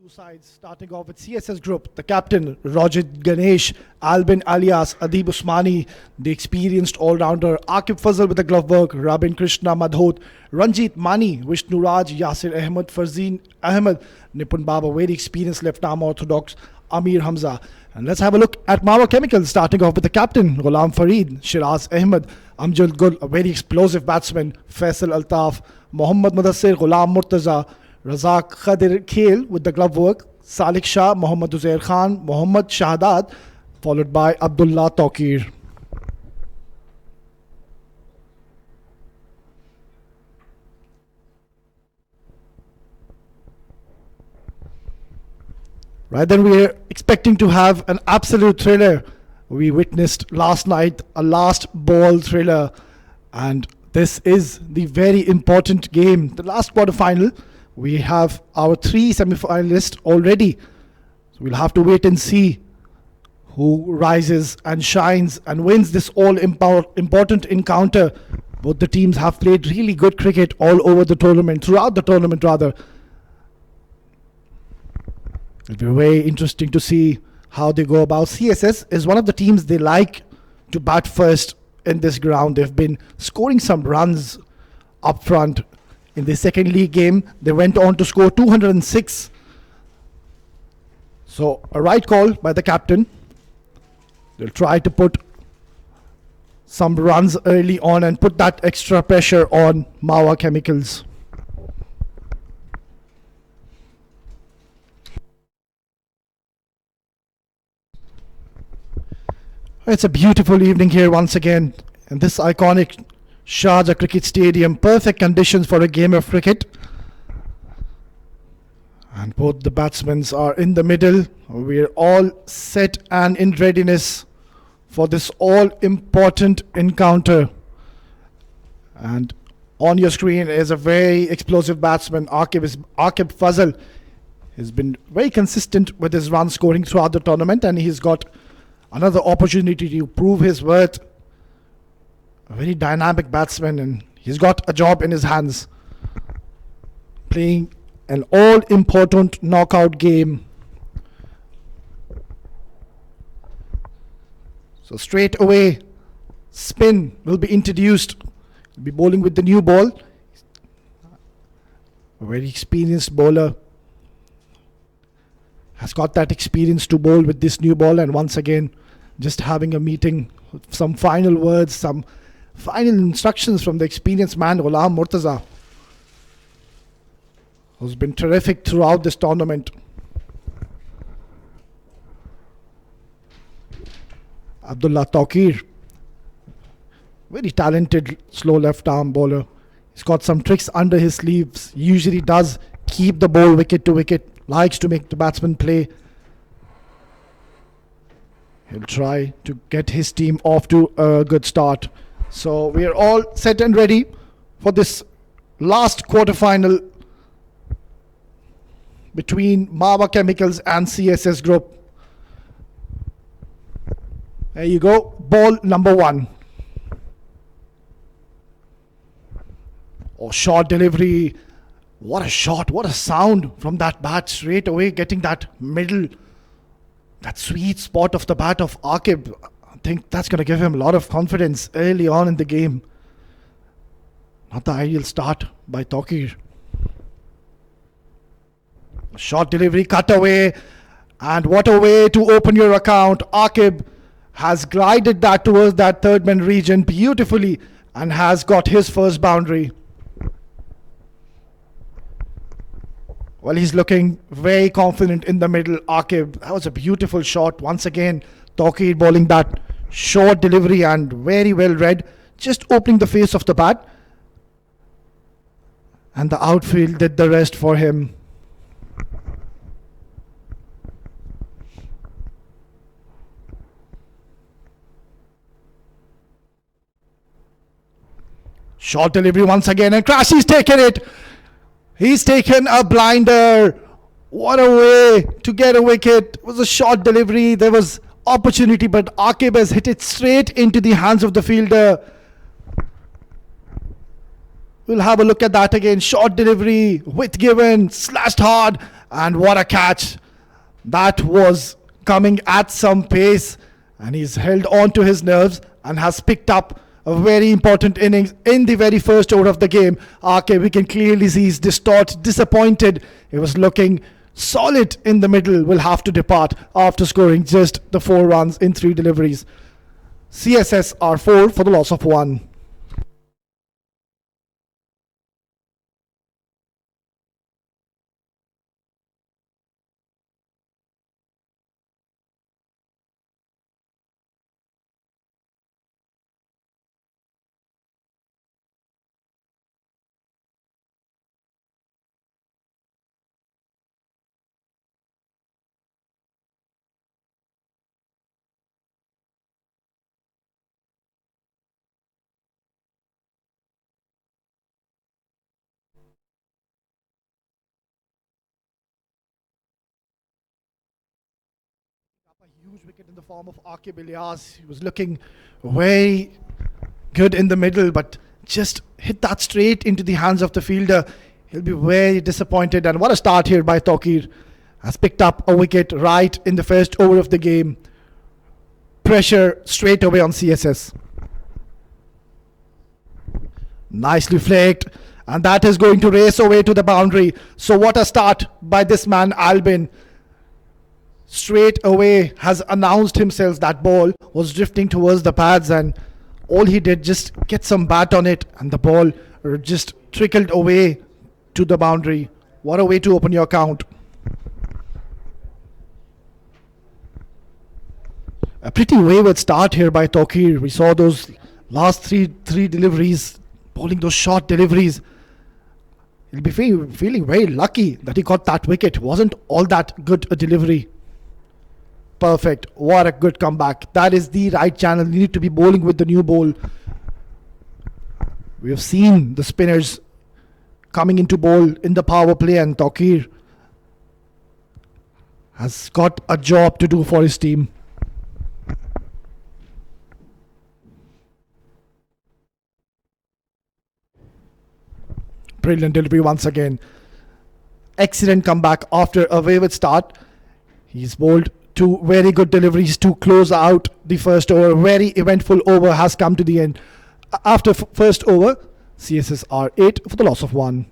Two sides starting off with CSS Group, the captain Rajit Ganesh, Albin alias Adib Usmani, the experienced all-rounder Akib Fazal with the glove work, Rabin Krishna Madhot, Ranjit Mani, Vishnu Raj, Yasir Ahmed, Farzeen Ahmed, Nipun Baba, very experienced left-arm orthodox, Amir Hamza. And let's have a look at Mawa Chemicals, starting off with the captain Ghulam Fareed, Shiraz Ahmed, Amjad Gul, a very explosive batsman, Faisal Altaf, Mohammad Mudassir, Ghulam Murtaza, Razak Khadir Khail with the glove work, Salik Shah, Mohammad Uzair Khan, Mohammad Shahdad, followed by Abdullah Tawqir. Right then, we're expecting to have an absolute thriller. We witnessed last night a last ball thriller, and this is the very important game, the last quarter-final. We have our three semi-finalists already. So we'll have to wait and see who rises and shines and wins this all-important encounter. Both the teams have played really good cricket all over the tournament, throughout the tournament rather. It'll be very interesting to see how they go about. CSS is one of the teams they like to bat first in this ground. They've been scoring some runs up front. In the second league game, they went on to score 206. So a right call by the captain. They'll try to put some runs early on and put that extra pressure on Mawa Chemicals. It's a beautiful evening here once again in this iconic Sharjah Cricket Stadium. Perfect conditions for a game of cricket. And both the batsmen are in the middle. We're all set and in readiness for this all-important encounter. And on your screen is a very explosive batsman, Akib Fazal. He's been very consistent with his run scoring throughout the tournament, and he's got another opportunity to prove his worth. A very dynamic batsman, and he's got a job in his hands, playing an all-important knockout game. So straight away, spin will be introduced. He'll be bowling with the new ball. A very experienced bowler has got that experience to bowl with this new ball, and once again, just having a meeting, some final words, some final instructions from the experienced man Ghulam Murtaza, who's been terrific throughout this tournament. Abdullah Tawqir, very talented slow left arm bowler. He's got some tricks under his sleeves. Usually does keep the ball wicket to wicket, likes to make the batsman play. He'll try to get his team off to a good start. So we are all set and ready for this last quarter-final between Mawa Chemicals and CSS Group. There you go, ball number one. Oh, short delivery. What a shot, what a sound from that bat, straight away getting that middle, that sweet spot of the bat of Akib. I think that's going to give him a lot of confidence early on in the game. Not the ideal start by Tawqir. Short delivery, cut away, and what a way to open your account. Akib has glided that towards that third man region beautifully and has got his first boundary. Well, he's looking very confident in the middle, Akib. That was a beautiful shot. Once again, Tawqir bowling that short delivery and very well read. Just opening the face of the bat. And the outfield did the rest for him. Short delivery once again, and Crash, he's taken it. He's taken a blinder. What a way to get a wicket. It was a short delivery. There was opportunity, but Akib has hit it straight into the hands of the fielder. We'll have a look at that again. Short delivery with given, slashed hard, and what a catch. That was coming at some pace, and he's held on to his nerves and has picked up a very important innings in the very first over of the game. Okay, we can clearly see he's disappointed. He was looking solid in the middle. Will have to depart after scoring just the 4 runs in 3 deliveries. CSS are 4 for the loss of 1. A huge wicket in the form of Akib Ilyas. He was looking very good in the middle, but just hit that straight into the hands of the fielder. He'll be very disappointed. And what a start here by Tokir. Has picked up a wicket right in the first over of the game. Pressure straight away on CSS. Nicely flicked. And that is going to race away to the boundary. So what a start by this man, Albin. Straight away has announced himself. That ball was drifting towards the pads, and all he did just get some bat on it, and the ball just trickled away to the boundary. What a way to open your account. A pretty wayward start here by Tokir. We saw those last three deliveries, bowling those short deliveries. He'll be feeling very lucky that he got that wicket. Wasn't all that good a delivery. Perfect. What a good comeback. That is the right channel. You need to be bowling with the new ball. We have seen the spinners coming into bowl in the power play, and Tokir has got a job to do for his team. Brilliant delivery once again. Excellent comeback after a wayward start. He's bowled 2 very good deliveries to close out the first over. Very eventful over has come to the end. After first over, CSS are 8 for the loss of 1.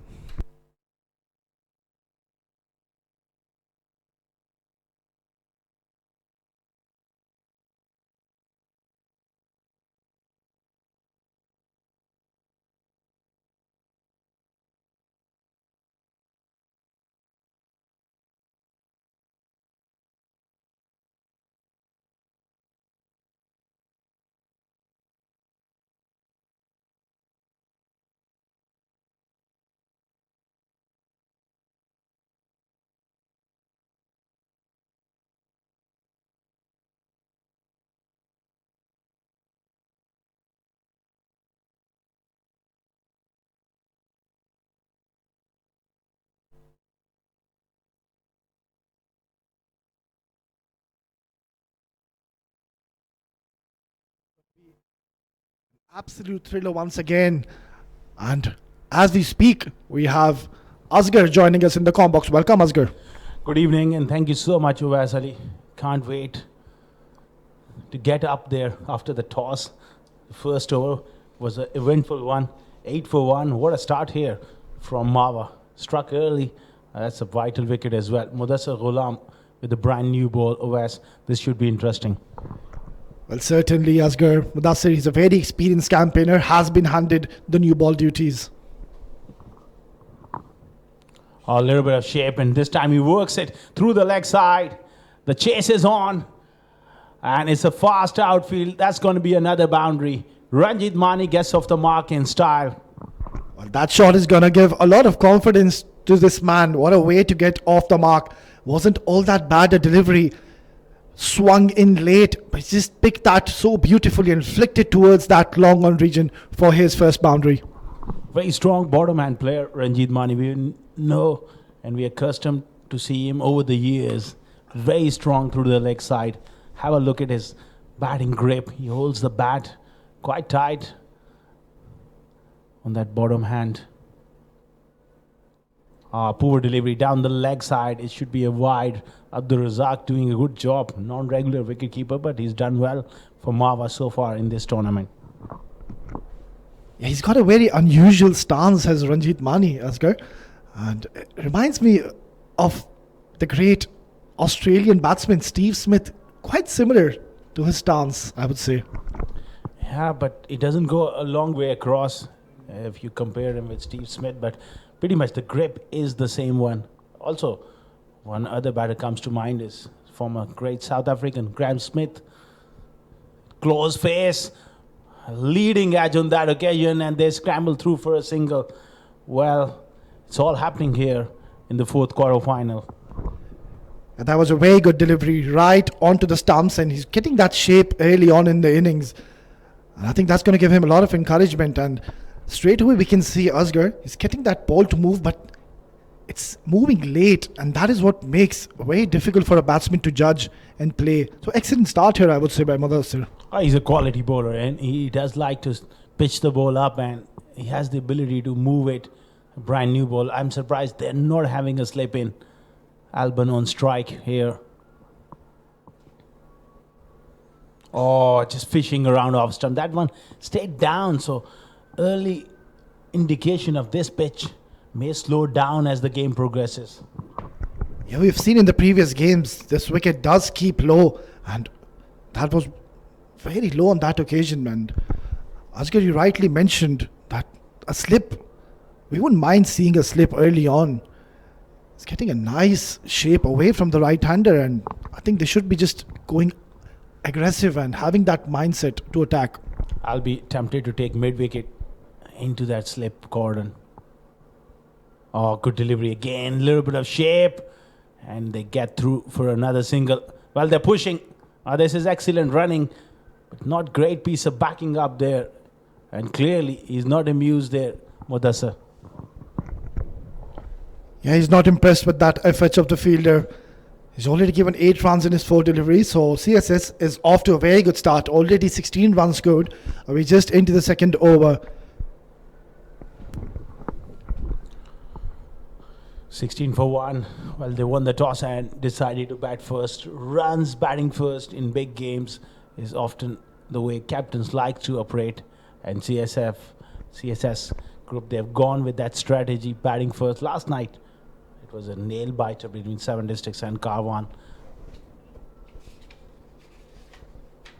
Absolute thriller once again. And as we speak, we have Asghar joining us in the com box. Welcome, Asghar. Good evening, and thank you so much, Uwais Ali. Can't wait to get up there after the toss. The first over was an eventful one. 8 for 1. What a start here from Mawa. Struck early. That's a vital wicket as well. Mudassir Ghulam with a brand new ball. Uwais, this should be interesting. Well, certainly, Asghar. Mudassir is a very experienced campaigner, has been handed the new ball duties. A little bit of shape, and this time he works it through the leg side. The chase is on, and it's a fast outfield. That's going to be another boundary. Ranjit Mani gets off the mark in style. Well, that shot is going to give a lot of confidence to this man. What a way to get off the mark. Wasn't all that bad a delivery. Swung in late, but just picked that so beautifully and flicked it towards that long on region for his first boundary. Very strong bottom hand player, Ranjit Mani. We know and we are accustomed to see him over the years. Very strong through the leg side. Have a look at his batting grip. He holds the bat quite tight. on that bottom hand. Poor delivery down the leg side. It should be a wide. Abdul Razak doing a good job. Non-regular wicketkeeper, but he's done well for Mawa so far in this tournament. Yeah, he's got a very unusual stance, has Ranjit Mani, Asghar. And it reminds me of the great Australian batsman Steve Smith. Quite similar to his stance, I would say. Yeah, but it doesn't go a long way across if you compare him with Steve Smith. But pretty much the grip is the same one. Also, one other batter comes to mind is former great South African Graham Smith. Close face, leading edge on that occasion, and they scramble through for a single. Well, it's all happening here in the fourth quarter final. And that was a very good delivery right onto the stumps, and he's getting that shape early on in the innings. And I think that's going to give him a lot of encouragement. And straight away we can see Asghar, he's getting that ball to move, but it's moving late, and that is what makes it very difficult for a batsman to judge and play. So excellent start here, I would say, by Mudassir. He's a quality bowler, and he does like to pitch the ball up, and he has the ability to move it. A brand new ball. I'm surprised they're not having a slip in. Alban on strike here. Oh, just fishing around off stump. That one stayed down, so early indication of this pitch may slow down as the game progresses. Yeah, we've seen in the previous games, this wicket does keep low, and that was very low on that occasion. And Asghar, you rightly mentioned that a slip, we wouldn't mind seeing a slip early on. It's getting a nice shape away from the right-hander, and I think they should be just going aggressive and having that mindset to attack. I'll be tempted to take mid-wicket into that slip cordon. Oh, good delivery again. A little bit of shape. And they get through for another single. Well, they're pushing. This is excellent running. But not great piece of backing up there. And clearly, he's not amused there, Mudassir. Yeah, he's not impressed with that efforts of the fielder. He's already given 8 runs in his 4 deliveries. So CSS is off to a very good start. Already 16 runs scored. We're just into the second over. 16 for 1. Well, they won the toss and decided to bat first. Runs batting first in big games is often the way captains like to operate. And CSS group, they've gone with that strategy, batting first. Last night, it was a nail-biter between Seven Districts and Karwan.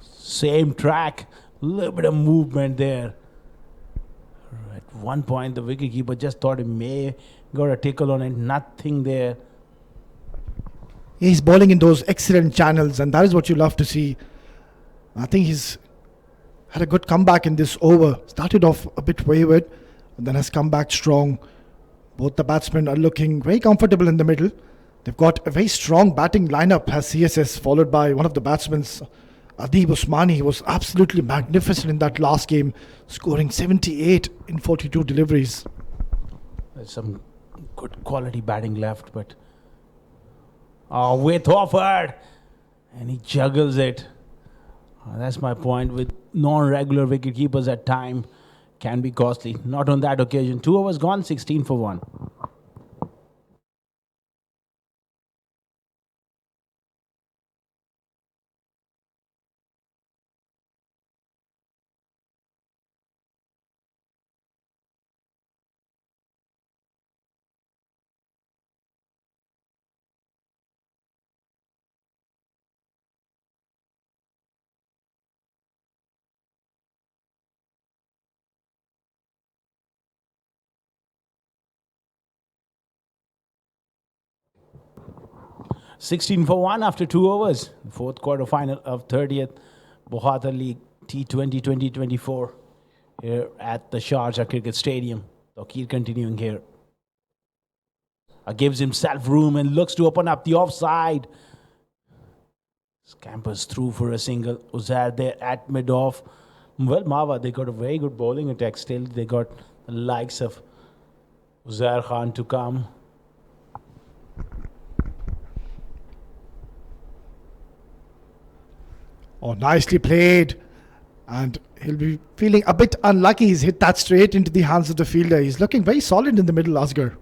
Same track, a little bit of movement there. At one point, the wicketkeeper just thought he may got a tickle on it, nothing there. He's bowling in those excellent channels, and that is what you love to see. I think he's had a good comeback in this over. Started off a bit wayward, and then has come back strong. Both the batsmen are looking very comfortable in the middle. They've got a very strong batting lineup as CSS, followed by one of the batsmen, Adib Usmani. He was absolutely magnificent in that last game, scoring 78 in 42 deliveries. There's some good quality batting left, but with offered, and he juggles it. That's my point. With non-regular wicket keepers at time can be costly. Not on that occasion. 2 overs gone, 16 for 1. $16 for 1 after 2 overs. Fourth quarter final of 30th Bukhatir League T20 2024 here at the Sharjah Cricket Stadium. Bukhatir continuing here. Gives himself room and looks to open up the offside. Scampers through for a single. Uzair there at mid-off. Well, Mawa, they got a very good bowling attack still. They got the likes of Uzair Khan to come. Oh, nicely played. And he'll be feeling a bit unlucky. He's hit that straight into the hands of the fielder. He's looking very solid in the middle, Asghar.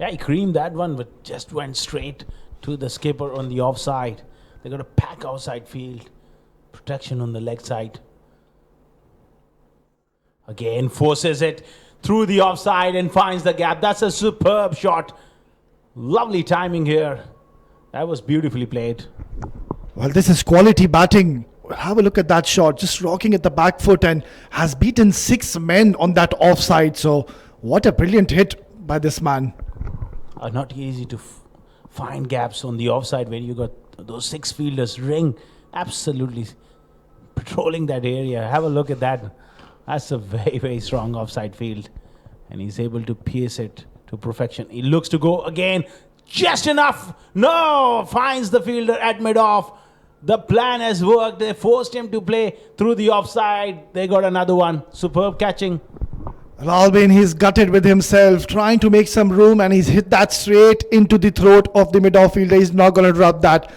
Yeah, he creamed that one, but just went straight to the skipper on the offside. They got a pack outside field. Protection on the leg side. Again, forces it through the offside and finds the gap. That's a superb shot. Lovely timing here. That was beautifully played. Well, this is quality batting. Have a look at that shot. Just rocking at the back foot and has beaten 6 men on that offside. So, what a brilliant hit by this man. Not easy to find gaps on the offside when you got those 6 fielders ring absolutely patrolling that area. Have a look at that. That's a very, very strong offside field. And he's able to pierce it to perfection. He looks to go again. Just enough. No! Finds the fielder at mid-off. The plan has worked. They forced him to play through the offside. They got another one. Superb catching. Well, Albin, he's gutted with himself, trying to make some room, and he's hit that straight into the throat of the mid-off fielder. He's not going to drop that.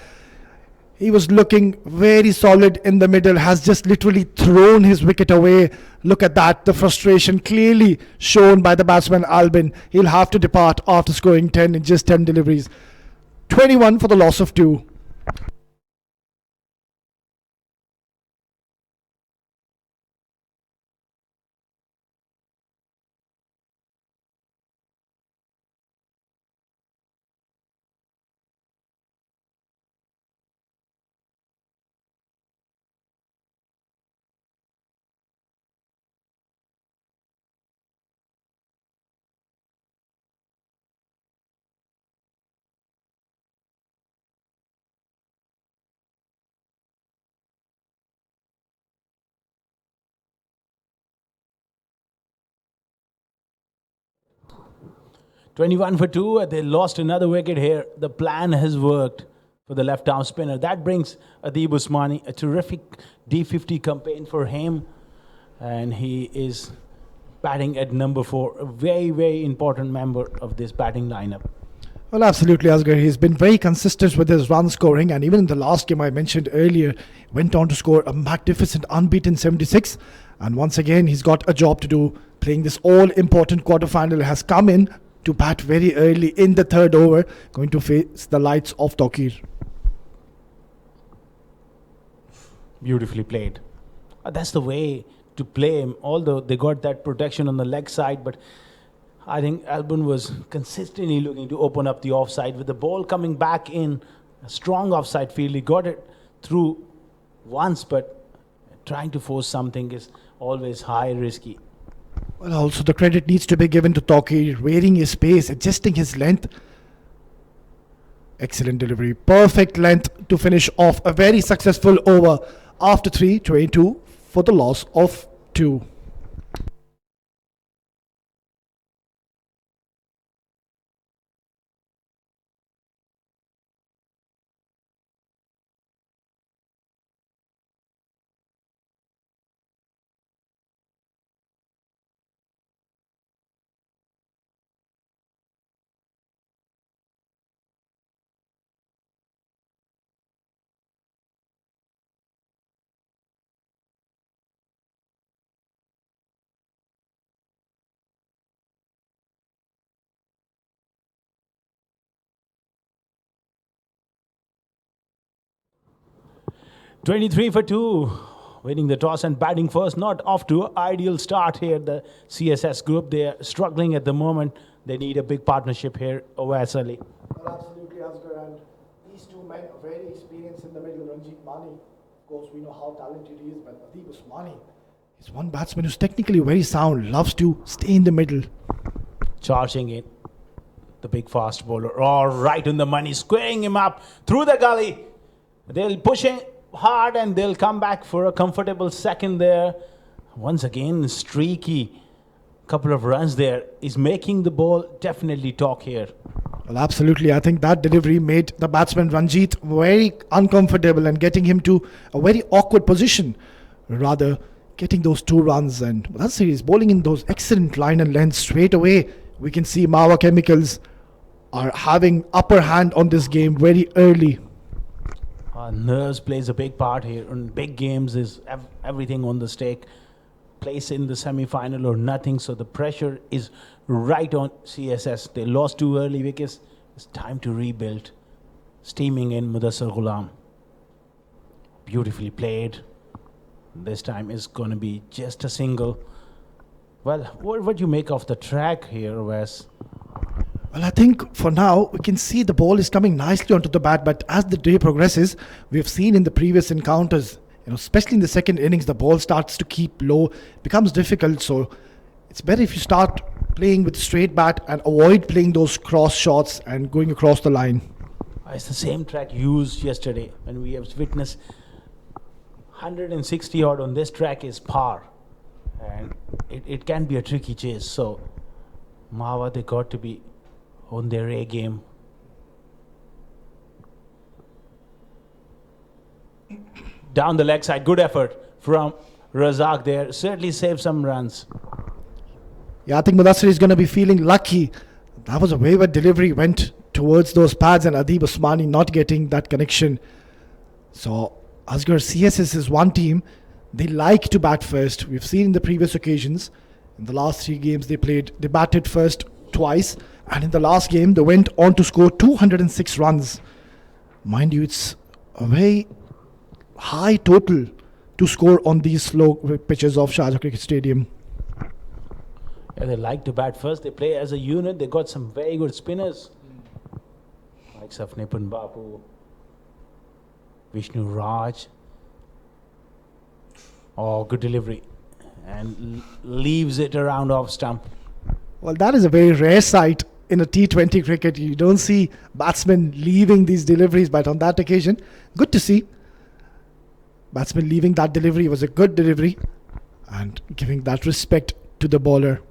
He was looking very solid in the middle, has just literally thrown his wicket away. Look at that, the frustration clearly shown by the batsman Albin. He'll have to depart after scoring 10 in just 10 deliveries. 21 for the loss of 2. "21 for 2. They lost another wicket here. The plan has worked for the left-arm spinner. That brings Adib Usmani, a terrific D50 campaign for him. And he is batting at number 4, a very, very important member of this batting lineup. Well, absolutely, Asghar. He's been very consistent with his run scoring, and even in the last game I mentioned earlier, went on to score a magnificent unbeaten 76. And once again, he's got a job to do. Playing this all-important quarterfinal, has come in to bat very early in the 3rd over, going to face the lights of Tokir. Beautifully played. That's the way to play him, although they got that protection on the leg side, but I think Albin was consistently looking to open up the offside with the ball coming back in. A strong offside field. He got it through once, but trying to force something is always high risky. Well, also the credit needs to be given to Tokir, varying his pace, adjusting his length. Excellent delivery. Perfect length to finish off a very successful over after 3, 22 for the loss of 2. "23 for 2, winning the toss and batting first. Not off to an ideal start here. The CSS group, they are struggling at the moment. They need a big partnership here, Owais Ali. Well, absolutely, Asghar, and these two men are very experienced in the middle. Ranjit Mani, of course, we know how talented he is, but Adib Usmani is one batsman who's technically very sound, loves to stay in the middle. Charging it, the big fast bowler. All right on the money, squaring him up through the gully. They'll push him hard and they'll come back for a comfortable second there. Once again, streaky. Couple of runs there. Is making the ball definitely talk here. Well, absolutely. I think that delivery made the batsman Ranjit very uncomfortable and getting him to a very awkward position. Rather, getting those 2 runs, and that's it. He's bowling in those excellent line and length straight away. We can see Mawa Chemicals are having upper hand on this game very early. Nerves plays a big part here. In big games, is everything on the stake. Place in the semi-final or nothing. So the pressure is right on CSS. They lost 2 early wickets. It's time to rebuild. Steaming in Mudassar Ghulam. Beautifully played. This time is going to be just a single. Well, what do you make of the track here, Wes? Well, I think for now we can see the ball is coming nicely onto the bat, but as the day progresses, we've seen in the previous encounters, especially in the second innings, the ball starts to keep low, becomes difficult. So it's better if you start playing with straight bat and avoid playing those cross shots and going across the line. It's the same track used yesterday, and we have witnessed 160 odd on this track is par, and it can be a tricky chase. So Mawa, they got to be on their A game. Down the leg side, good effort from Razak there. Certainly saved some runs. Yeah, I think Mudassir is going to be feeling lucky. That was a wayward delivery, went towards those pads, and Adib Usmani not getting that connection. So Asghar, CSS is one team. They like to bat first. We've seen in the previous occasions, in the last 3 games they played, they batted first twice, and in the last game they went on to score 206 runs. Mind you, it's a very high total to score on these slow pitches of Sharjah Cricket Stadium. Yeah, they like to bat first. They play as a unit. They got some very good spinners. Likes of Nipun Babu, Vishnu Raj. Oh, good delivery. And leaves it around off stump. Well, that is a very rare sight in a T20 cricket. You don't see batsmen leaving these deliveries, but on that occasion, good to see. Batsman leaving that delivery was a good delivery and giving that respect to the bowler.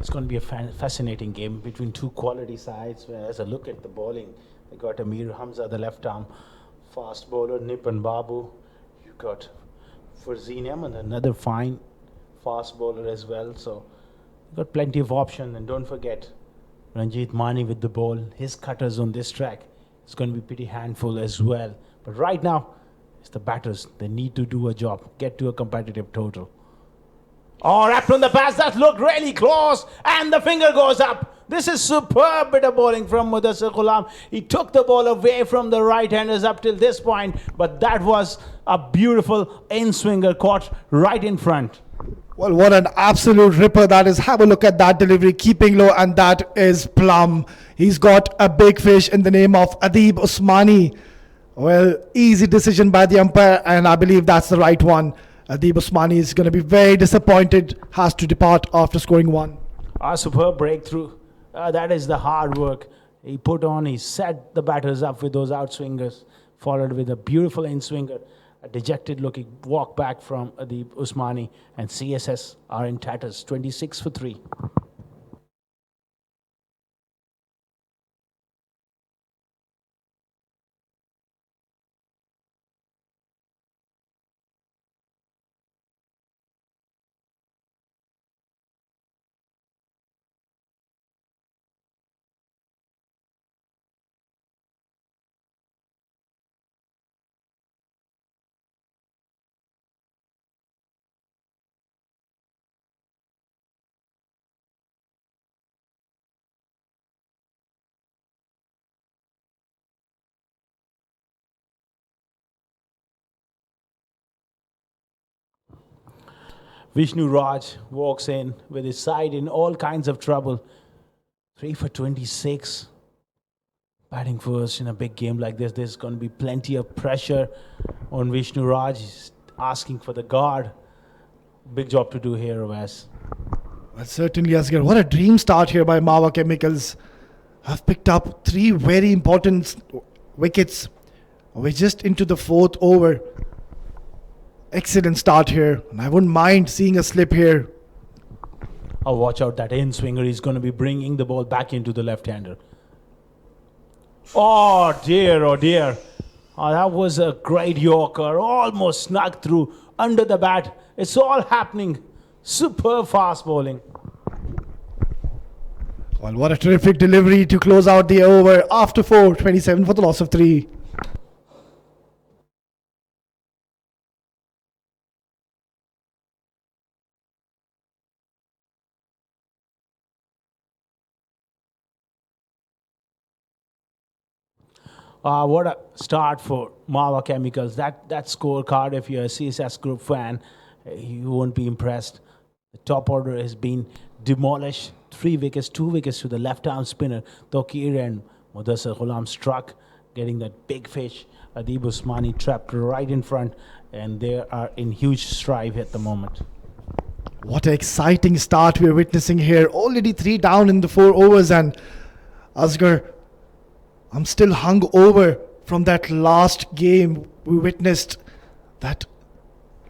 It's going to be a fascinating game between 2 quality sides. As I look at the bowling, they got Amir Hamza, the left arm fast bowler, Nipun Babu. You got Farzeen Ahmed, another fine fast bowler as well. So you got plenty of options. And don't forget Ranjit Mani with the ball. His cutters on this track is going to be pretty handful as well. But right now, it's the batters. They need to do a job, get to a competitive total. Oh, wrapped on the pass, that looked really close, and the finger goes up. This is superb bit of bowling from Mudassir Ghulam. He took the ball away from the right-handers up till this point, but that was a beautiful in-swinger caught right in front. Well, what an absolute ripper that is. Have a look at that delivery, keeping low, and that is plumb. He's got a big fish in the name of Adib Usmani. Well, easy decision by the umpire, and I believe that's the right one. Adib Usmani is going to be very disappointed, has to depart after scoring 1. A superb breakthrough. That is the hard work he set the batters up with those outswingers, followed with a beautiful in-swinger. A dejected looking walk back from Adib Usmani, and CSS are in tatters, 26 for 3. Vishnu Raj walks in with his side in all kinds of trouble. 3 for 26. Batting first in a big game like this, there's going to be plenty of pressure on Vishnu Raj. He's asking for the guard. Big job to do here, Wes. Well, certainly, Asghar. What a dream start here by Mawa Chemicals. Have picked up 3 very important wickets. We're just into the 4th over. Excellent start here. And I wouldn't mind seeing a slip here. Oh, watch out, that in-swinger is going to be bringing the ball back into the left-hander. Oh dear, oh dear. Oh, that was a great Yorker. Almost snuck through under the bat. It's all happening. Superb fast bowling. Well, what a terrific delivery to close out the over after 4, 27 for the loss of 3. What a start for Mawa Chemicals. That scorecard, if you're a CSS group fan, you won't be impressed. The top order has been demolished. 3 wickets, 2 wickets to the left-arm spinner, Tokir, and Mudassir Ghulam struck, getting that big fish. Adib Usmani trapped right in front, and they are in huge strife at the moment. What an exciting start we're witnessing here. Already 3 down in the 4 overs, and Asghar, I'm still hung over from that last game. We witnessed that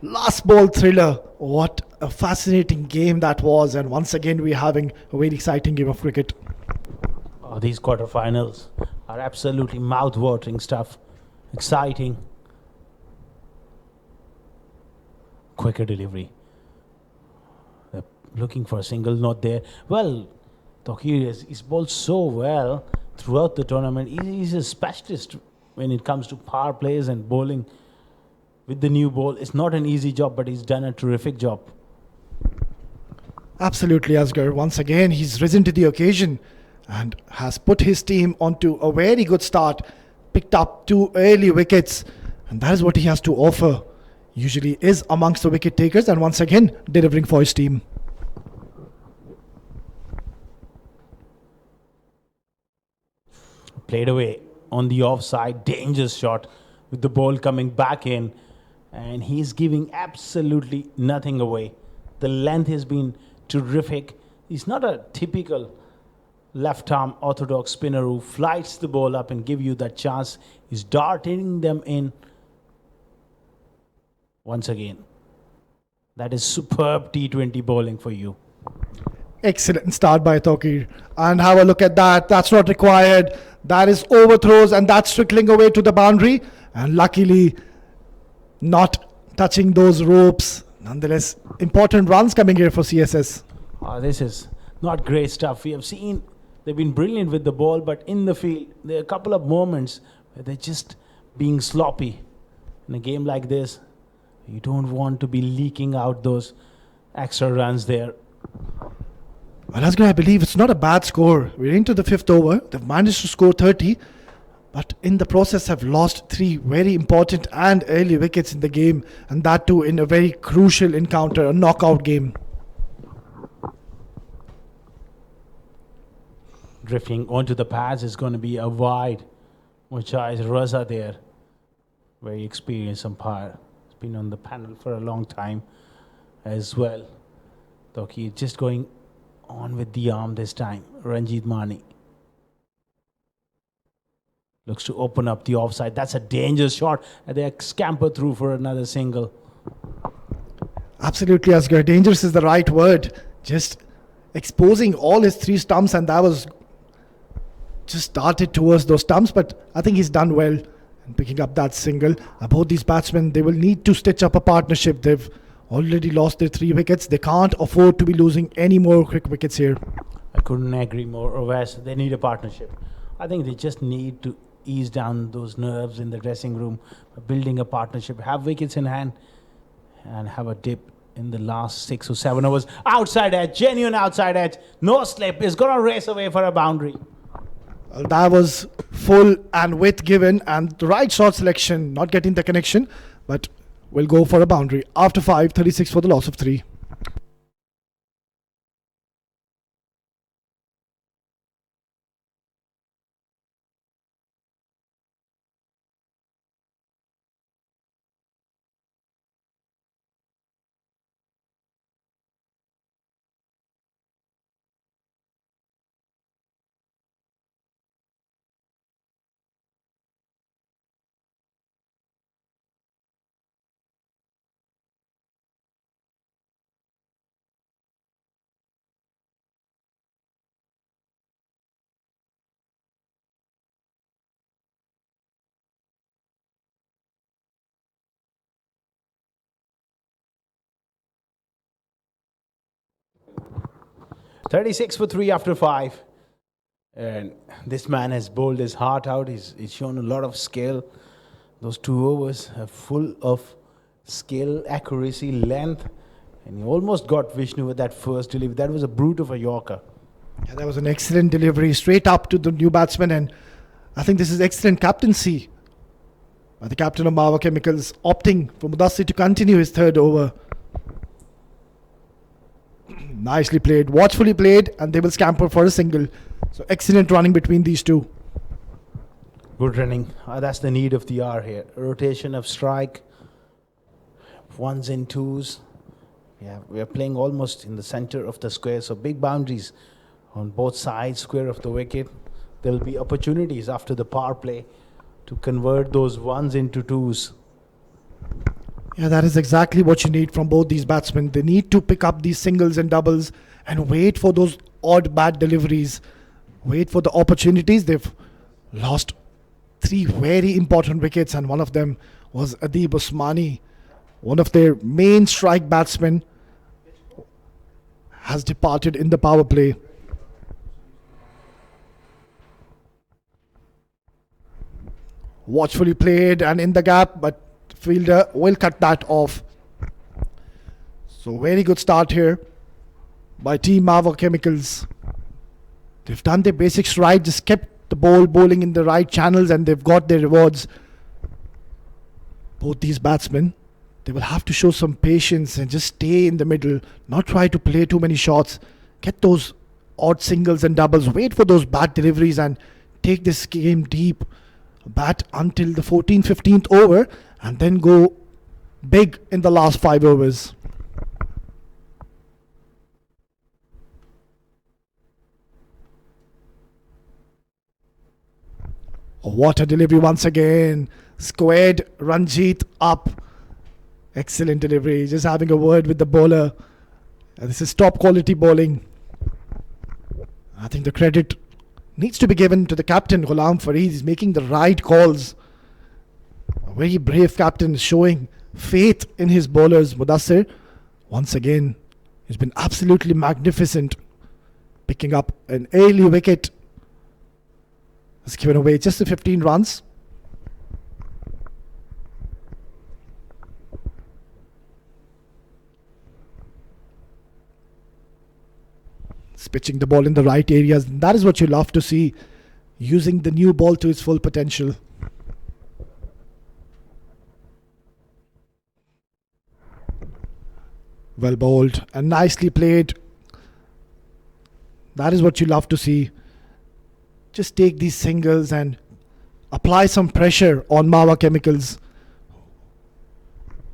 last ball thriller. What a fascinating game that was, and once again we're having a very exciting game of cricket. Oh, these quarterfinals are absolutely mouth-watering stuff. Exciting. Quicker delivery. They're looking for a single, not there. Well, Tokir he's bowled so well throughout the tournament. He's a specialist when it comes to power plays and bowling. With the new ball, it's not an easy job, but he's done a terrific job. Absolutely, Asghar. Once again, he's risen to the occasion and has put his team onto a very good start. Picked up 2 early wickets, and that is what he has to offer. Usually is amongst the wicket takers, and once again delivering for his team. Played away on the offside, dangerous shot with the ball coming back in, and he's giving absolutely nothing away. The length has been terrific. He's not a typical left-arm orthodox spinner who flights the ball up and give you that chance. He's darting them in once again. That is superb T20 bowling for you. Excellent start by Tokir. And have a look at that. That's not required. That is overthrows, and that's trickling away to the boundary. And luckily, not touching those ropes. Nonetheless, important runs coming here for CSS. This is not great stuff. We have seen they've been brilliant with the ball, but in the field, there are a couple of moments where they're just being sloppy. In a game like this, you don't want to be leaking out those extra runs there. Well, Asghar, I believe it's not a bad score. We're into the 5th over. They've managed to score 30, but in the process have lost 3 very important and early wickets in the game, and that too in a very crucial encounter, a knockout game. Drifting onto the pads is going to be a wide, which is Raza there. Very experienced umpire. He's been on the panel for a long time as well. Toki just going on with the arm this time. Ranjit Mani looks to open up the offside. That's a dangerous shot, and they scamper through for another single. Absolutely, Asghar. Dangerous is the right word. Just exposing all his 3 stumps, and that was just started towards those stumps, but I think he's done well in picking up that single. Both these batsmen, they will need to stitch up a partnership. They've already lost their 3 wickets. They can't afford to be losing any more quick wickets here. I couldn't agree more. Ovais, they need a partnership. I think they just need to ease down those nerves in the dressing room, building a partnership, have wickets in hand, and have a dip in the last 6 or 7 overs. Outside edge, genuine outside edge, no slip, is going to race away for a boundary. Well, that was full and width given, and the right shot selection, not getting the connection, but will go for a boundary. After 5, 36 for the loss of 3. $36 for 3 after 5. And this man has bowled his heart out. He's shown a lot of skill. Those 2 overs are full of skill, accuracy, length. And he almost got Vishnu with that first delivery. That was a brute of a Yorker. Yeah, that was an excellent delivery straight up to the new batsman. And I think this is excellent captaincy by the captain of Mawa Chemicals, opting for Mudassir to continue his third over. Nicely played, watchfully played, and they will scamper for a single. So excellent running between these two. Good running. That's the need of the hour here. Rotation of strike. Ones and twos. Yeah, we are playing almost in the center of the square. So big boundaries on both sides, square of the wicket. There will be opportunities after the power play to convert those ones into twos. Yeah, that is exactly what you need from both these batsmen. They need to pick up these singles and doubles and wait for those odd bat deliveries. Wait for the opportunities. They've lost 3 very important wickets, and one of them was Adib Usmani. One of their main strike batsmen has departed in the power play. Watchfully played and in the gap, but fielder will cut that off. So very good start here by Team Mawa Chemicals. They've done their basics right, just kept the ball bowling in the right channels, and they've got their rewards. Both these batsmen, they will have to show some patience and just stay in the middle, not try to play too many shots, get those odd singles and doubles, wait for those bat deliveries and take this game deep. Bat until the 14th, 15th over, and then go big in the last 5 overs. Oh, what a delivery once again. Squared Ranjit up. Excellent delivery. Just having a word with the bowler. This is top quality bowling. I think the credit needs to be given to the captain, Ghulam Fareed. He's making the right calls. A very brave captain, showing faith in his bowlers. Mudassir, once again, he's been absolutely magnificent, picking up an early wicket. Has given away just the 15 runs. Pitching the ball in the right areas. That is what you love to see, using the new ball to its full potential. Well bowled and nicely played. That is what you love to see. Just take these singles and apply some pressure on Mawa Chemicals.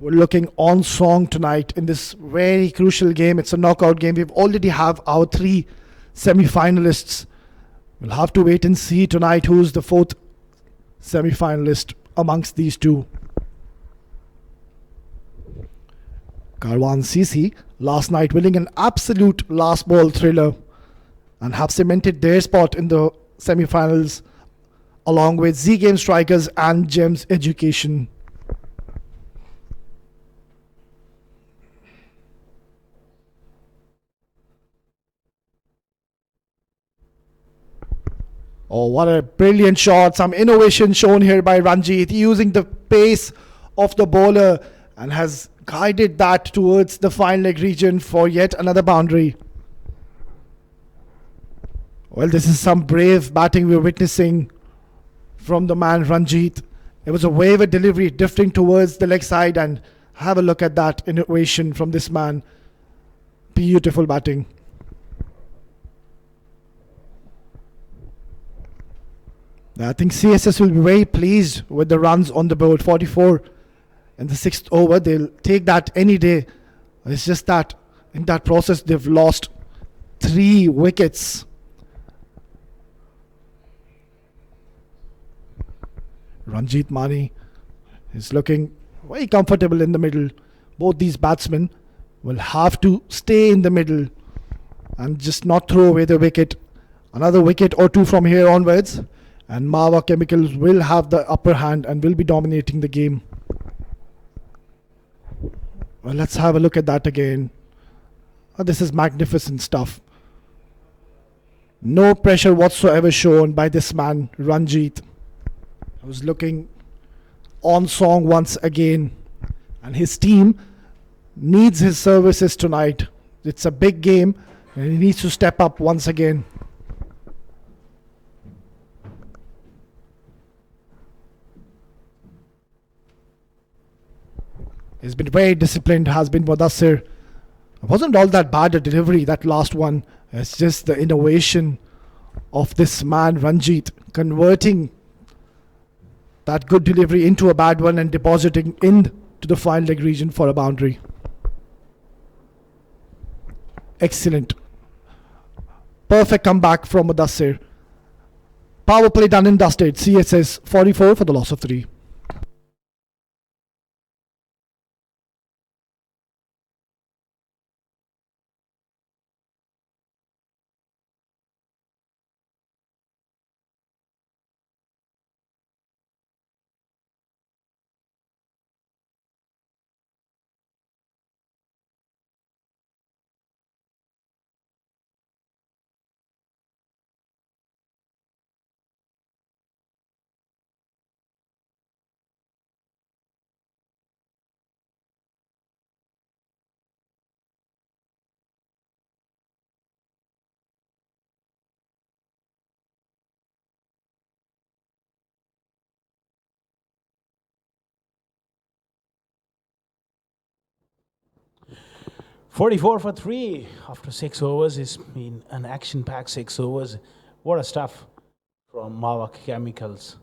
We're looking on song tonight in this very crucial game. It's a knockout game. We've already have our 3 semi-finalists. We'll have to wait and see tonight who's the 4th semi-finalist amongst these two. Karwan CC last night winning an absolute last ball thriller and have cemented their spot in the semi-finals along with Z Game Strikers and Gems Education. Oh, what a brilliant shot. Some innovation shown here by Ranjit, using the pace of the bowler, and has guided that towards the fine leg region for yet another boundary. Well, this is some brave batting we're witnessing from the man Ranjit. It was a wayward delivery drifting towards the leg side, and have a look at that innovation from this man. Beautiful batting. I think CSS will be very pleased with the runs on the board. 44 in the 6th over. They'll take that any day. It's just that in that process they've lost 3 wickets. Ranjit Mani is looking very comfortable in the middle. Both these batsmen will have to stay in the middle and just not throw away the wicket. Another wicket or 2 from here onwards, and Mawa Chemicals will have the upper hand and will be dominating the game. Well, let's have a look at that again. This is magnificent stuff. No pressure whatsoever shown by this man, Ranjit. I was looking on song once again, and his team needs his services tonight. It's a big game, and he needs to step up once again. He's been very disciplined, has been Mudassir. It wasn't all that bad a delivery, that last one. It's just the innovation of this man, Ranjit, converting that good delivery into a bad one and depositing into the fine leg region for a boundary. Excellent. Perfect comeback from Mudassir. Power play done and dusted. CSS 44 for the loss of 3. "44 for 3 after 6 overs. It's been an action-packed 6 overs. What a stuff from Mawa Chemicals.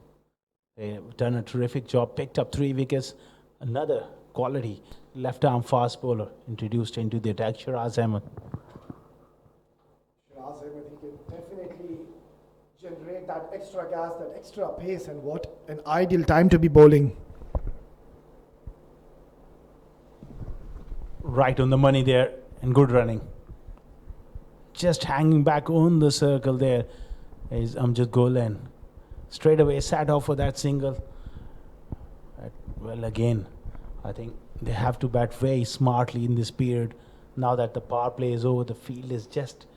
They've done a terrific job, picked up 3 wickets. Another quality left-arm fast bowler introduced into the attack, Sharjah Ahmed. Sharjah Ahmed, he can definitely generate that extra gas, that extra pace, and what an ideal time to be bowling. Right on the money there, and good running. Just hanging back on the circle there is Amjad Golan. Straight away sat off for that single. Well, again, I think they have to bat very smartly in this period. Now that the power play is over, the field is just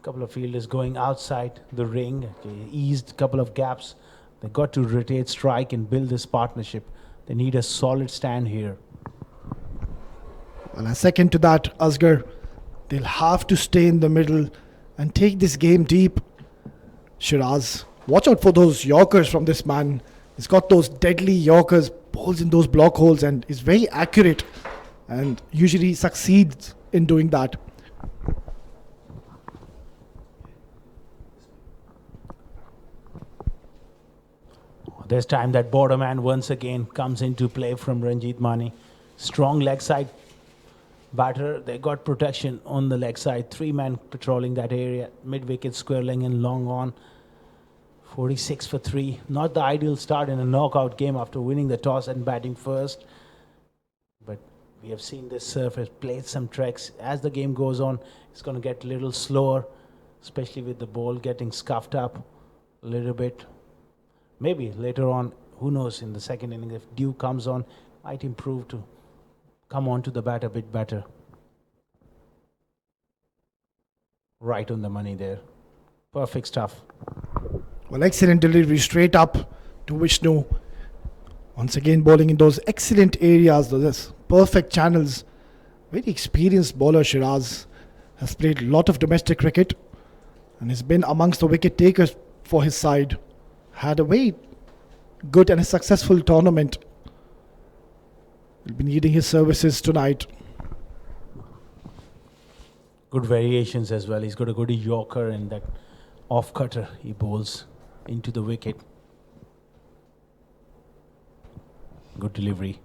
a couple of fielders going outside the ring, eased a couple of gaps. They got to rotate strike and build this partnership. They need a solid stand here. Well, a second to that, Asghar. They'll have to stay in the middle and take this game deep. Shiraz, watch out for those Yorkers from this man. He's got those deadly Yorkers, balls in those block holes, and is very accurate and usually succeeds in doing that. This time that border man once again comes into play from Ranjit Mani. Strong leg side batter. They got protection on the leg side. 3-man patrolling that area. Mid-wicket square leg and long on. 46 for 3. Not the ideal start in a knockout game after winning the toss and batting first. But we have seen this surface play some tricks. As the game goes on, it's going to get a little slower, especially with the ball getting scuffed up a little bit. Maybe later on, who knows, in the second inning, if dew comes on, might improve to come on to the bat a bit better. Right on the money there. Perfect stuff. Well, excellent delivery straight up to Vishnu. Once again, bowling in those excellent areas, those perfect channels. Very experienced bowler, Shiraz. Has played a lot of domestic cricket and has been amongst the wicket takers for his side. Had a very good and a successful tournament. He'll be needing his services tonight. Good variations as well. He's got a good Yorker and that off cutter he bowls into the wicket. Good delivery.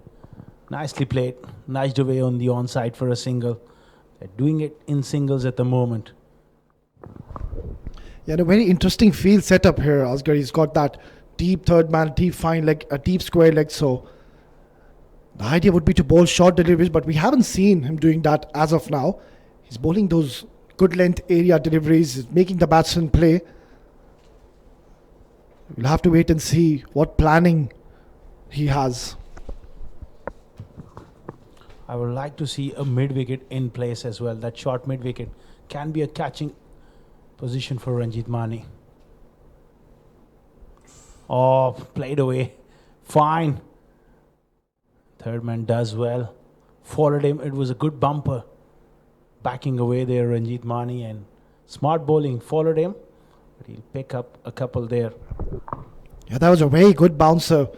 Nicely played. Nudged away on the onside for a single. They're doing it in singles at the moment. Yeah, a very interesting field setup here, Asghar. He's got that deep third man, deep fine leg, a deep square leg. So the idea would be to bowl short deliveries, but we haven't seen him doing that as of now. He's bowling those good length area deliveries, making the batsman play. We'll have to wait and see what planning he has. I would like to see a mid-wicket in place as well. That short mid-wicket can be a catching position for Ranjit Mani. Oh, played away. Fine. Third man does well. Followed him. It was a good bumper. Backing away there, Ranjit Mani, and smart bowling. Followed him. But he'll pick up a couple there. Yeah, that was a very good bouncer.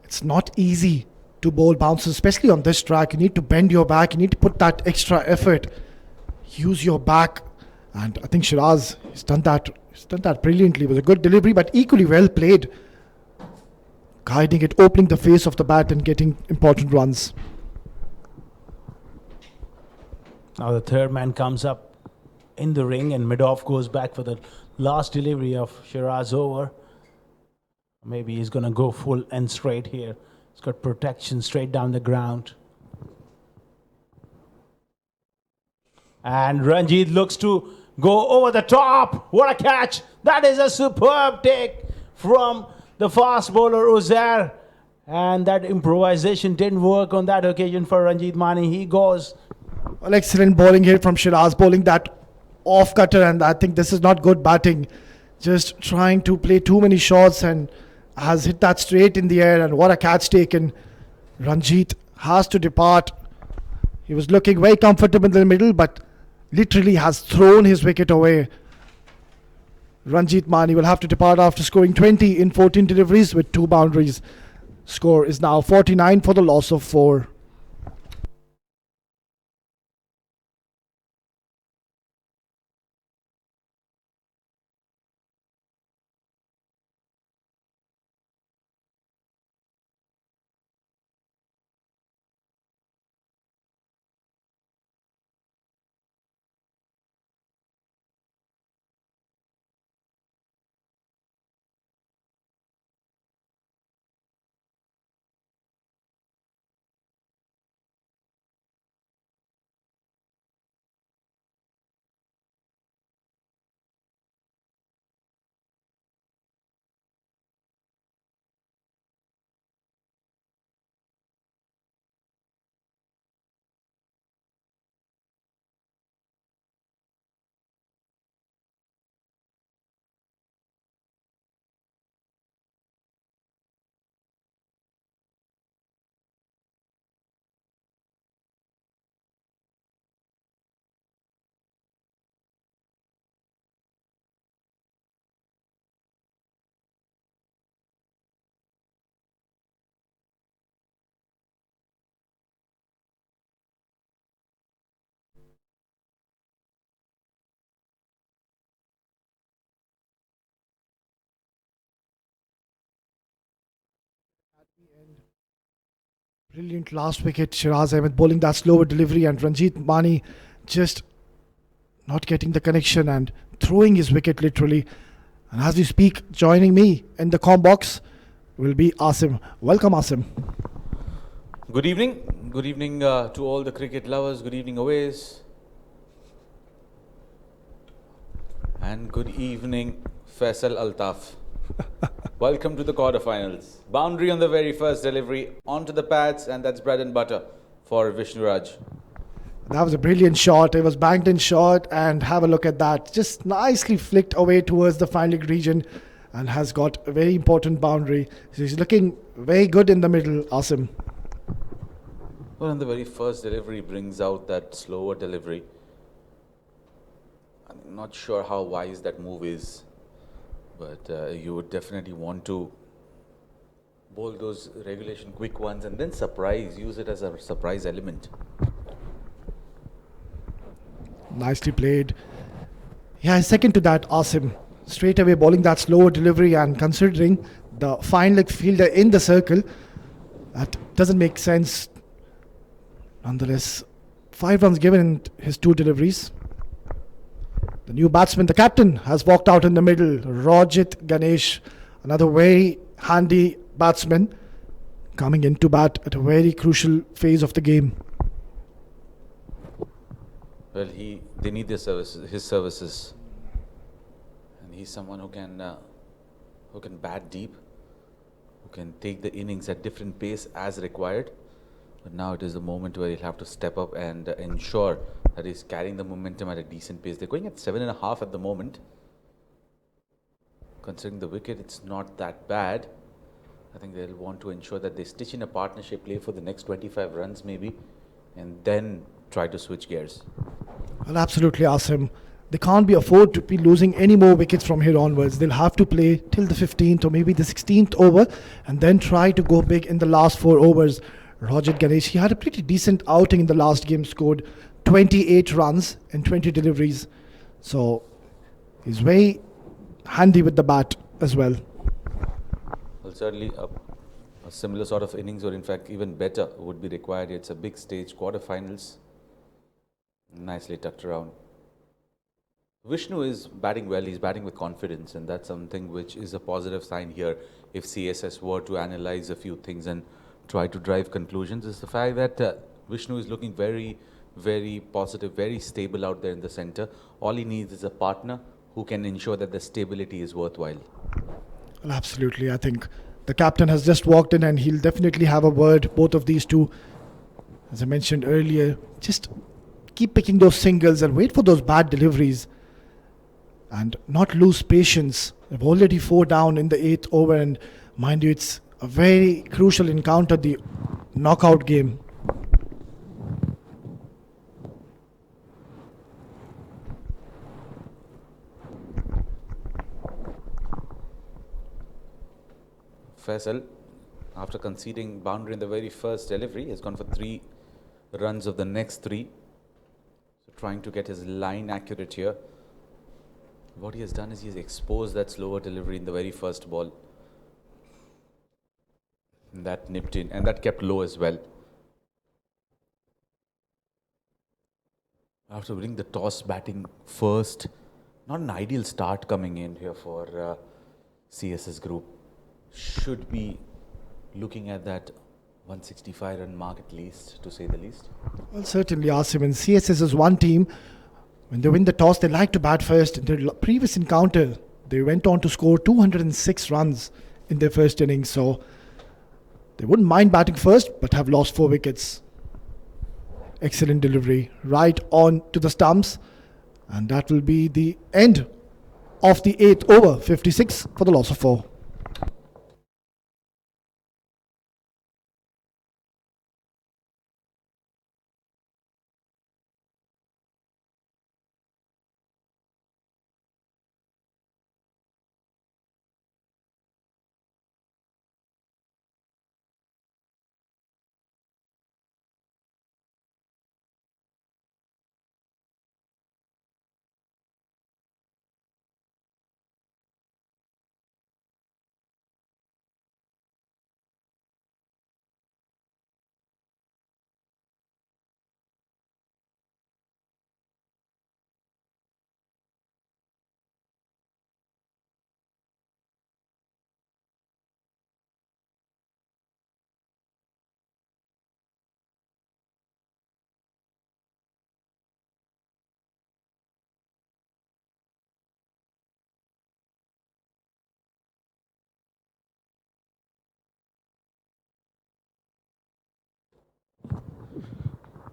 It's not easy to bowl bounces, especially on this track. You need to bend your back. You need to put that extra effort. Use your back. And I think Shiraz has done that. He's done that brilliantly. It was a good delivery, but equally well played. Guiding it, opening the face of the bat and getting important runs. Now the third man comes up in the ring and mid-off goes back for the last delivery of Shiraz over. Maybe he's going to go full and straight here. He's got protection straight down the ground. And Ranjit looks to go over the top. What a catch. That is a superb take from the fast bowler Uzair. And that improvisation didn't work on that occasion for Ranjit Mani. He goes. Well, excellent bowling here from Shiraz, bowling that off cutter, and I think this is not good batting. Just trying to play too many shots and has hit that straight in the air, and what a catch taken. Ranjit has to depart. He was looking very comfortable in the middle, but literally has thrown his wicket away. Ranjit Mani will have to depart after scoring 20 in 14 deliveries with 2 boundaries. Score is now 49 for the loss of 4. Brilliant last wicket. Shiraz Ahmed bowling that slower delivery, and Ranjit Mani just not getting the connection and throwing his wicket literally. And as we speak, joining me in the comm box will be Asim. Welcome, Asim. Good evening. Good evening to all the cricket lovers. Good evening, Awais. And good evening, Faisal Altaf. Welcome to the quarterfinals. Boundary on the very first delivery, onto the pads, and that's bread and butter for Vishnu Raj. That was a brilliant shot. It was banked in shot, and have a look at that. Just nicely flicked away towards the fine leg region and has got a very important boundary. So he's looking very good in the middle, Asim. Well, and the very first delivery brings out that slower delivery. I'm not sure how wise that move is, but you would definitely want to bowl those regulation quick ones and then use it as a surprise element. Nicely played. Yeah, second to that, Asim. Straight away bowling that slower delivery, and considering the fine leg fielder in the circle, that doesn't make sense. Nonetheless, 5 runs given in his 2 deliveries. The new batsman, the captain, has walked out in the middle. Rajit Ganesh, another very handy batsman, coming into bat at a very crucial phase of the game. Well, they need their services, his services, and he's someone who can bat deep, who can take the innings at different pace as required. But now it is the moment where he'll have to step up and ensure that he's carrying the momentum at a decent pace. They're going at 7.5 at the moment. Considering the wicket, it's not that bad. I think they'll want to ensure that they stitch in a partnership play for the next 25 runs maybe, and then try to switch gears. Well, absolutely, Asim. They can't be afford to be losing any more wickets from here onwards. They'll have to play till the 15th or maybe the 16th over, and then try to go big in the last 4 overs. Rajat Ganesh. He had a pretty decent outing in the last game, scored 28 runs and 20 deliveries. So he's very handy with the bat as well. Well, certainly a similar sort of innings, or in fact even better, would be required. It's a big stage, quarterfinals. Nicely tucked around. Vishnu is batting well, he's batting with confidence, and that's something which is a positive sign here. If CSS were to analyze a few things and try to drive conclusions, is the fact that Vishnu is looking very, very positive, very stable out there in the center. All he needs is a partner who can ensure that the stability is worthwhile. Well, absolutely. I think the captain has just walked in and he'll definitely have a word, both of these two. As I mentioned earlier, just keep picking those singles and wait for those bad deliveries and not lose patience. They've already 4 down in the 8th over, and mind you, it's a very crucial encounter, the knockout game. Faisal, after conceding boundary in the very first delivery, has gone for 3 runs of the next 3. So trying to get his line accurate here. What he has done is he has exposed that slower delivery in the very first ball. And that nipped in, and that kept low as well. After winning the toss, batting first, not an ideal start coming in here for CSS group. Should be looking at that 165 run mark at least, to say the least. Well, certainly, Asim. And CSS is one team. When they win the toss, they like to bat first. In their previous encounter, they went on to score 206 runs in their first innings. So they wouldn't mind batting first, but have lost 4 wickets. Excellent delivery. Right on to the stumps. And that will be the end of the 8th over. 56 for the loss of 4.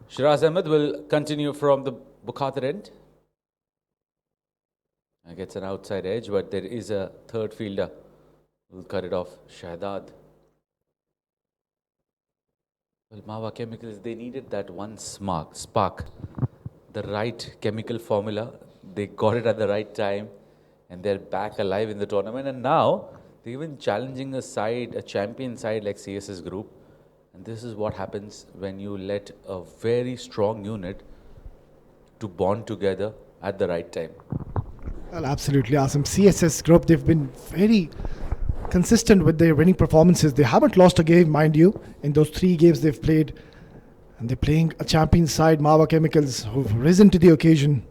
Shiraz Ahmed will continue from the Bukhatir end. Gets an outside edge, but there is a third fielder who will cut it off, Shahdad. Well, Mawa Chemicals, they needed that one spark, the right chemical formula. They got it at the right time, and they're back alive in the tournament. And now they're even challenging a champion side like CSS Group. And this is what happens when you let a very strong unit to bond together at the right time. Well, absolutely awesome. CSS Group, they've been very consistent with their winning performances. They haven't lost a game, mind you, in those 3 games they've played. And they're playing a champion side, Mawa Chemicals, who've risen to the occasion.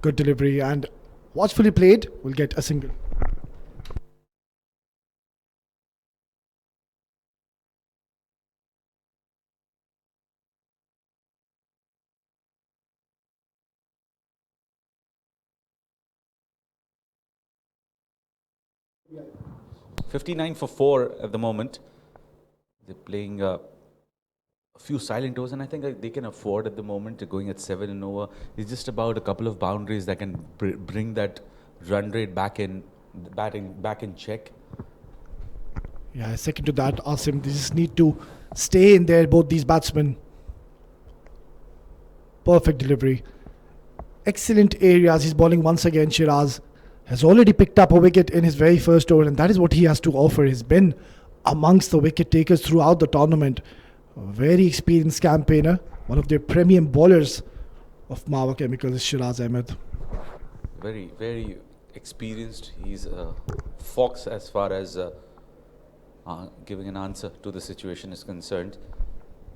Good delivery, and watchfully played will get a single. Yeah. 59 for 4 at the moment. They're playing a few silent overs, and I think they can afford at the moment. They're going at 7 and over. It's just about a couple of boundaries that can bring that run rate back in check. Yeah, second to that, Asim. They just need to stay in there, both these batsmen. Perfect delivery. Excellent areas. He's bowling once again, Shiraz. has already picked up a wicket in his very first over, and that is what he has to offer. He's been amongst the wicket takers throughout the tournament. A very experienced campaigner, one of their premium bowlers of Mawa Chemicals is Shiraz Ahmed. Very, very experienced. He's a fox as far as giving an answer to the situation is concerned.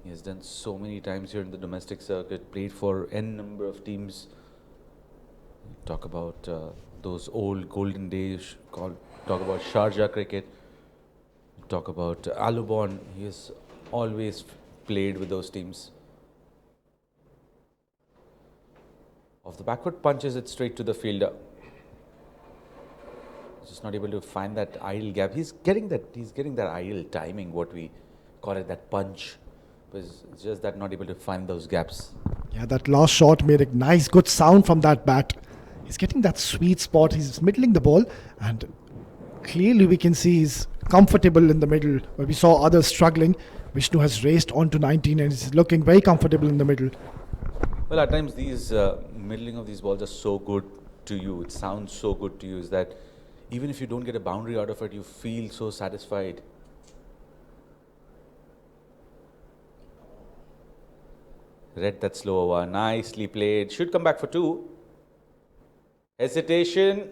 He has done so many times here in the domestic circuit, played for n number of teams. Talk about those old golden days, talk about Sharjah cricket, talk about Alubon. He has always played with those teams. Off the backward punches it straight to the fielder. Just not able to find that ideal gap. He's getting that ideal timing, what we call it, that punch. But it's just that not able to find those gaps. Yeah, that last shot made a nice, good sound from that bat. He's getting that sweet spot. He's middling the ball, and clearly we can see he's comfortable in the middle. Where we saw others struggling, Vishnu has raced on to 19 and is looking very comfortable in the middle. Well, at times these middling of these balls are so good to you. It sounds so good to you, is that even if you don't get a boundary out of it, you feel so satisfied. Read that slow over. Nicely played. Should come back for 2. Hesitation.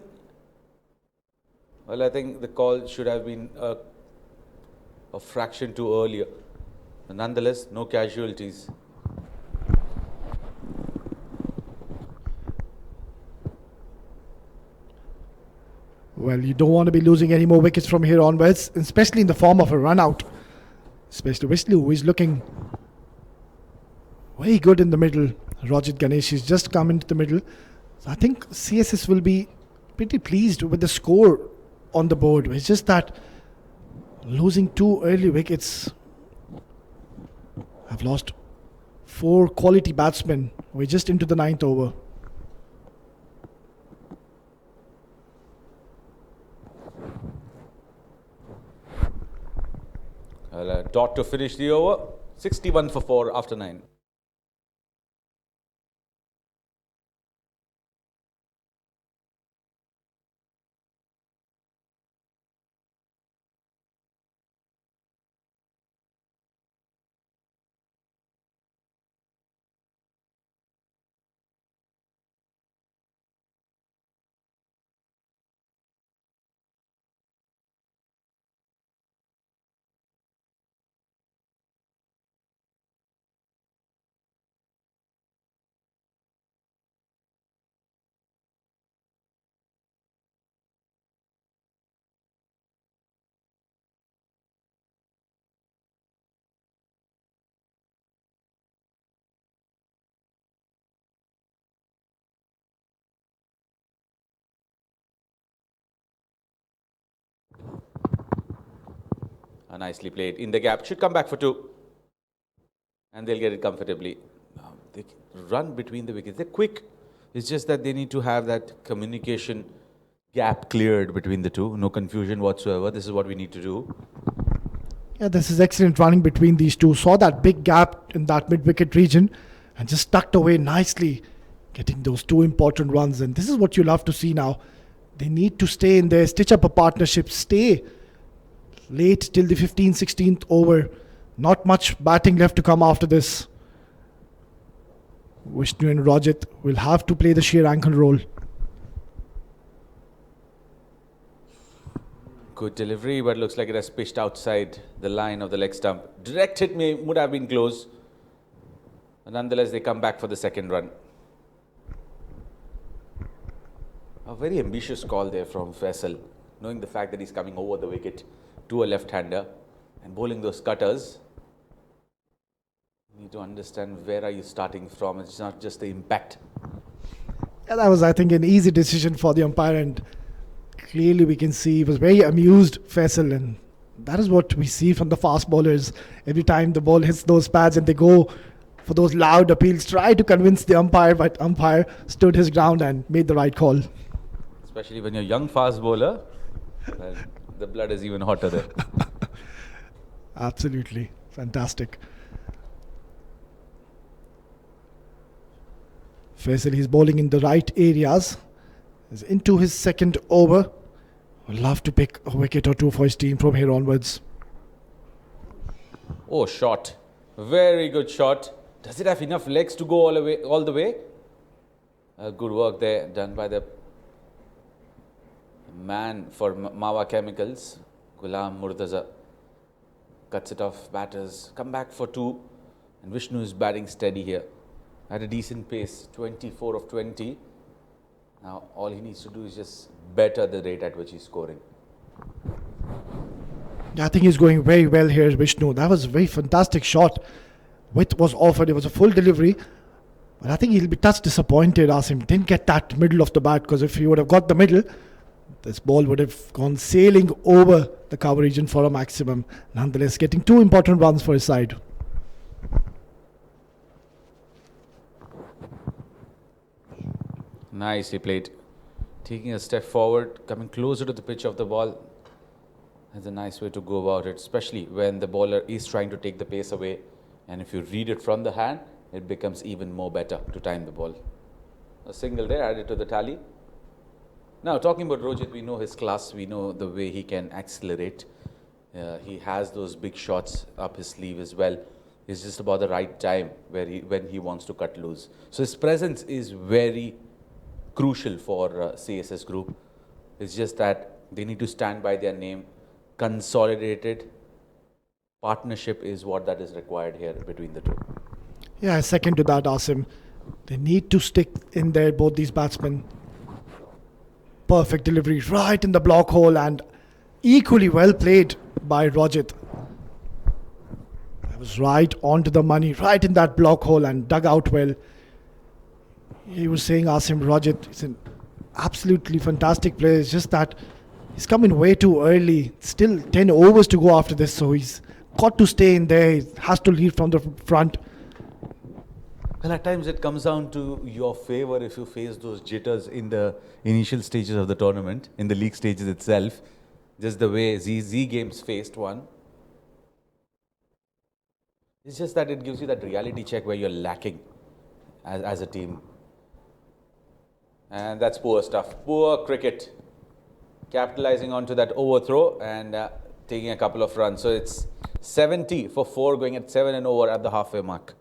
Well, I think the call should have been a fraction too earlier. But nonetheless, no casualties. Well, you don't want to be losing any more wickets from here onwards, especially in the form of a run out. Especially Vishnu, who is looking very good in the middle. Rajat Ganesh has just come into the middle. So I think CSS will be pretty pleased with the score on the board. It's just that losing 2 early wickets. I've lost 4 quality batsmen. We're just into the 9th over. Well, dot to finish the over. 61 for 4 after 9. Nicely played. In the gap. Should come back for 2. And they'll get it comfortably. They run between the wickets. They're quick. It's just that they need to have that communication gap cleared between the two. No confusion whatsoever. This is what we need to do. Yeah, this is excellent running between these two. Saw that big gap in that mid-wicket region and just tucked away nicely, getting those 2 important runs. And this is what you love to see now. They need to stay in there, stitch up a partnership, stay late till the 15th, 16th over. Not much batting left to come after this. Vishnu and Rajat will have to play the sheer ankle role. Good delivery, but looks like it has pitched outside the line of the leg stump. Direct hit would have been close. But nonetheless, they come back for the second run. A very ambitious call there from Faisal, knowing the fact that he's coming over the wicket to a left-hander and bowling those cutters. You need to understand where are you starting from. It's not just the impact. Yeah, that was, I think, an easy decision for the umpire, and clearly we can see he was very amused, Faisal, and that is what we see from the fast bowlers. Every time the ball hits those pads and they go for those loud appeals, try to convince the umpire, but umpire stood his ground and made the right call. Especially when you're a young fast bowler, the blood is even hotter there. Absolutely. Fantastic. Faisal, he's bowling in the right areas. He's into his second over. Would love to pick a wicket or two for his team from here onwards. Oh, shot. Very good shot. Does it have enough legs to go all the way? Good work there done by the man for Mawa Chemicals, Ghulam Murtaza. Cuts it off, batters, come back for two, and Vishnu is batting steady here. At a decent pace, 24 of 20. Now all he needs to do is just better the rate at which he's scoring. Yeah, I think he's going very well here, Vishnu. That was a very fantastic shot. Width was offered, it was a full delivery. But I think he'll be touch disappointed, Asim. Didn't get that middle of the bat, because if he would have got the middle, this ball would have gone sailing over the cover region for a maximum. Nonetheless, getting two important runs for his side. Nicely played. Taking a step forward, coming closer to the pitch of the ball. That's a nice way to go about it, especially when the bowler is trying to take the pace away. And if you read it from the hand, it becomes even more better to time the ball. A single there added to the tally. Now, talking about Rojit, we know his class, we know the way he can accelerate. He has those big shots up his sleeve as well. It's just about the right time when he wants to cut loose. So his presence is very crucial for CSS Group. It's just that they need to stand by their name. Consolidated partnership is what that is required here between the two. Yeah, I second to that, Asim. They need to stick in there, both these batsmen. Perfect delivery right in the block hole, and equally well played by Rojit. That was right onto the money, right in that block hole, and dug out well. He was saying, Asim, Rojit is an absolutely fantastic player. It's just that he's coming way too early. Still 10 overs to go after this, so he's got to stay in there. He has to lead from the front. Well, at times it comes down to your favor if you face those jitters in the initial stages of the tournament, in the league stages itself. Just the way Z Games faced one. It's just that it gives you that reality check where you're lacking as a team. And that's poor stuff. Poor cricket. Capitalizing onto that overthrow and taking a couple of runs. So it's 70 for 4, going at 7 and over at the halfway mark.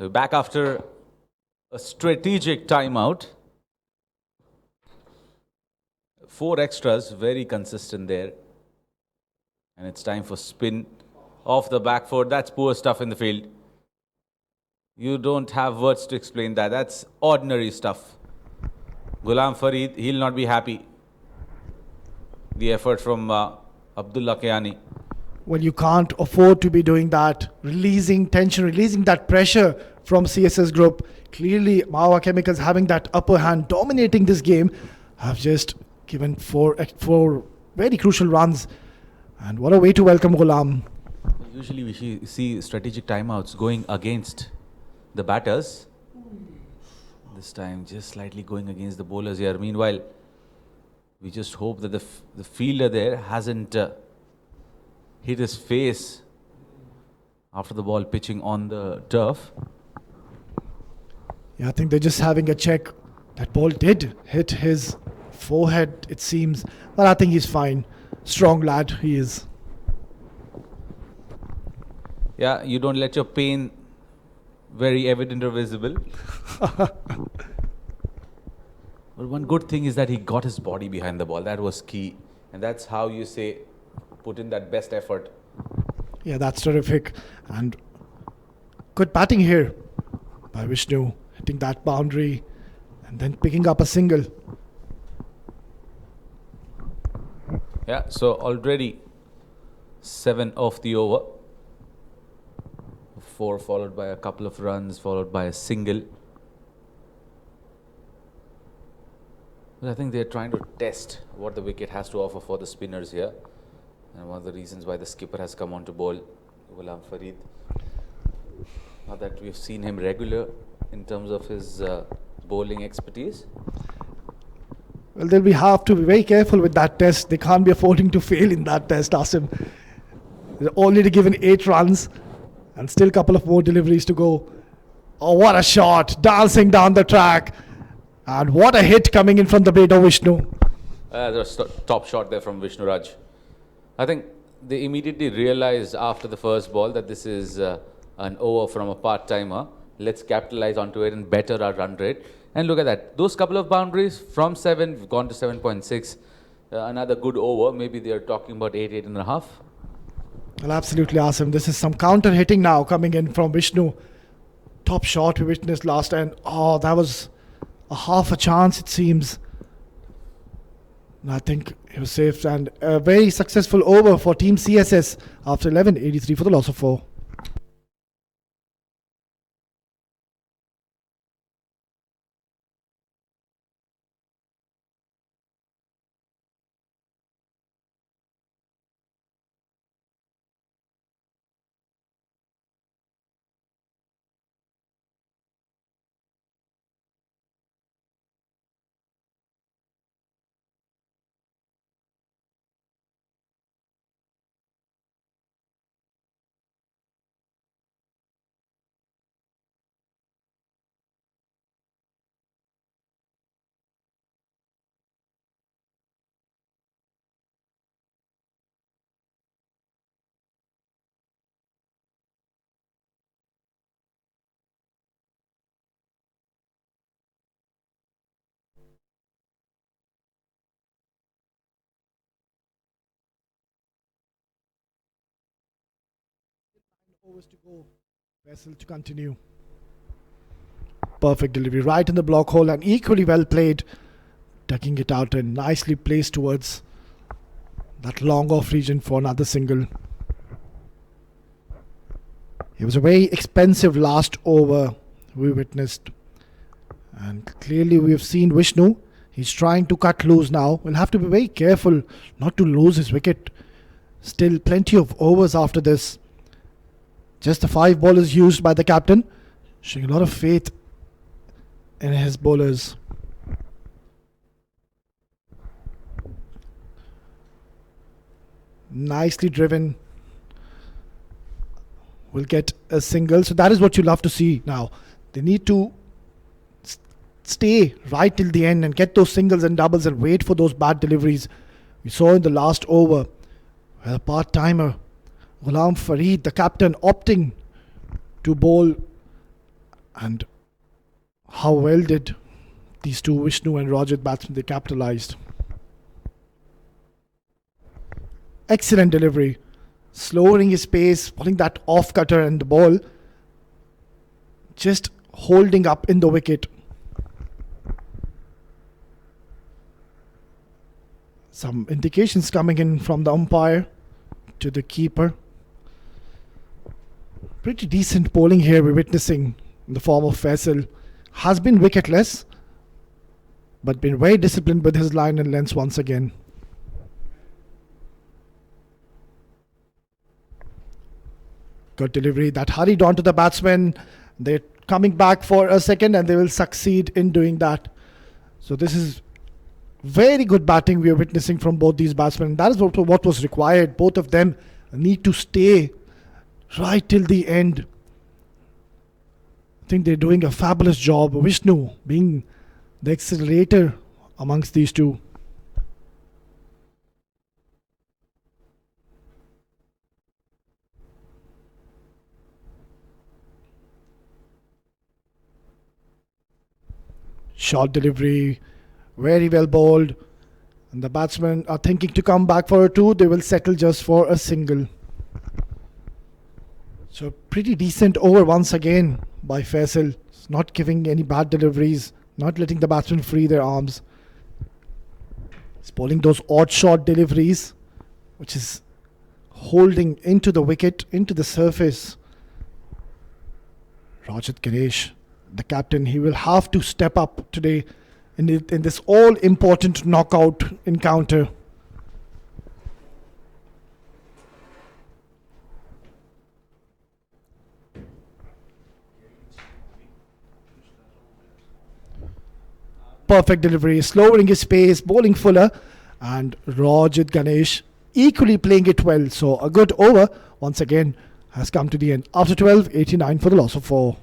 We're back after a strategic timeout. 4 extras, very consistent there. And it's time for spin off the back foot. That's poor stuff in the field. You don't have words to explain that. That's ordinary stuff. Ghulam Farid, he'll not be happy. The effort from Abdullah Kiani. Well, you can't afford to be doing that. Releasing tension, releasing that pressure from CSS Group. Clearly, Mawa Chemicals having that upper hand, dominating this game, have just given four very crucial runs. And what a way to welcome Ghulam. Usually we see strategic timeouts going against the batters. This time just slightly going against the bowlers here. Meanwhile, we just hope that the fielder there hasn't hit his face after the ball pitching on the turf. Yeah, I think they're just having a check. That ball did hit his forehead, it seems. But I think he's fine. Strong lad, he is. Yeah, you don't let your pain very evident or visible. But one good thing is that he got his body behind the ball. That was key. And that's how you say, put in that best effort. Yeah, that's terrific. And good batting here by Vishnu, hitting that boundary and then picking up a single. Yeah, so already 7 off the over. 4 followed by a couple of runs, followed by a single. But I think they're trying to test what the wicket has to offer for the spinners here. And one of the reasons why the skipper has come on to bowl, Ghulam Farid. Now that we've seen him regular in terms of his bowling expertise. Well, they'll have to be very careful with that test. They can't be affording to fail in that test, Asim. They're only given 8 runs and still a couple of more deliveries to go. Oh, what a shot. Dancing down the track. And what a hit coming in from the blade of Vishnu. There's a top shot there from Vishnu Raj. I think they immediately realized after the first ball that this is an over from a part-timer. Let's capitalize onto it and better our run rate. And look at that. Those couple of boundaries from 7, we've gone to 7.6. Another good over. Maybe they're talking about 8, 8.5. Well, absolutely awesome. This is some counter hitting now coming in from Vishnu. Top shot we witnessed last end. Oh, that was a half a chance, it seems. And I think he was safe. And a very successful over for Team CSS after 11.83 for the loss of 4. Overs to go. Vessel to continue. Perfect delivery right in the block hole and equally well played. Tucking it out and nicely placed towards that long off region for another single. It was a very expensive last over we witnessed. And clearly we have seen Vishnu. He's trying to cut loose now. We'll have to be very careful not to lose his wicket. Still plenty of overs after this. Just the 5 bowlers used by the captain, showing a lot of faith in his bowlers. Nicely driven. Will get a single. So that is what you love to see now. They need to stay right till the end and get those singles and doubles and wait for those bad deliveries. We saw in the last over, a part-timer, Ghulam Farid, the captain, opting to bowl And how well did these two Vishnu and Rajat batsmen, they capitalized. Excellent delivery. Slowing his pace, pulling that off cutter and the ball just holding up in the wicket. Some indications coming in from the umpire to the keeper. Pretty decent bowling here we're witnessing in the form of Faisal. Has been wicketless, but been very disciplined with his line and lengths once again. Good delivery that hurried onto the batsman. They're coming back for a second and they will succeed in doing that. So this is very good batting we are witnessing from both these batsmen. That is what was required. Both of them need to stay right till the end. I think they're doing a fabulous job. Vishnu being the accelerator amongst these two. Short delivery, very well bowled. And the batsmen are thinking to come back for a two. They will settle just for a single. So pretty decent over once again by Faisal. Not giving any bad deliveries, not letting the batsmen free their arms. He's bowling those odd short deliveries, which is holding into the wicket, into the surface. Rajat Ganesh, the captain, he will have to step up today in this all-important knockout encounter. Perfect delivery, slowing his pace, bowling fuller, and Rajat Ganesh equally playing it well. So a good over once again has come to the end. After 12, 89 for the loss of 4.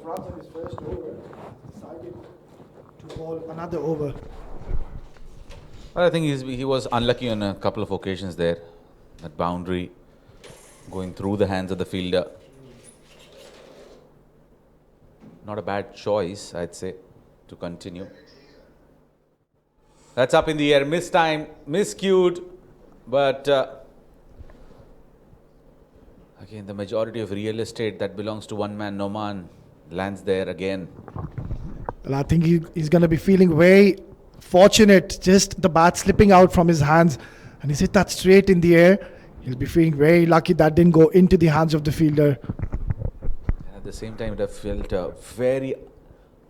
Runs in his first over, decided to bowl another over. Well, I think he was unlucky on a couple of occasions there. That boundary going through the hands of the fielder. Not a bad choice, I'd say, to continue. That's up in the air, mistimed, miscued, but again, the majority of real estate that belongs to one man, Noman, lands there again. Well, I think he's going to be feeling very fortunate, just the bat slipping out from his hands, and he's hit that straight in the air. He'll be feeling very lucky that didn't go into the hands of the fielder. And at the same time, it have felt very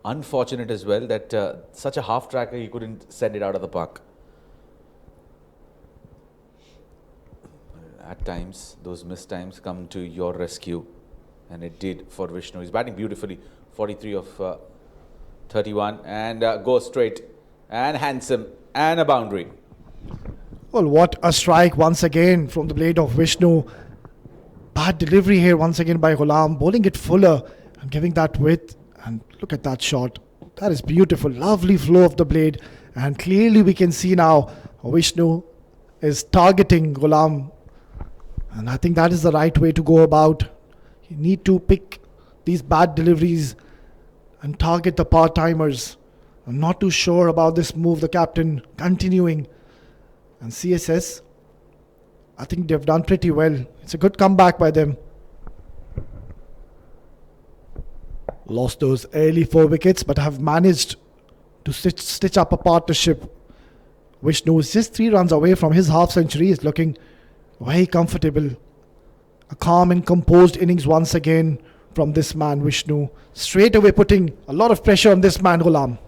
unfortunate as well that such a half tracker, he couldn't send it out of the park. At times, those missed times come to your rescue, and it did for Vishnu. He's batting beautifully, 43 of 31, and goes straight and handsome and a boundary. Well, what a strike once again from the blade of Vishnu. Bad delivery here once again by Ghulam, bowling it fuller and giving that width. And look at that shot. That is beautiful. Lovely flow of the blade. And clearly we can see now Vishnu is targeting Ghulam. And I think that is the right way to go about. You need to pick these bad deliveries and target the part-timers. I'm not too sure about this move, the captain continuing. And CSS, I think they've done pretty well. It's a good comeback by them. Lost those early 4 wickets, but have managed to stitch up a partnership. Vishnu is just 3 runs away from his half century. He's looking Very comfortable. A calm and composed innings once again from this man, Vishnu. Straight away putting a lot of pressure on this man, Ghulam.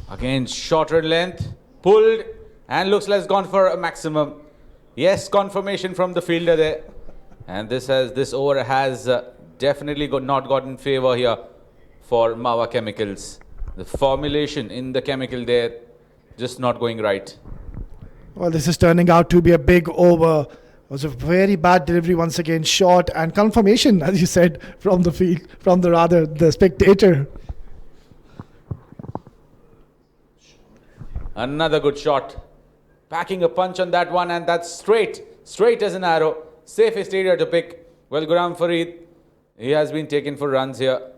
Again, shorter length, pulled, and looks like it's gone for a maximum. Yes, confirmation from the fielder there. And this over has definitely not gotten favor here for Mawa Chemicals. The formulation in the chemical there just not going right. Well, this is turning out to be a big over. It was a very bad delivery once again, short and confirmation, as you said, from the field, the spectator. Another good shot. Packing a punch on that one, and that's straight as an arrow. Safest area to pick. Well, Ghulam Farid, he has been taken for runs here.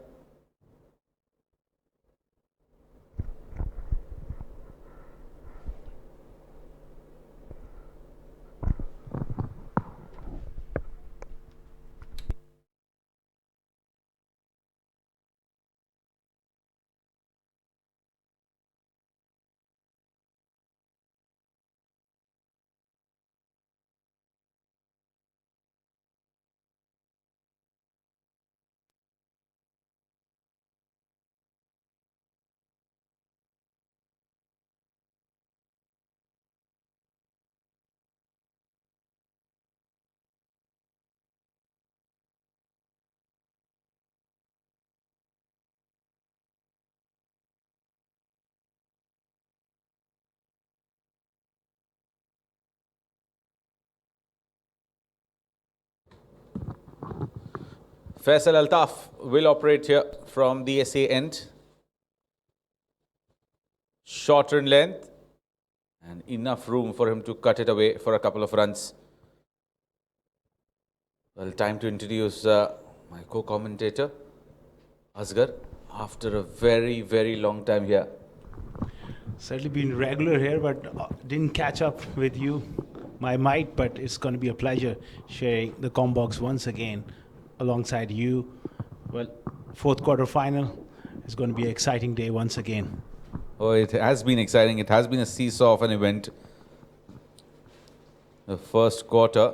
Faisal Altaf will operate here from the SA end. Shorter in length and enough room for him to cut it away for a couple of runs. Well, time to introduce my co-commentator, Asghar, after a very, very long time here. Certainly been regular here, but didn't catch up with you, my might, but it's going to be a pleasure sharing the Combox once again alongside you. Well, fourth quarter final is going to be an exciting day once again. Oh, it has been exciting. It has been a seesaw of an event. The first quarter,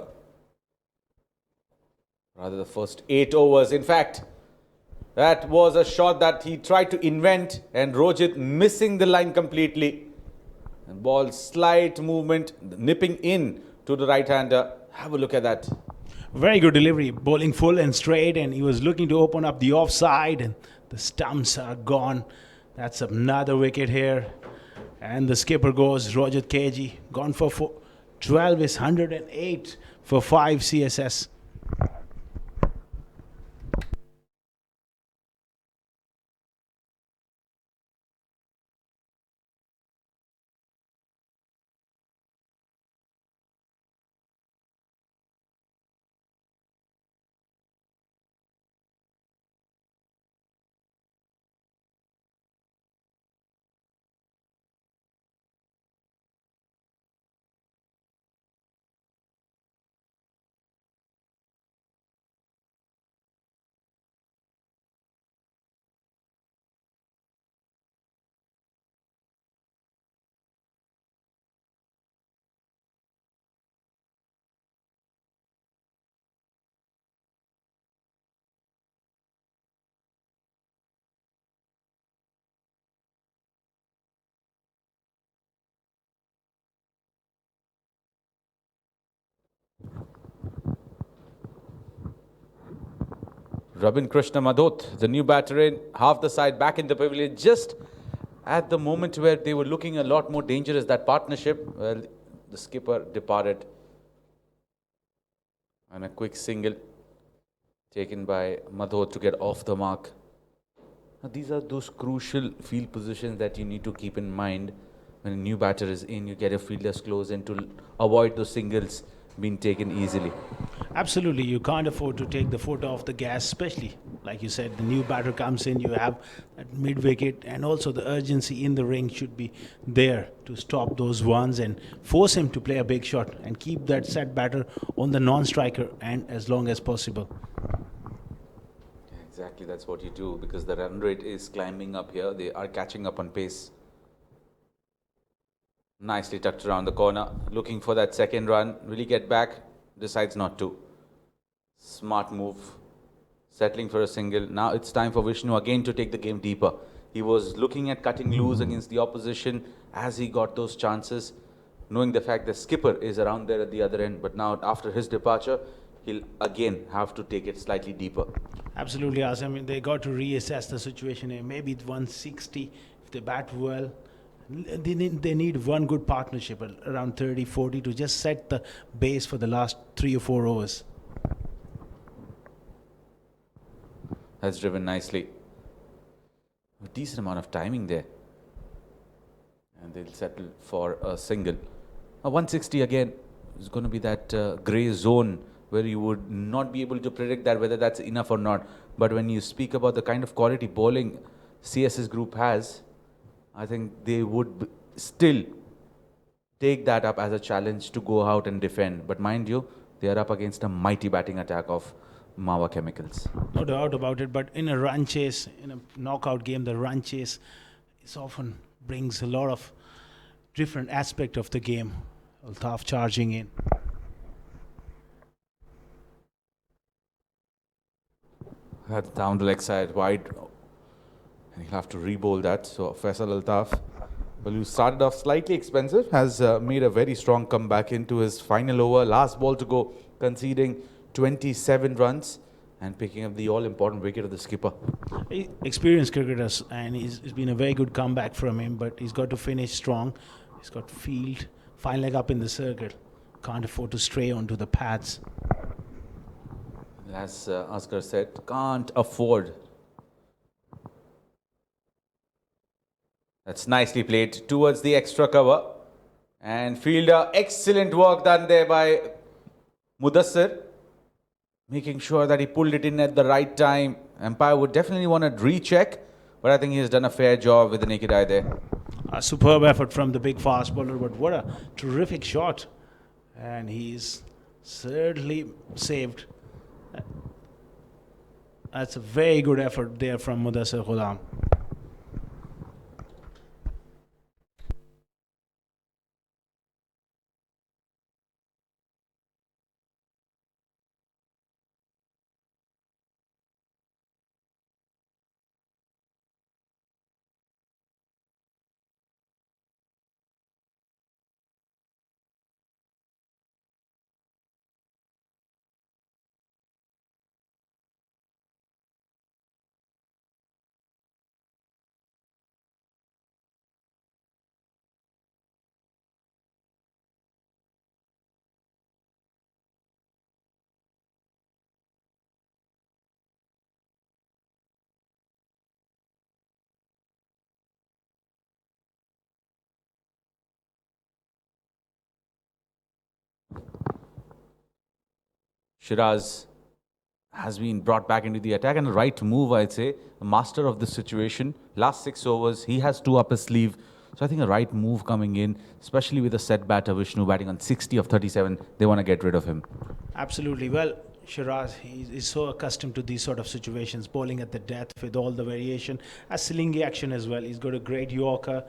rather the first 8 overs. In fact, that was a shot that he tried to invent, and Rojit missing the line completely. And ball slight movement, nipping in to the right-hander. Have a look at that. Very good delivery, bowling full and straight, and he was looking to open up the offside, and the stumps are gone. That's another wicket here. And the skipper goes, Rojit KG, gone for 12 is 108 for 5 CSS. Rabin Krishna Madhot, the new batter in, half the side back in the pavilion, just at the moment where they were looking a lot more dangerous, that partnership. Well, the skipper departed. And a quick single taken by Madhot to get off the mark. Now, these are those crucial field positions that you need to keep in mind when a new batter is in. You get your fielders close in to avoid those singles being taken easily. Absolutely, you can't afford to take the foot off the gas, especially like you said, the new batter comes in, you have that mid wicket, and also the urgency in the ring should be there to stop those ones and force him to play a big shot and keep that set batter on the non-striker and as long as possible. Exactly, that's what you do, because the run rate is climbing up here. They are catching up on pace. Nicely tucked around the corner, looking for that second run. Will he get back? Decides not to. Smart move. Settling for a single. Now it's time for Vishnu again to take the game deeper. He was looking at cutting loose against the opposition as he got those chances, knowing the fact the skipper is around there at the other end. But now after his departure, he'll again have to take it slightly deeper. Absolutely, Asim. I mean, they got to reassess the situation here. Maybe it's 160 if they bat well. They need one good partnership at around 30, 40 to just set the base for the last 3 or 4 overs. That's driven nicely. A decent amount of timing there. And they'll settle for a single. A 160 again is going to be that grey zone where you would not be able to predict that whether that's enough or not. But when you speak about the kind of quality bowling CSS group has, I think they would still take that up as a challenge to go out and defend. But mind you, they are up against a mighty batting attack of Mawa Chemicals. No doubt about it, but in a run chase, in a knockout game, the run chase is often brings a lot of different aspect of the game. Altaf charging in. That's down the leg side, wide. And he'll have to re-bowl that. So Faisal Altaf, well, who started off slightly expensive, has made a very strong comeback into his final over. Last ball to go, conceding 27 runs and picking up the all-important wicket of the skipper. Experienced cricketers, and it's been a very good comeback from him, but he's got to finish strong. He's got field, fine leg up in the circle. Can't afford to stray onto the pads. As Oscar said, can't afford. That's nicely played towards the extra cover. And fielder, excellent work done there by Mudassir, making sure that he pulled it in at the right time. Umpire would definitely want to recheck, but I think he's done a fair job with the naked eye there. A superb effort from the big fast bowler, but what a terrific shot. And he's certainly saved. That's a very good effort there from Mudassir Ghulam. Shiraz has been brought back into the attack and the right move, I'd say. The master of the situation. Last 6 overs, he has 2 up his sleeve. So I think a right move coming in, especially with a set batter, Vishnu batting on 60 of 37. They want to get rid of him. Absolutely. Well, Shiraz is so accustomed to these sort of situations, bowling at the death with all the variation. A Silingi action as well. He's got a great Yorker,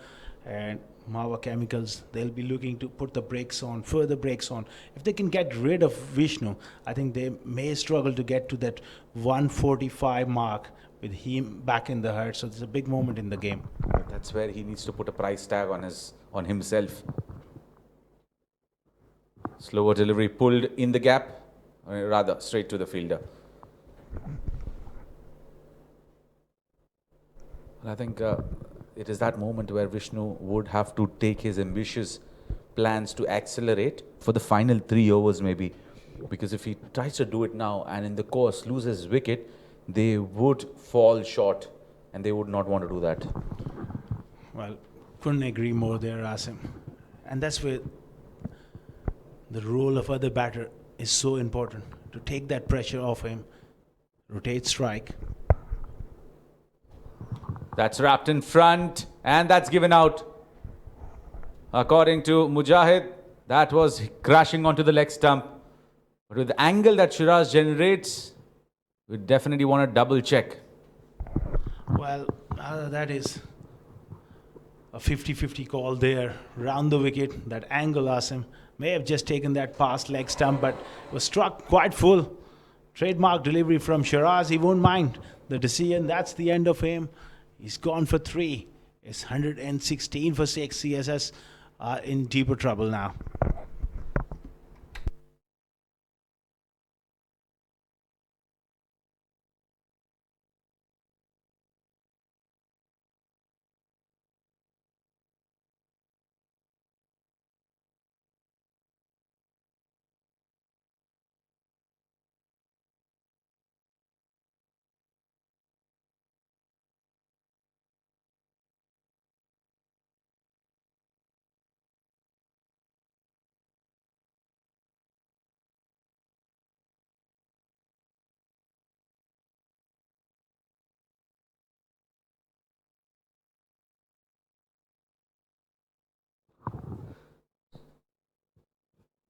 and Mawa Chemicals, they'll be looking to put the brakes on, further brakes on. If they can get rid of Vishnu, I think they may struggle to get to that 145 mark with him back in the herd. So it's a big moment in the game. That's where he needs to put a price tag on himself. Slower delivery pulled in the gap, or rather straight to the fielder. And I think it is that moment where Vishnu would have to take his ambitious plans to accelerate for the final 3 overs maybe. Because if he tries to do it now and in the course loses wicket, they would fall short and they would not want to do that. Well, couldn't agree more there, Asim. And that's where the role of other batter is so important, to take that pressure off him, rotate strike. That's wrapped in front and that's given out. According to Mujahid, that was crashing onto the leg stump. But with the angle that Shiraz generates, we definitely want to double check. Well, that is a 50-50 call there, round the wicket. That angle, Asim may have just taken that past leg stump, but was struck quite full. Trademark delivery from Shiraz. He won't mind the decision. That's the end of him. He's gone for 3. It's 116 for 6. CSS in deeper trouble now.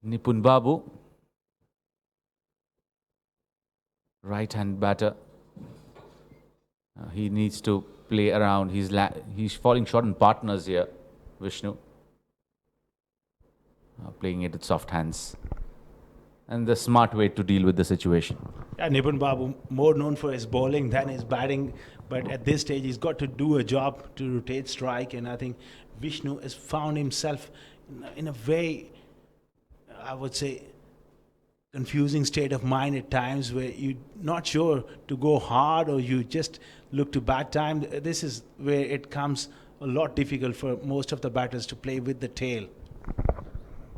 Nipun Babu, right-hand batter. He needs to play around. He's falling short on partners here, Vishnu. Playing it with soft hands. And the smart way to deal with the situation. Yeah, Nipun Babu, more known for his bowling than his batting, but at this stage he's got to do a job to rotate strike, and I think Vishnu has found himself in a very, I would say, confusing state of mind at times where you're not sure to go hard or you just look to bat time. This is where it comes a lot difficult for most of the batters to play with the tail.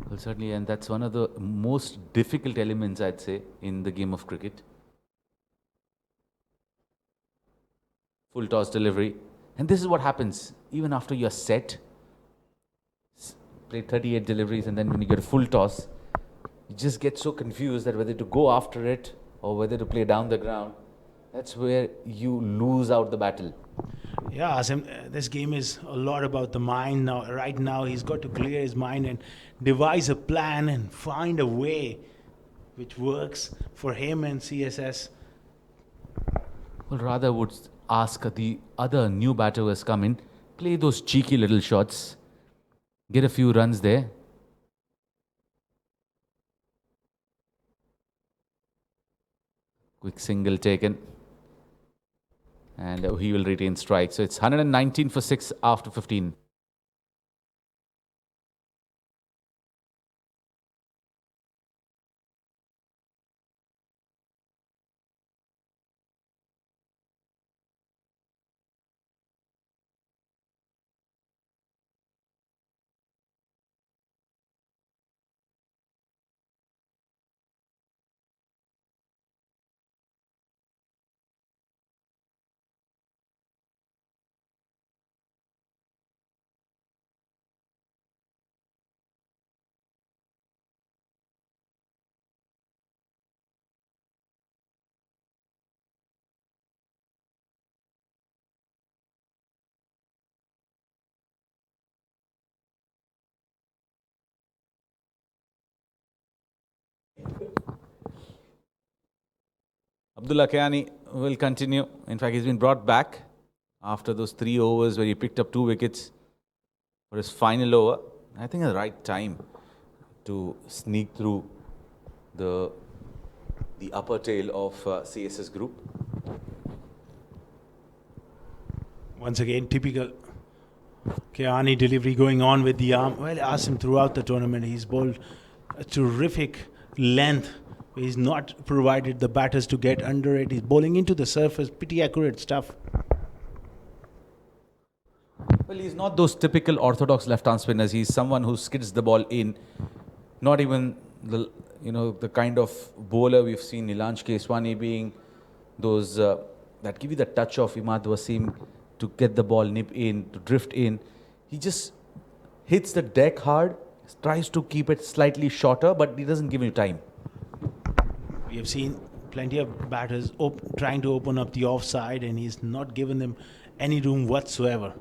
Well, certainly, and that's one of the most difficult elements, I'd say, in the game of cricket. Full toss delivery. And this is what happens even after you're set. Play 38 deliveries, and then when you get a full toss, you just get so confused that whether to go after it or whether to play down the ground. That's where you lose out the battle. Yeah, Asim, this game is a lot about the mind now. Right now, he's got to clear his mind and devise a plan and find a way which works for him and CSS. Well, rather would ask the other new batter who has come in, play those cheeky little shots, get a few runs there. Quick single taken. And he will retain strike. So it's 119 for 6 after 15. Abdullah Kayani will continue. In fact, he's been brought back after those 3 overs where he picked up 2 wickets for his final over. I think the right time to sneak through the upper tail of CSS group. Once again, typical Kayani delivery going on with the arm. Well, ask him throughout the tournament. He's bowled a terrific length. He's not provided the batters to get under it. He's bowling into the surface. Pretty accurate stuff. Well, he's not those typical orthodox left-arm spinners. He's someone who skids the ball in. Not even the kind of bowler we've seen Nilanj Keswani being those that give you the touch of Imad Wasim to get the ball nip in, to drift in. He just hits the deck hard, tries to keep it slightly shorter, but he doesn't give you time. We have seen plenty of batters trying to open up the offside, and he's not given them any room whatsoever.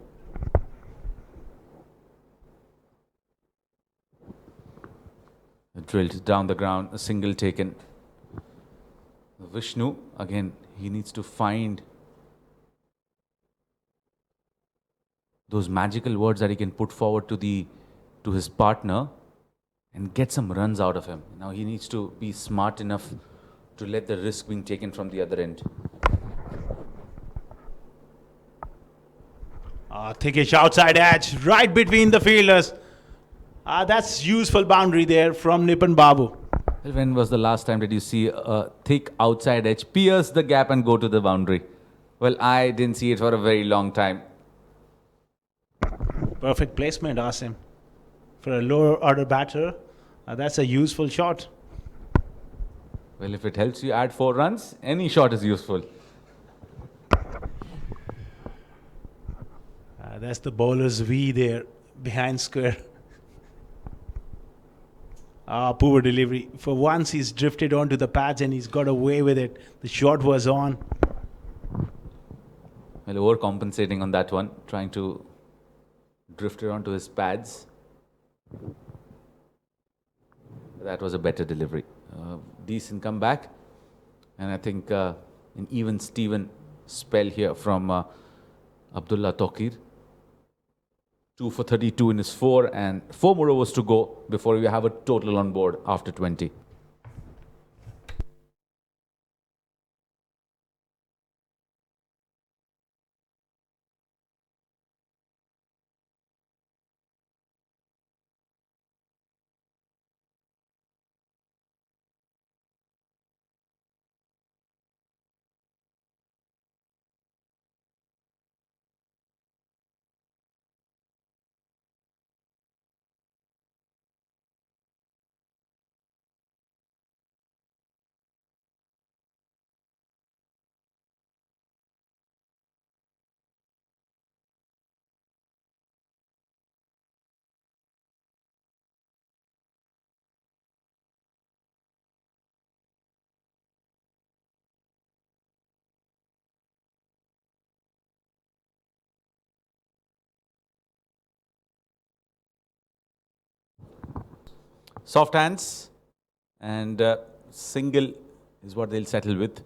Drilled down the ground, a single taken. Vishnu, again, he needs to find those magical words that he can put forward to his partner and get some runs out of him. Now he needs to be smart enough to let the risk being taken from the other end. Thickish outside edge, right between the fielders. That's useful boundary there from Nipun Babu. Well, when was the last time did you see a thick outside edge pierce the gap and go to the boundary? Well, I didn't see it for a very long time. Perfect placement, Asim. For a lower order batter, that's a useful shot. Well, if it helps you add 4 runs, any shot is useful. That's the bowler's V there, behind square. Poor delivery. For once, he's drifted onto the pads and he's got away with it. The shot was on. Well, overcompensating on that one, trying to drift it onto his pads. That was a better delivery. Decent comeback. And I think an even Steven spell here from Abdullah Tokir. 2 for 32 in his 4 and 4 more overs to go before we have a total on board after 20. Soft hands and single is what they'll settle with.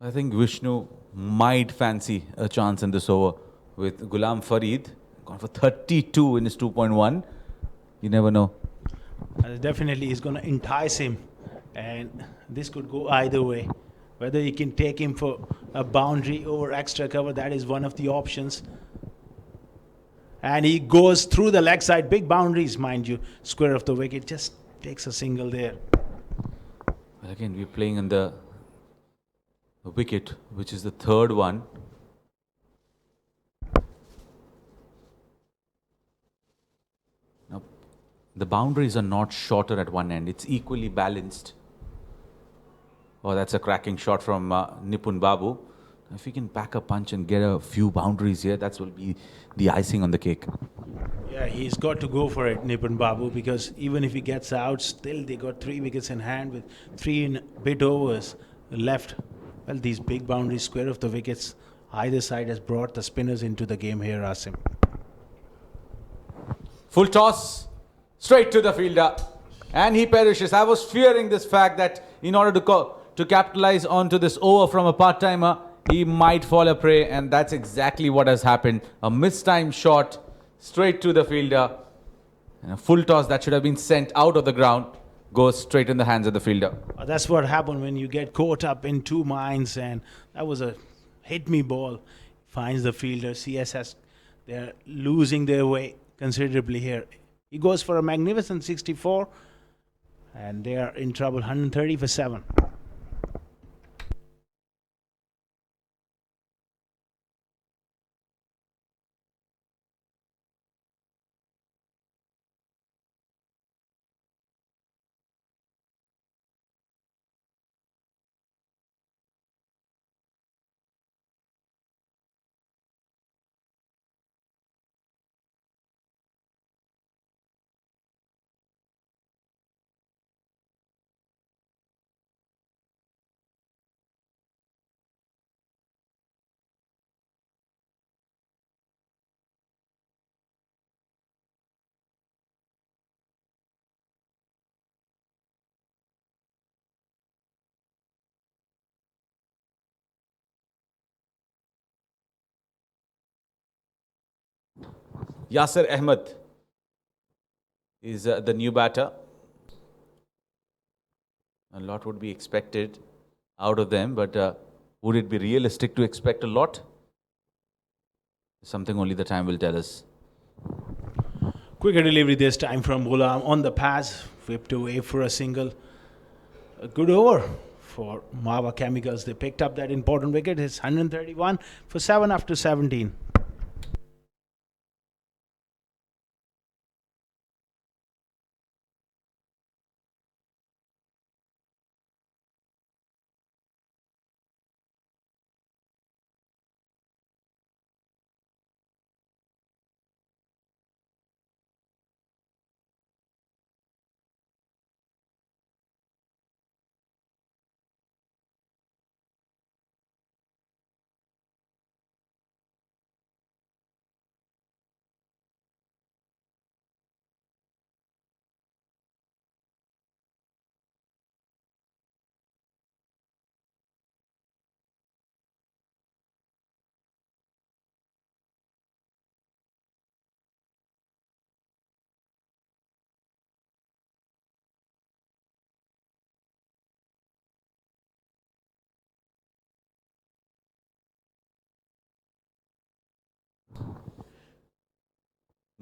I think Vishnu might fancy a chance in this over with Ghulam Farid. Gone for 32 in his 2.1. You never know. Definitely, he's going to entice him. And this could go either way. Whether he can take him for a boundary or extra cover, that is one of the options. And he goes through the leg side. Big boundaries, mind you. Square of the wicket. Just takes a single there. Well, again, we're playing on the wicket, which is the third one. Now, the boundaries are not shorter at one end. It's equally balanced. Oh, that's a cracking shot from Nipun Babu. If he can pack a punch and get a few boundaries here, that will be the icing on the cake. Yeah, he's got to go for it, Nipun Babu, because even if he gets out, still they got 3 wickets in hand with 3 in bit overs left. Well, these big boundaries, square of the wickets, either side has brought the spinners into the game here, Asim. Full toss, straight to the fielder, and he perishes. I was fearing this fact that in order to capitalize onto this over from a part-timer, he might fall a prey, and that's exactly what has happened. A mistimed shot straight to the fielder, and a full toss that should have been sent out of the ground goes straight in the hands of the fielder. That's what happened when you get caught up in 2 minds, and that was a hit-me ball. Finds the fielder. CSS, they're losing their way considerably here. He goes for a magnificent 64, and they are in trouble. 130 for 7. Yasir Ahmed is the new batter. A lot would be expected out of them, but would it be realistic to expect a lot? Something only the time will tell us. Quicker delivery this time from Ghulam on the pass, whipped away for a single. A good over for Mawa Chemicals. They picked up that important wicket. It's 131 for 7 after 17.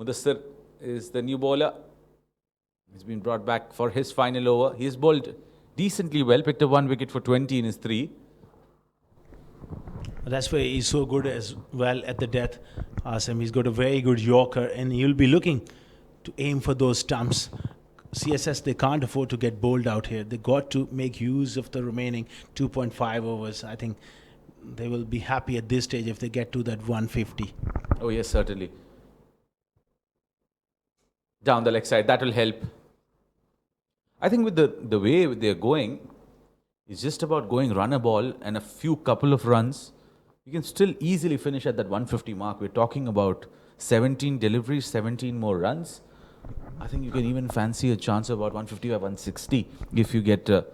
Mudassir is the new bowler. He's been brought back for his final over. He's bowled decently well, picked up 1 wicket for 20 in his 3. That's why he's so good as well at the death. Awesome. He's got a very good Yorker, and he'll be looking to aim for those stumps. CSS, they can't afford to get bowled out here. They got to make use of the remaining 2.5 overs. I think they will be happy at this stage if they get to that 150. Oh yes, certainly. Down the leg side, that will help. I think with the way they're going, it's just about going run a ball and a couple of runs. You can still easily finish at that 150 mark. We're talking about 17 deliveries, 17 more runs. I think you can even fancy a chance of about 150 or 160 if you get a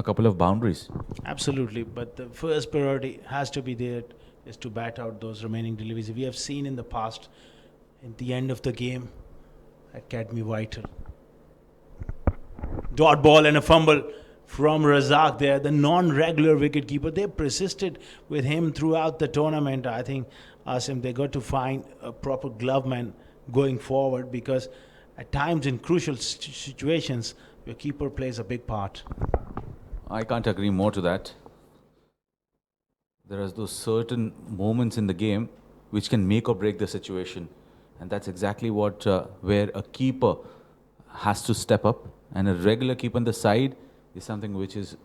couple of boundaries. Absolutely, but the first priority has to be there is to bat out those remaining deliveries. We have seen in the past, at the end of the game, Academy vital. Dot ball and a fumble from Razak there, the non-regular wicketkeeper. They persisted with him throughout the tournament. I think, Asim, they got to find a proper glove man going forward, because at times in crucial situations, your keeper plays a big part. I can't agree more to that. There are those certain moments in the game which can make or break the situation. And that's exactly what where a keeper has to step up, and a regular keeper on the side is something which is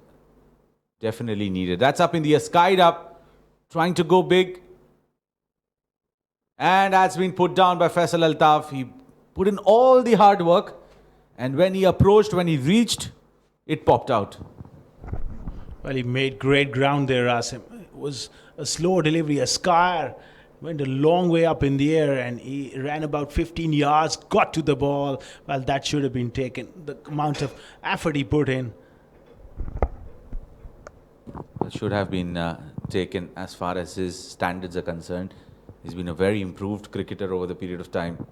definitely needed. That's up in the air, skied up, trying to go big. And that's been put down by Faisal Altaf. He put in all the hard work, and when he approached, when he reached, it popped out. Well, he made great ground there, Asim. It was a slow delivery, a scar. Went a long way up in the air, and he ran about 15 yards, got to the ball. Well, that should have been taken. The amount of effort he put in. That should have been taken as far as his standards are concerned. He's been a very improved cricketer over the period of time.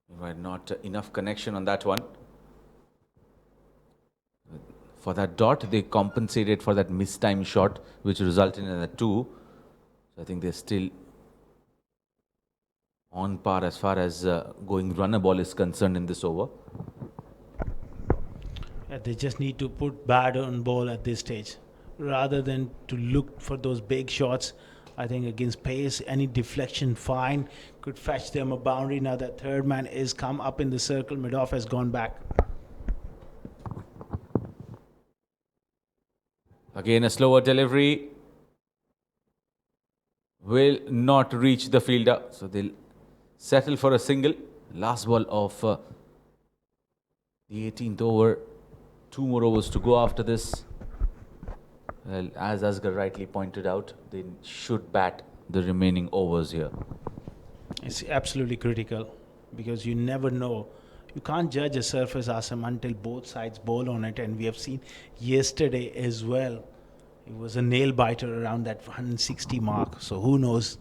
We had not enough connection on that one. For that dot, they compensated for that mistimed shot, which resulted in a 2. So I think they're still on par as far as going run a ball is concerned in this over. Yeah, they just need to put bat on ball at this stage, rather than to look for those big shots. I think against pace, any deflection fine could fetch them a boundary. Now that third man is come up in the circle, mid-off has gone back. Again, a slower delivery will not reach the fielder. So they'll settle for a single. Last ball of the 18th over. 2 more overs to go after this. Well, as Asghar rightly pointed out, they should bat the remaining overs here. It's absolutely critical, because you never know. You can't judge a surface, Asim, until both sides bowl on it. And we have seen yesterday as well. It was a nail biter around that 160 mark. So who knows?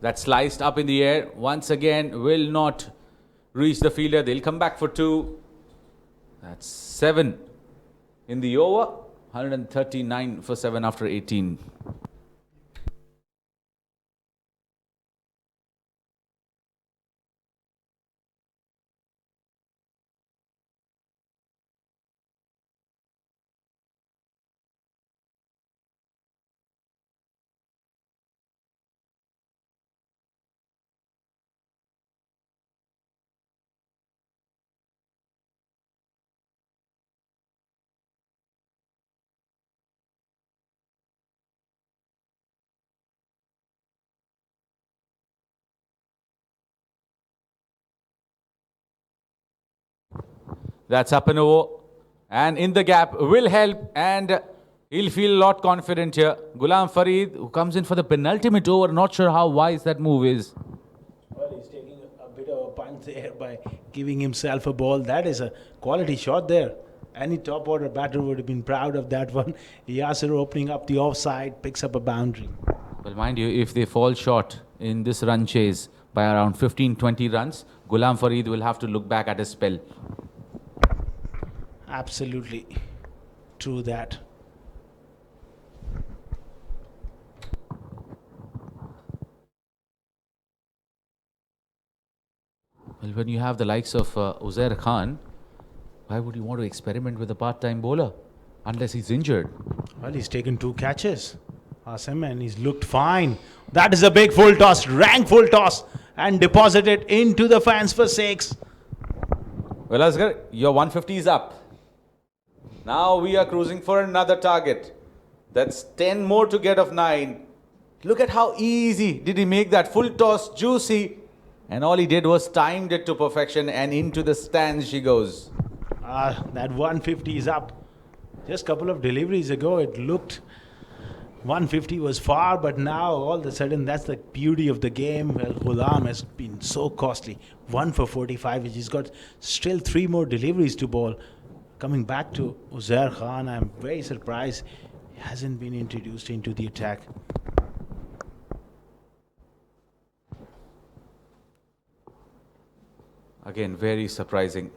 That sliced up in the air once again will not reach the fielder. They'll come back for 2. That's 7 in the over. 139 for 7 after 18. That's up and over. And in the gap will help, and he'll feel a lot confident here. Ghulam Farid, who comes in for the penultimate over, not sure how wise that move is. Well, he's taking a bit of a punt there by giving himself a ball. That is a quality shot there. Any top order batter would have been proud of that one. Yasser opening up the offside, picks up a boundary. Well, mind you, if they fall short in this run chase by around 15-20 runs, Ghulam Farid will have to look back at his spell. Absolutely true that. Well, when you have the likes of Uzair Khan, why would you want to experiment with a part-time bowler unless he's injured? Well, he's taken 2 catches, Asim, and he's looked fine. That is a big full toss, rank full toss, and deposited into the fans for 6. Well, Asghar, your 150 is up. Now we are cruising for another target. That's 10 more to get of 9. Look at how easy did he make that full toss juicy. And all he did was timed it to perfection, and into the stands she goes. That 150 is up. Just a couple of deliveries ago, it looked 150 was far, but now all of a sudden, that's the beauty of the game. Well, Ghulam has been so costly. 1 for 45, which he's got still 3 more deliveries to bowl. Coming back to Uzair Khan, I'm very surprised he hasn't been introduced into the attack. Again, very surprising.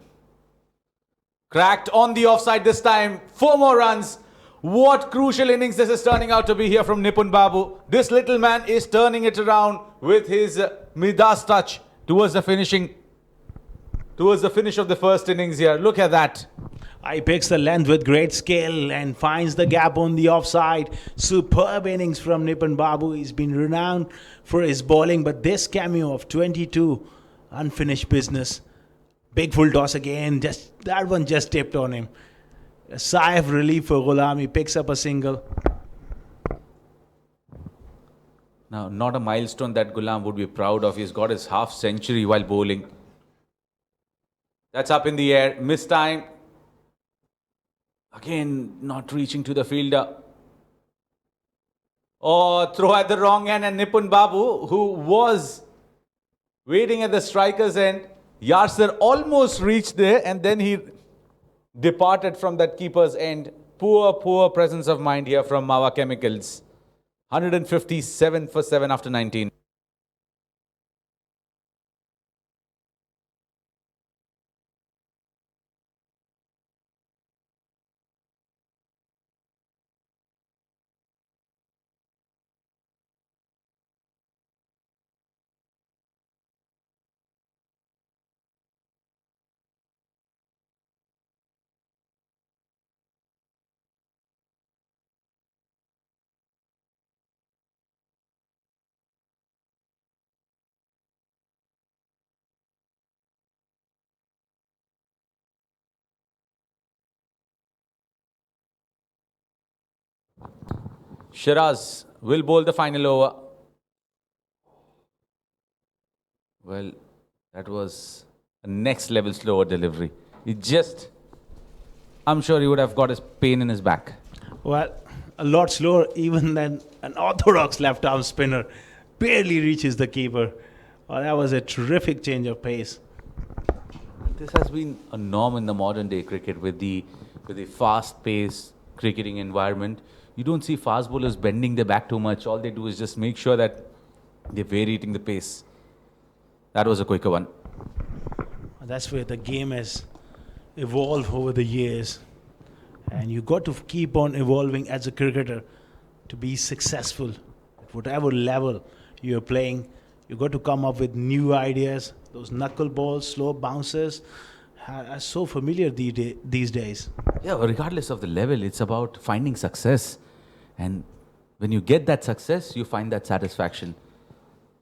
Cracked on the offside this time. 4 more runs. What crucial innings this is turning out to be here from Nipun Babu. This little man is turning it around with his Midas touch towards the finish of the first innings here. Look at that. He picks the length with great skill and finds the gap on the offside. Superb innings from Nipun Babu. He's been renowned for his bowling, but this cameo of 22, unfinished business. Big full toss again. That one just tipped on him. A sigh of relief for Ghulam. He picks up a single. Now, not a milestone that Ghulam would be proud of. He's got his half century while bowling. That's up in the air. Missed time. Again, not reaching to the fielder. Oh, throw at the wrong end, and Nipun Babu, who was waiting at the striker's end, Yasser almost reached there, and then he departed from that keeper's end. Poor presence of mind here from Mawa Chemicals. 157 for 7 after 19. Shiraz will bowl the final over. Well, that was a next level slower delivery. I'm sure he would have got his pain in his back. Well, a lot slower even than an orthodox left arm spinner. Barely reaches the keeper. Well, that was a terrific change of pace. This has been a norm in the modern day cricket with the fast-paced cricketing environment. You don't see fast bowlers bending their back too much. All they do is just make sure that They're varying the pace. That was a quicker one. That's where the game has evolved over the years. And you got to keep on evolving as a cricketer to be successful at whatever level you're playing. You got to come up with new ideas. Those knuckleballs, slow bounces are so familiar these days. Yeah, regardless of the level, it's about finding success. And when you get that success, you find that satisfaction.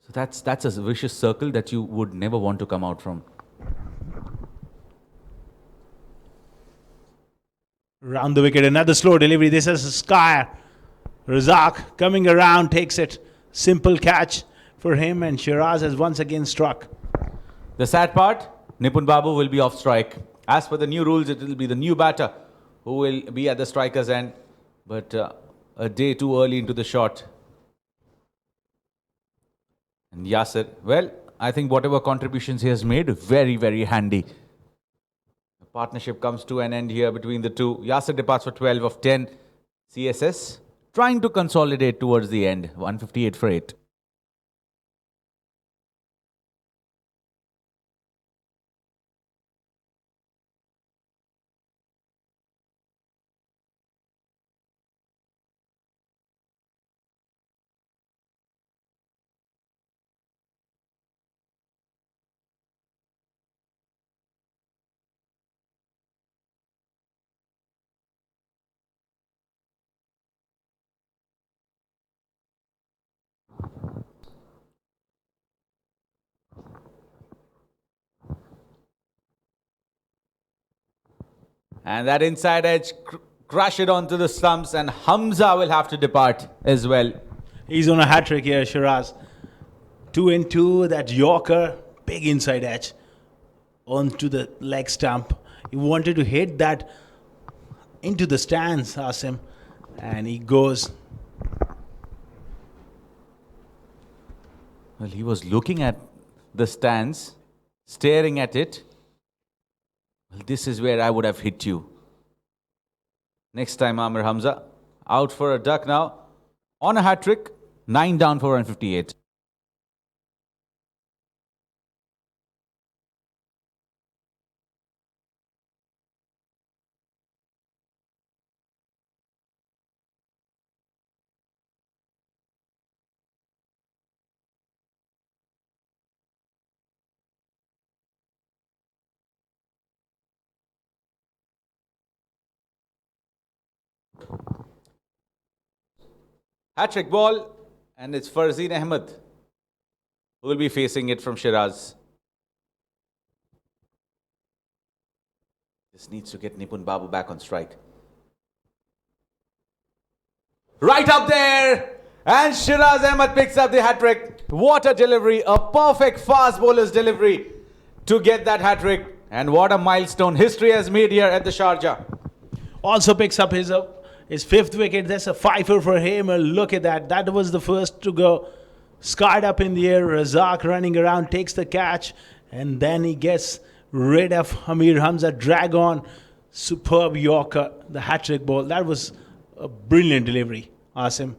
So that's a vicious circle that you would never want to come out from. Round the wicket, another slow delivery. This is Sky. Razak coming around, takes it. Simple catch for him, and Shiraz has once again struck. The sad part, Nipun Babu will be off strike. As per the new rules, it will be the new batter who will be at the striker's end. But a day too early into the shot. And Yasir, well, I think whatever contributions he has made, very, very handy. The partnership comes to an end here between the two. Yasir departs for 12 of 10. CSS trying to consolidate towards the end. 158 for 8. And that inside edge, crush it onto the stumps, and Hamza will have to depart as well. He's on a hat-trick here, Shiraz. 2 and 2, that Yorker, big inside edge onto the leg stump. He wanted to hit that into the stands, Asim, and he goes. Well, he was looking at the stands, staring at it. Well, this is where I would have hit you. Next time, Amir Hamza. Out for a duck now. On a hat-trick. 9 down for 158. Hat-trick ball, and it's Farzeen Ahmed who will be facing it from Shiraz. This needs to get Nipun Babu back on strike. Right up there! And Shiraz Ahmed picks up the hat-trick. What a delivery, a perfect fast bowler's delivery to get that hat-trick. And what a milestone history has made here at the Sharjah. Also picks up his fifth wicket. That's a fifer for him. Look at that. That was the first to go. Skied up in the air. Razak running around, takes the catch. And then he gets rid of Amir Hamza. Drag on. Superb Yorker. The hat-trick ball. That was a brilliant delivery, Asim.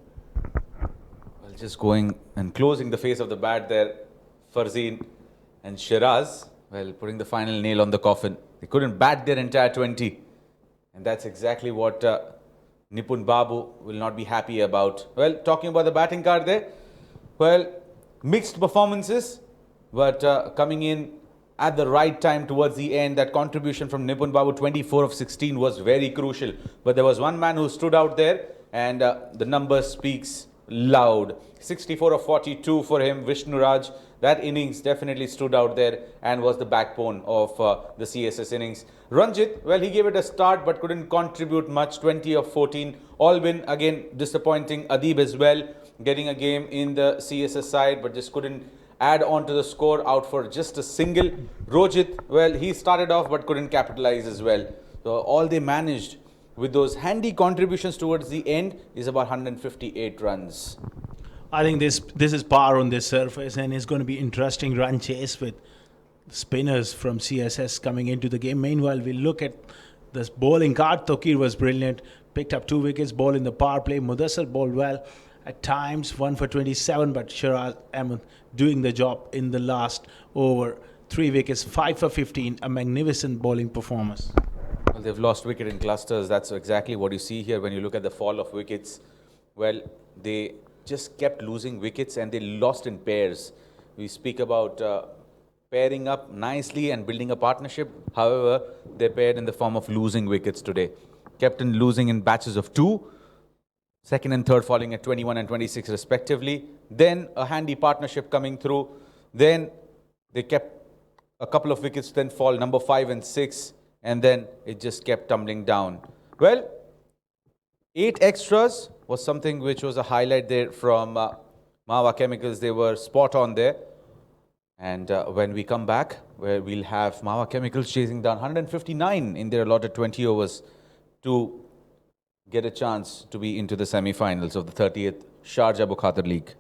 Well, just going and closing the face of the bat there. Farzeen and Shiraz, well, putting the final nail on the coffin. They couldn't bat their entire 20. And that's exactly what Nipun Babu will not be happy about. Well, talking about the batting card there, well, mixed performances, but coming in at the right time towards the end. That contribution from Nipun Babu, 24 of 16, was very crucial. But there was one man who stood out there, and the number speaks loud. 64 of 42 for him, Vishnu Raj. That innings definitely stood out there and was the backbone of the CSS innings. Ranjit, well, he gave it a start but couldn't contribute much. 20 of 14. Albin, again, disappointing. Adib as well, getting a game in the CSS side but just couldn't add on to the score, out for just a single. Rojit, well, he started off but couldn't capitalize as well. So all they managed with those handy contributions towards the end is about 158 runs. I think this is par on this surface, and it's going to be interesting run chase with spinners from CSS coming into the game. Meanwhile, we look at this bowling card. Tokir was brilliant, picked up 2 wickets, ball in the power play. Mudassar bowled well, At times 1 for 27, but Sharjah Ahmed doing the job in the last over. 3 wickets, 5 for 15, a magnificent bowling performance. Well, they've lost wicket in clusters. That's exactly what you see here when you look at the fall of wickets. Well, they just kept losing wickets and they lost in pairs. We speak about pairing up nicely and building a partnership. However, they paired in the form of losing wickets today. Kept on losing in batches of 2. Second and third falling at 21 and 26 respectively. Then a handy partnership coming through. Then they kept a couple of wickets then fall, number 5 and 6. And then it just kept tumbling down. Well, 8 extras was something which was a highlight there from Mawa Chemicals. They were spot on there. And when we come back, where we'll have Mawa Chemicals chasing down 159 in their allotted 20 overs to get a chance to be into the semi-finals of the 30th Sharjah Bukhatir League.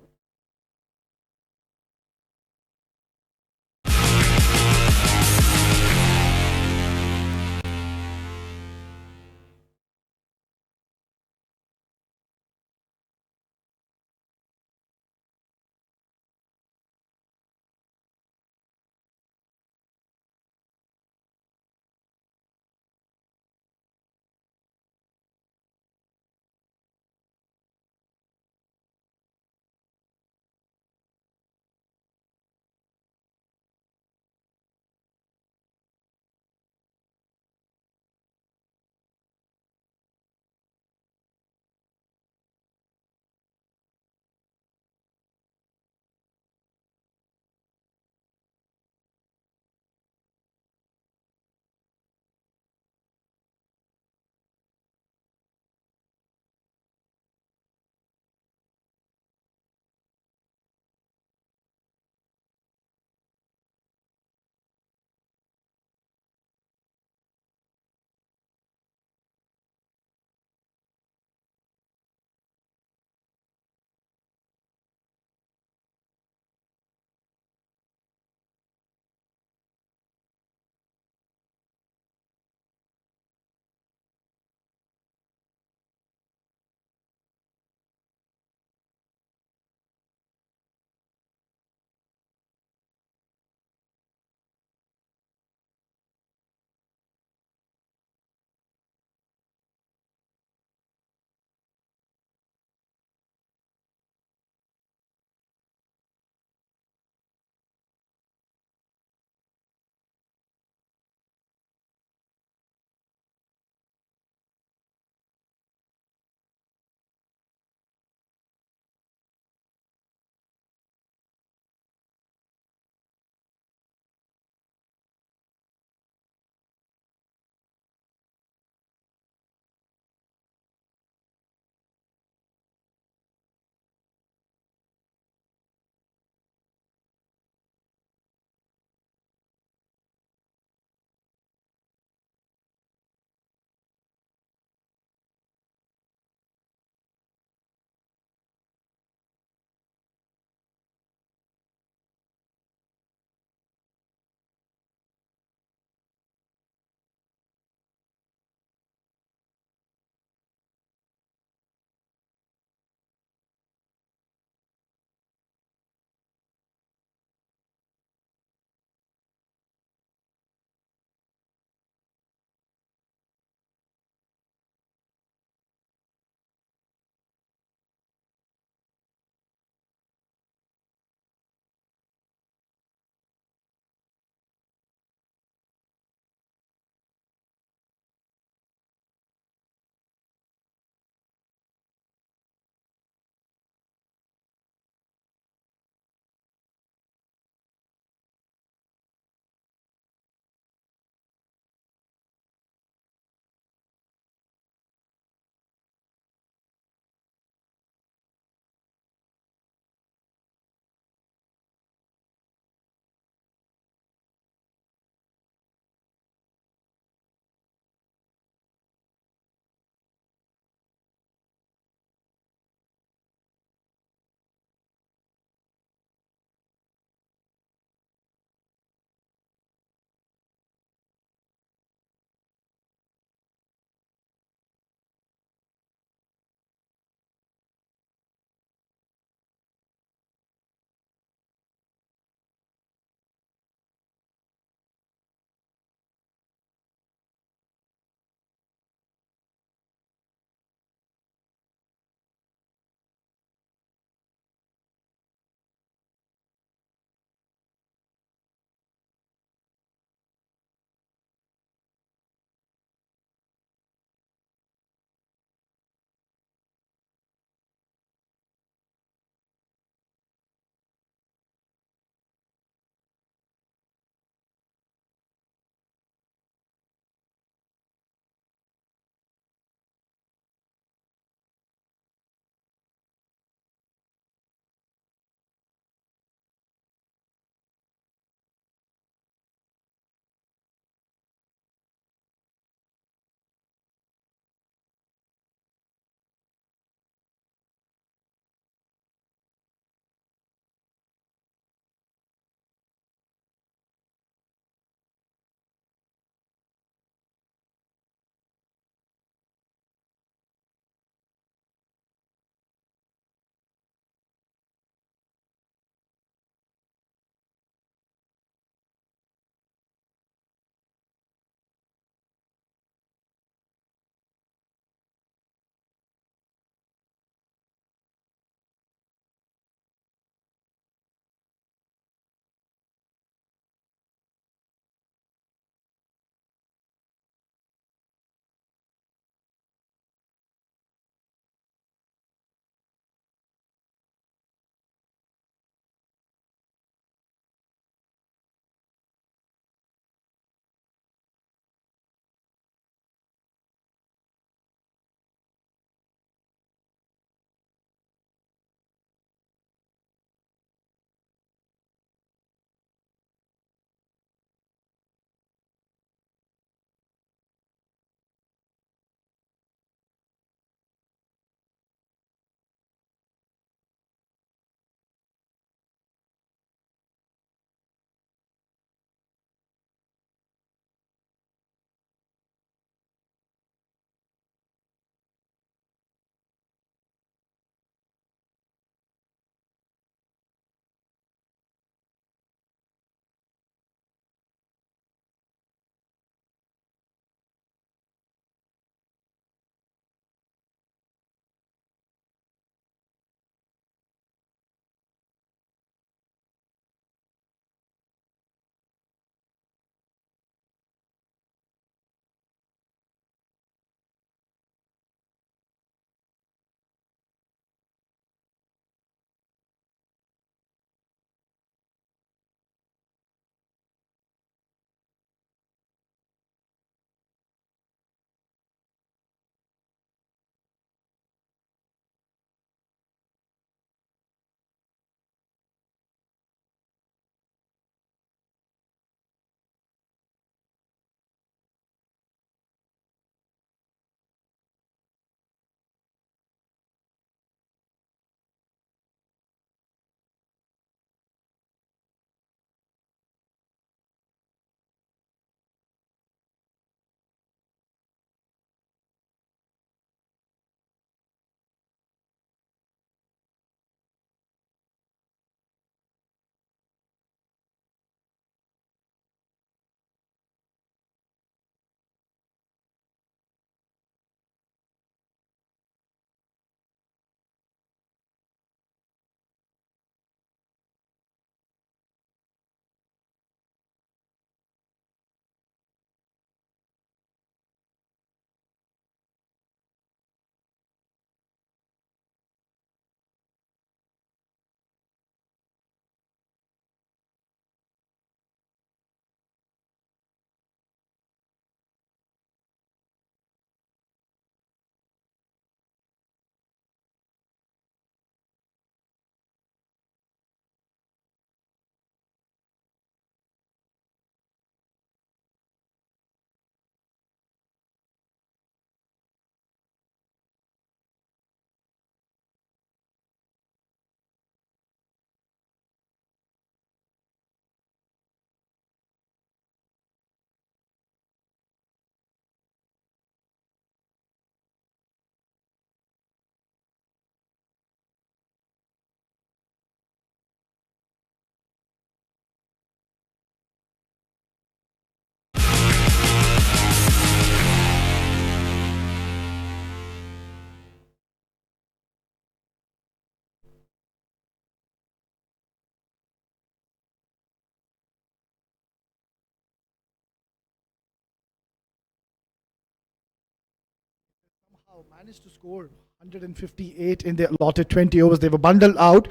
Managed to score 158 in their allotted 20 overs. They were bundled out.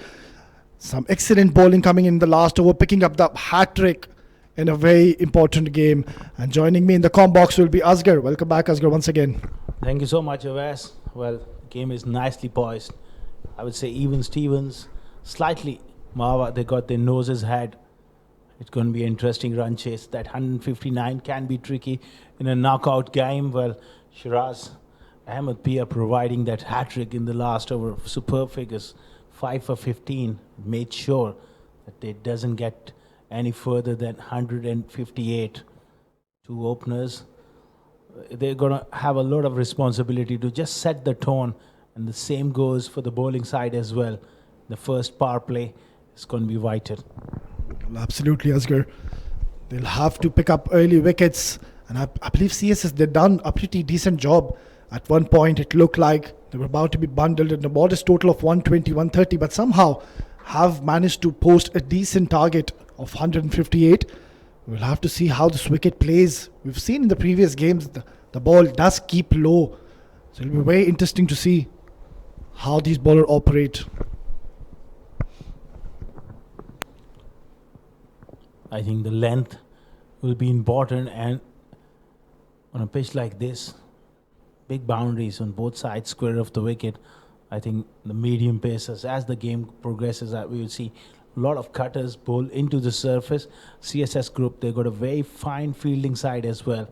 Some excellent bowling coming in the last over, picking up the hat trick in a very important game. And joining me in the comm box will be Asghar. Welcome back, Asghar, once again. Thank you so much, Avas. Well, game is nicely poised. I would say even Stevens, slightly Mawa, they got their noses had. It's going to be an interesting run chase. That 159 can be tricky in a knockout game. Well, Shiraz Ahmed Pia providing that hat-trick in the last over. Superb figures. 5 for 15. Made sure that it doesn't get any further than 158. Two openers. They're going to have a lot of responsibility to just set the tone. And the same goes for the bowling side as well. The first power play is going to be vital. Well, absolutely, Asghar. They'll have to pick up early wickets. And I believe CSS, they've done a pretty decent job. At one point, it looked like they were about to be bundled in a modest total of 120, 130, but somehow have managed to post a decent target of 158. We'll have to see how this wicket plays. We've seen in the previous games the ball does keep low. So it'll be very interesting to see how these bowlers operate. I think the length will be important, and on a pitch like this, big boundaries on both sides, square of the wicket. I think the medium pacers, as the game progresses, we will see a lot of cutters bowl into the surface. CSS group, they've got a very fine fielding side as well.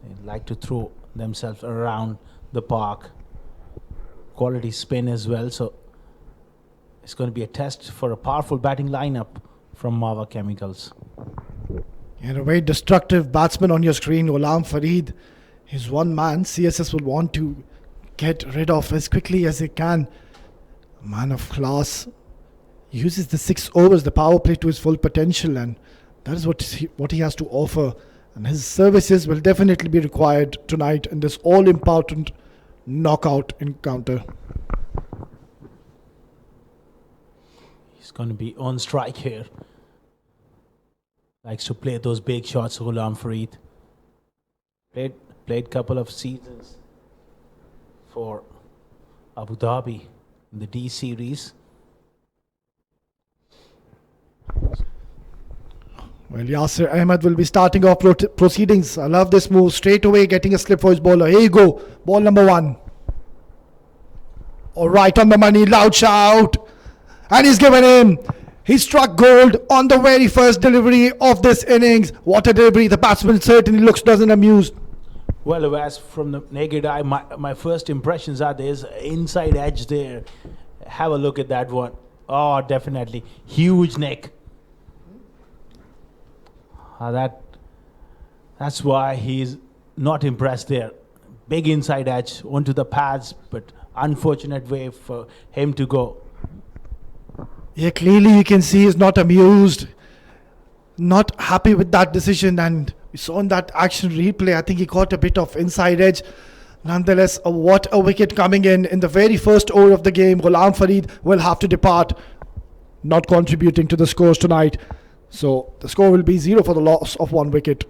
They like to throw themselves around the park. Quality spin as well. So it's going to be a test for a powerful batting lineup from Mawa Chemicals. And a very destructive batsman on your screen, Ghulam Farid. He's one man CSS will want to get rid of as quickly as they can. A man of class. Uses the 6 overs, the power play to his full potential, and that is what he has to offer. And his services will definitely be required tonight in this all-important knockout encounter. He's going to be on strike here. Likes to play those big shots, Ghulam Farid. Played couple of seasons for Abu Dhabi in the D series. Well, Yasir Ahmed will be starting off proceedings. I love this move. Straight away getting a slip for his bowler. Here you go. Ball number 1. All right, on the money. Loud shout. And he's given him. He struck gold on the very first delivery of this innings. What a delivery. The batsman certainly doesn't amused. Well, as from the naked eye, my first impressions are there's inside edge there. Have a look at that one. Oh, definitely. Huge neck. That's why he's not impressed there. Big inside edge onto the pads, but unfortunate way for him to go. Yeah, clearly you can see he's not amused. Not happy with that decision, and we saw in that action replay, I think he caught a bit of inside edge. Nonetheless, what a wicket coming in the very first over of the game. Ghulam Farid will have to depart, not contributing to the scores tonight. So the score will be 0 for the loss of 1 wicket.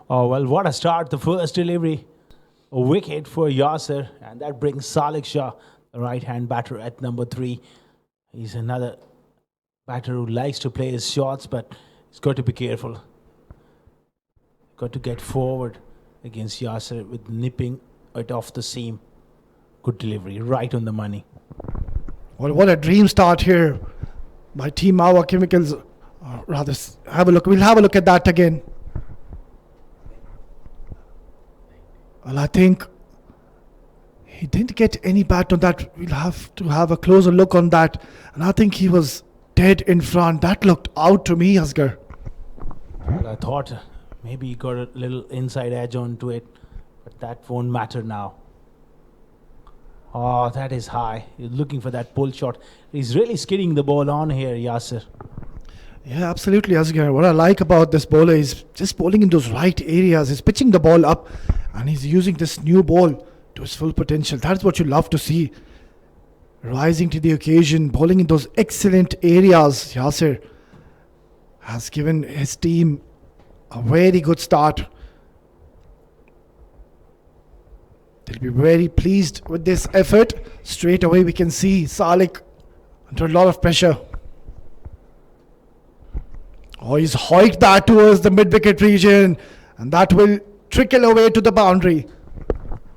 Oh, well, what a start. The first delivery. A wicket for Yasir. And that brings Salik Shah, the right-hand batter, at number 3. He's another batter who likes to play his shots, but he's got to be careful. Got to get forward against Yasir with nipping it off the seam. Good delivery, right on the money. Well, what a dream start here by Team Mawa Chemicals. Rather, have a look. We'll have a look at that again. Well, I think he didn't get any bat on that. We'll have to have a closer look on that. And I think he was dead in front. That looked out to me, Asghar. Well, I thought maybe he got a little inside edge onto it, but that won't matter now. Oh, that is high. He's looking for that pull shot. He's really skidding the ball on here, Yasser. Yeah, absolutely, Asghar. What I like about this bowler is just bowling in those right areas. He's pitching the ball up and he's using this new ball to his full potential. That's what you love to see. Rising to the occasion, bowling in those excellent areas. Yasser has given his team a very good start. They'll be very pleased with this effort. Straight away we can see Salik under a lot of pressure. Oh, he's hoiked that towards the mid-wicket region, and that will trickle away to the boundary.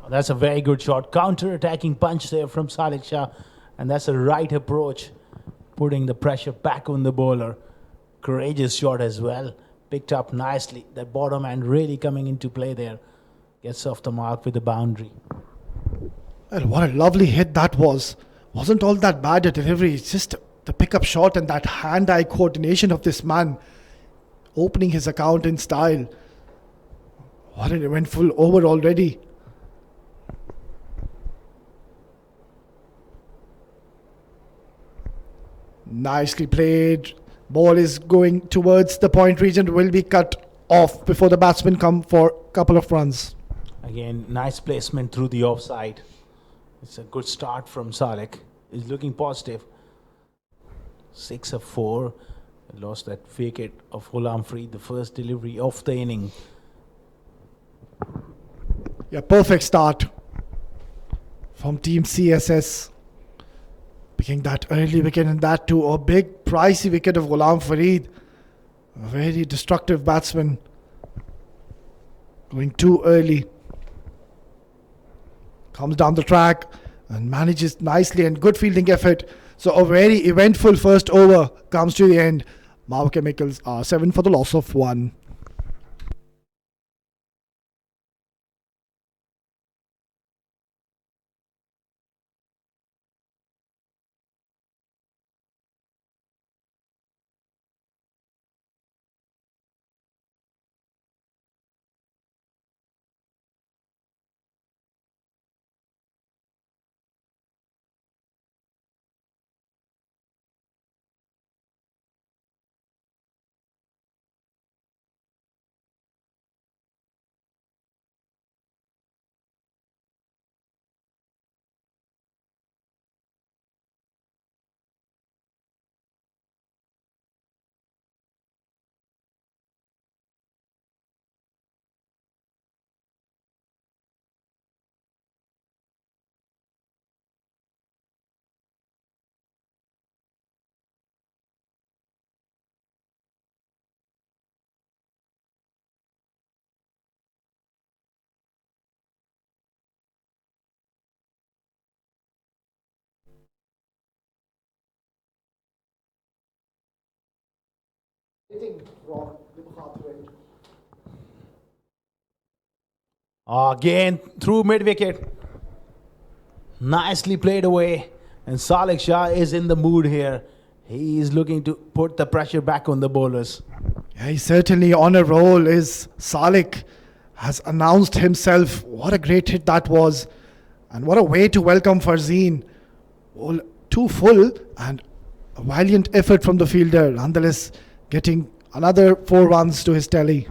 That's a very good shot. Counter-attacking punch there from Salik Shah. And that's a right approach, putting the pressure back on the bowler. Courageous shot as well. Picked up nicely. That bottom end really coming into play there. Gets off the mark with the boundary. Well, what a lovely hit that was. Wasn't all that bad a delivery. It's just the pickup shot and that hand-eye coordination of this man. Opening his account in style. What an eventful over already. Nicely played. Ball is going towards the point region. Will be cut off before the batsmen come for a couple of runs. Again, nice placement through the offside. It's a good start from Salik. He's looking positive. 6 of 4. Lost that wicket of Ghulam Farid, the first delivery of the inning. Yeah, perfect start from Team CSS. Picking that early wicket and that too. A big pricey wicket of Ghulam Farid. A very destructive batsman. Going too early. Comes down the track and manages nicely and good fielding effort. So a very eventful first over comes to the end. Mawa Chemicals are 7 for the loss of 1. Again, through mid-wicket. Nicely played away. And Salik Shah is in the mood here. He is looking to put the pressure back on the bowlers. Yeah, he's certainly on a roll. Is Salik has announced himself. What a great hit that was. And what a way to welcome Farzeen. All too full and a valiant effort from the fielder. Nonetheless, getting another 4 runs to his tally.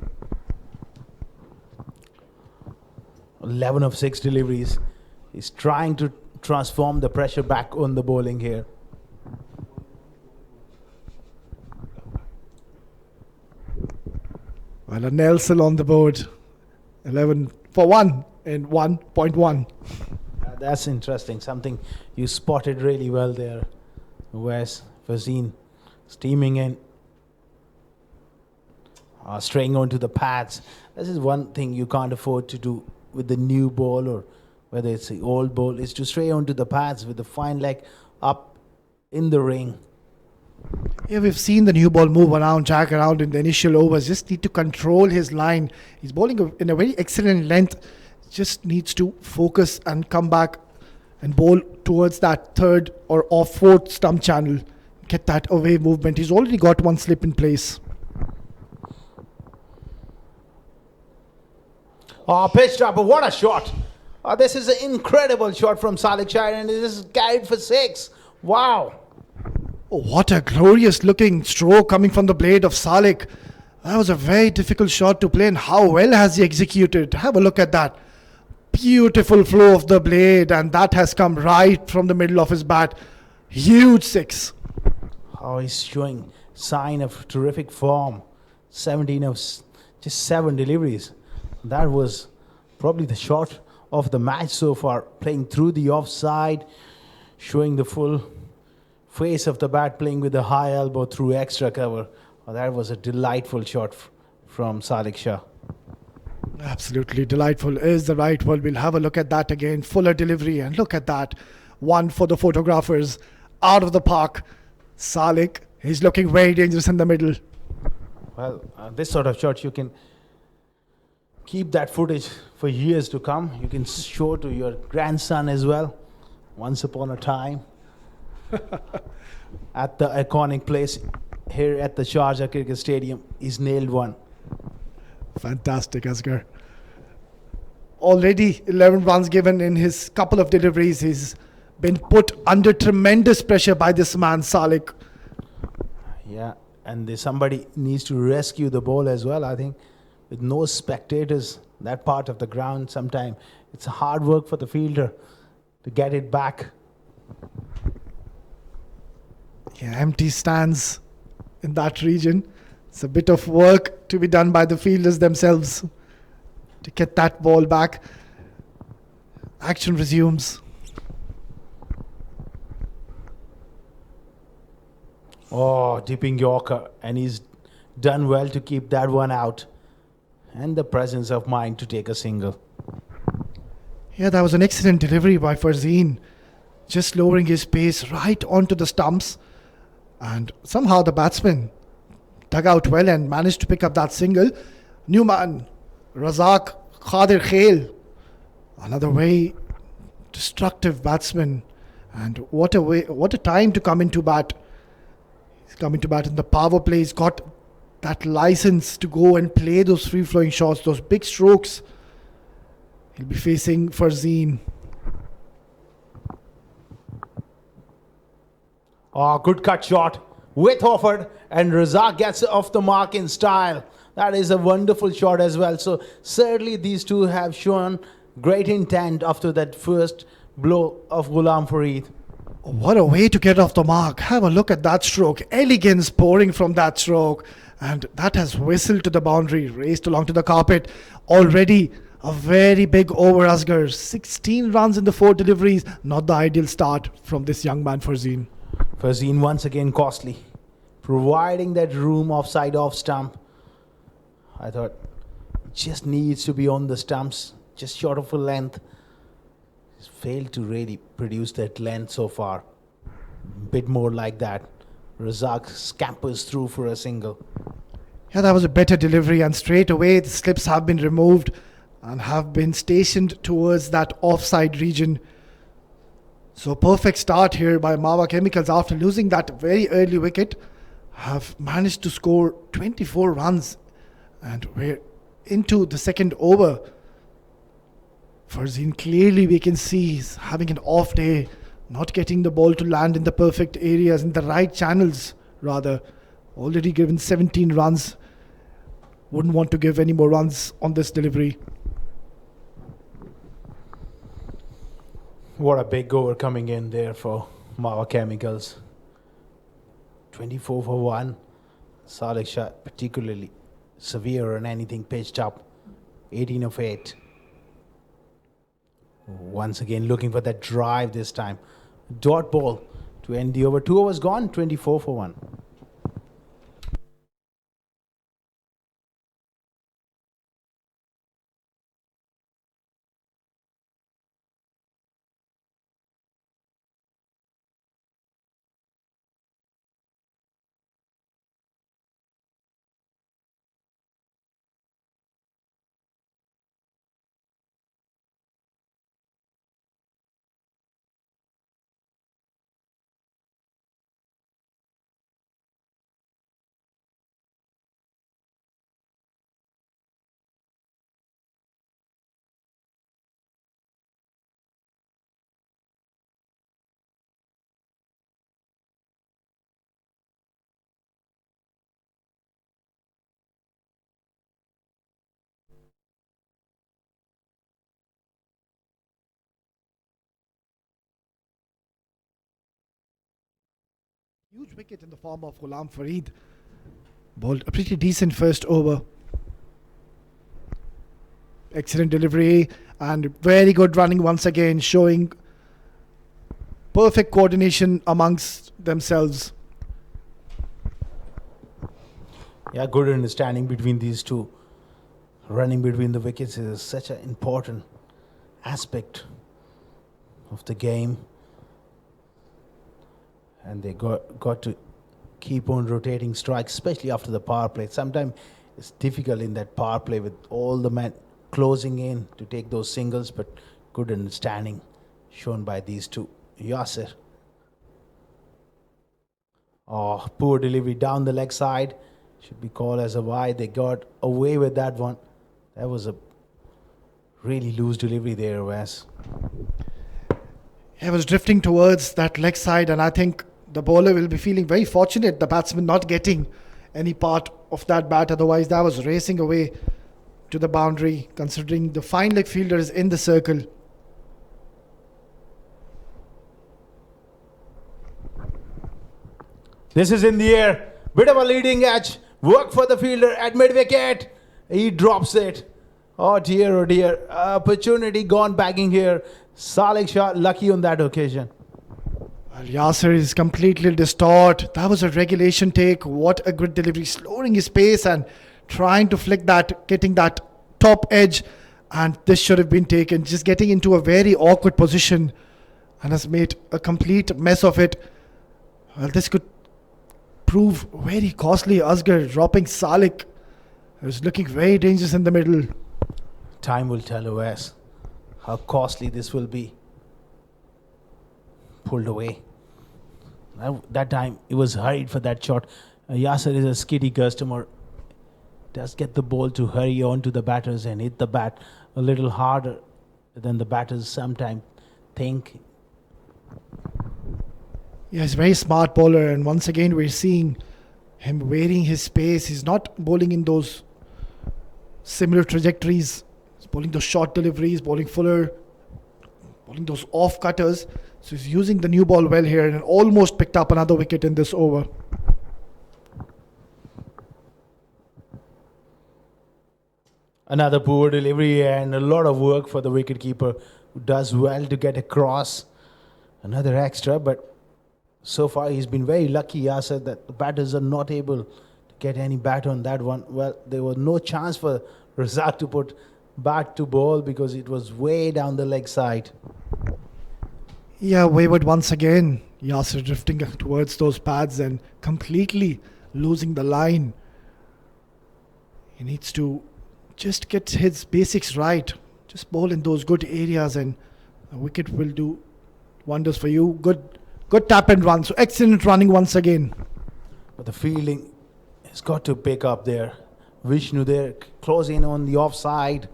11 of 6 deliveries. He's trying to transform the pressure back on the bowling here. Well, a Nelson on the board. 11 for 1 in 1.1. That's interesting. Something you spotted really well there. Wes Fazeen steaming in. Straying onto the pads. This is one thing you can't afford to do with the new ball, or whether it's the old ball, is to stray onto the pads with the fine leg up in the ring. Yeah, we've seen the new ball move around, jack around in the initial overs. Just need to control his line. He's bowling in a very excellent length. Just needs to focus and come back and bowl towards that third or off fourth stump channel. Get that away movement. He's already got one slip in place. Oh, pitched up. What a shot. This is an incredible shot from Salik Shah, and this is carried for six. Wow. Oh, what a glorious looking stroke coming from the blade of Salik. That was a very difficult shot to play, and how well has he executed? Have a look at that. Beautiful flow of the blade, and that has come right from the middle of his bat. Huge six. Oh, he's showing sign of terrific form. 17 of just 7 deliveries. That was probably the shot of the match so far. Playing through the offside, showing the full face of the bat, playing with the high elbow through extra cover. Oh, that was a delightful shot from Salik Shah. Absolutely delightful is the right word. We'll have a look at that again. Fuller delivery, and look at that. One for the photographers. Out of the park. Salik, he's looking very dangerous in the middle. Well, this sort of shot, you can keep that footage for years to come. You can show to your grandson as well. Once upon a time, at the iconic place here at the Sharjah Cricket Stadium, he's nailed one. Fantastic, Asghar. Already 11 runs given in his couple of deliveries. He's been put under tremendous pressure by this man, Salik. Yeah, and somebody needs to rescue the ball as well, I think. With no spectators, that part of the ground, sometimes it's hard work for the fielder to get it back. Yeah, empty stands in that region. It's a bit of work to be done by the fielders themselves to get that ball back. Action resumes. Oh, dipping Yorker, and he's done well to keep that one out. And the presence of mind to take a single. Yeah, that was an excellent delivery by Farzeen. Just lowering his pace right onto the stumps. And somehow the batsman dug out well and managed to pick up that single. New man, Razak Khadir Khail. Another very destructive batsman. And what a time to come into bat. He's coming to bat in the power play. He's got that license to go and play those free-flowing shots, those big strokes. He'll be facing Farzeen. Oh, good cut shot with Hofford, and Razak gets off the mark in style. That is a wonderful shot as well. So certainly these two have shown great intent after that first blow of Ghulam Farid. What a way to get off the mark. Have a look at that stroke. Elegance pouring from that stroke. And that has whistled to the boundary, raced along to the carpet. Already a very big over, Asghar. 16 runs in the 4 deliveries. Not the ideal start from this young man, Farzeen. Farzeen once again costly. Providing that room offside off stump. I thought just needs to be on the stumps, just short of a length. He's failed to really produce that length so far. Bit more like that. Razak scampers through for a single. Yeah, that was a better delivery, and straight away the slips have been removed and have been stationed towards that offside region. So perfect start here by Mawa Chemicals after losing that very early wicket. Have managed to score 24 runs, and we're into the second over. Farzeen, clearly we can see he's having an off day, not getting the ball to land in the perfect areas, in the right channels rather. Already given 17 runs. Wouldn't want to give any more runs on this delivery. What a big over coming in there for Mawa Chemicals. 24 for 1. Salik Shah particularly severe on anything pitched up. 18 of 8. Once again looking for that drive this time. Dot ball to end the over. 2 overs gone, 24 for 1. huge wicket in the form of Ghulam Farid. Bowled a pretty decent first over. Excellent delivery and very good running once again, showing perfect coordination amongst themselves. Yeah, good understanding between these two. Running between the wickets is such an important aspect of the game. And they got to keep on rotating strikes, especially after the power play. Sometimes it's difficult in that power play with all the men closing in to take those singles, but good understanding shown by these two. Yasir. Oh, poor delivery down the leg side. Should be called as a wide. They got away with that one. That was a really loose delivery there, Wes. He was drifting towards that leg side, and I think the bowler will be feeling very fortunate, the batsman not getting any part of that bat. Otherwise, that was racing away to the boundary, considering the fine leg fielder is in the circle. This is in the air. Bit of a leading edge. Work for the fielder at mid-wicket. He drops it. Oh dear, oh dear. Opportunity gone bagging here. Salek Shah lucky on that occasion. Well, Yasir is completely distraught. That was a regulation take. What a good delivery. Slowing his pace and trying to flick that, getting that top edge. And this should have been taken. Just getting into a very awkward position and has made a complete mess of it. Well, this could prove very costly. Asghar dropping Salek. He was looking very dangerous in the middle. Time will tell us how costly this will be. Pulled away. That time he was hurried for that shot. Yasir is a skiddy customer. Does get the ball to hurry on to the batters and hit the bat a little harder than the batters sometimes think. Yeah, he's a very smart bowler, and once again we're seeing him varying his pace. He's not bowling in those similar trajectories. He's bowling those short deliveries, bowling fuller, bowling those off cutters. So he's using the new ball well here and almost picked up another wicket in this over. Another poor delivery and a lot of work for the wicketkeeper, who does well to get across. Another extra, but so far he's been very lucky, Yasir, that the batters are not able to get any bat on that one. Well, there was no chance for Razak to put bat to ball because it was way down the leg side. Yeah, wayward once again. Yasir drifting towards those pads and completely losing the line. He needs to just get his basics right. Just bowl in those good areas and a wicket will do wonders for you. Good tap and run. So excellent running once again. But the fielding has got to pick up there. Vishnu there, close in on the offside.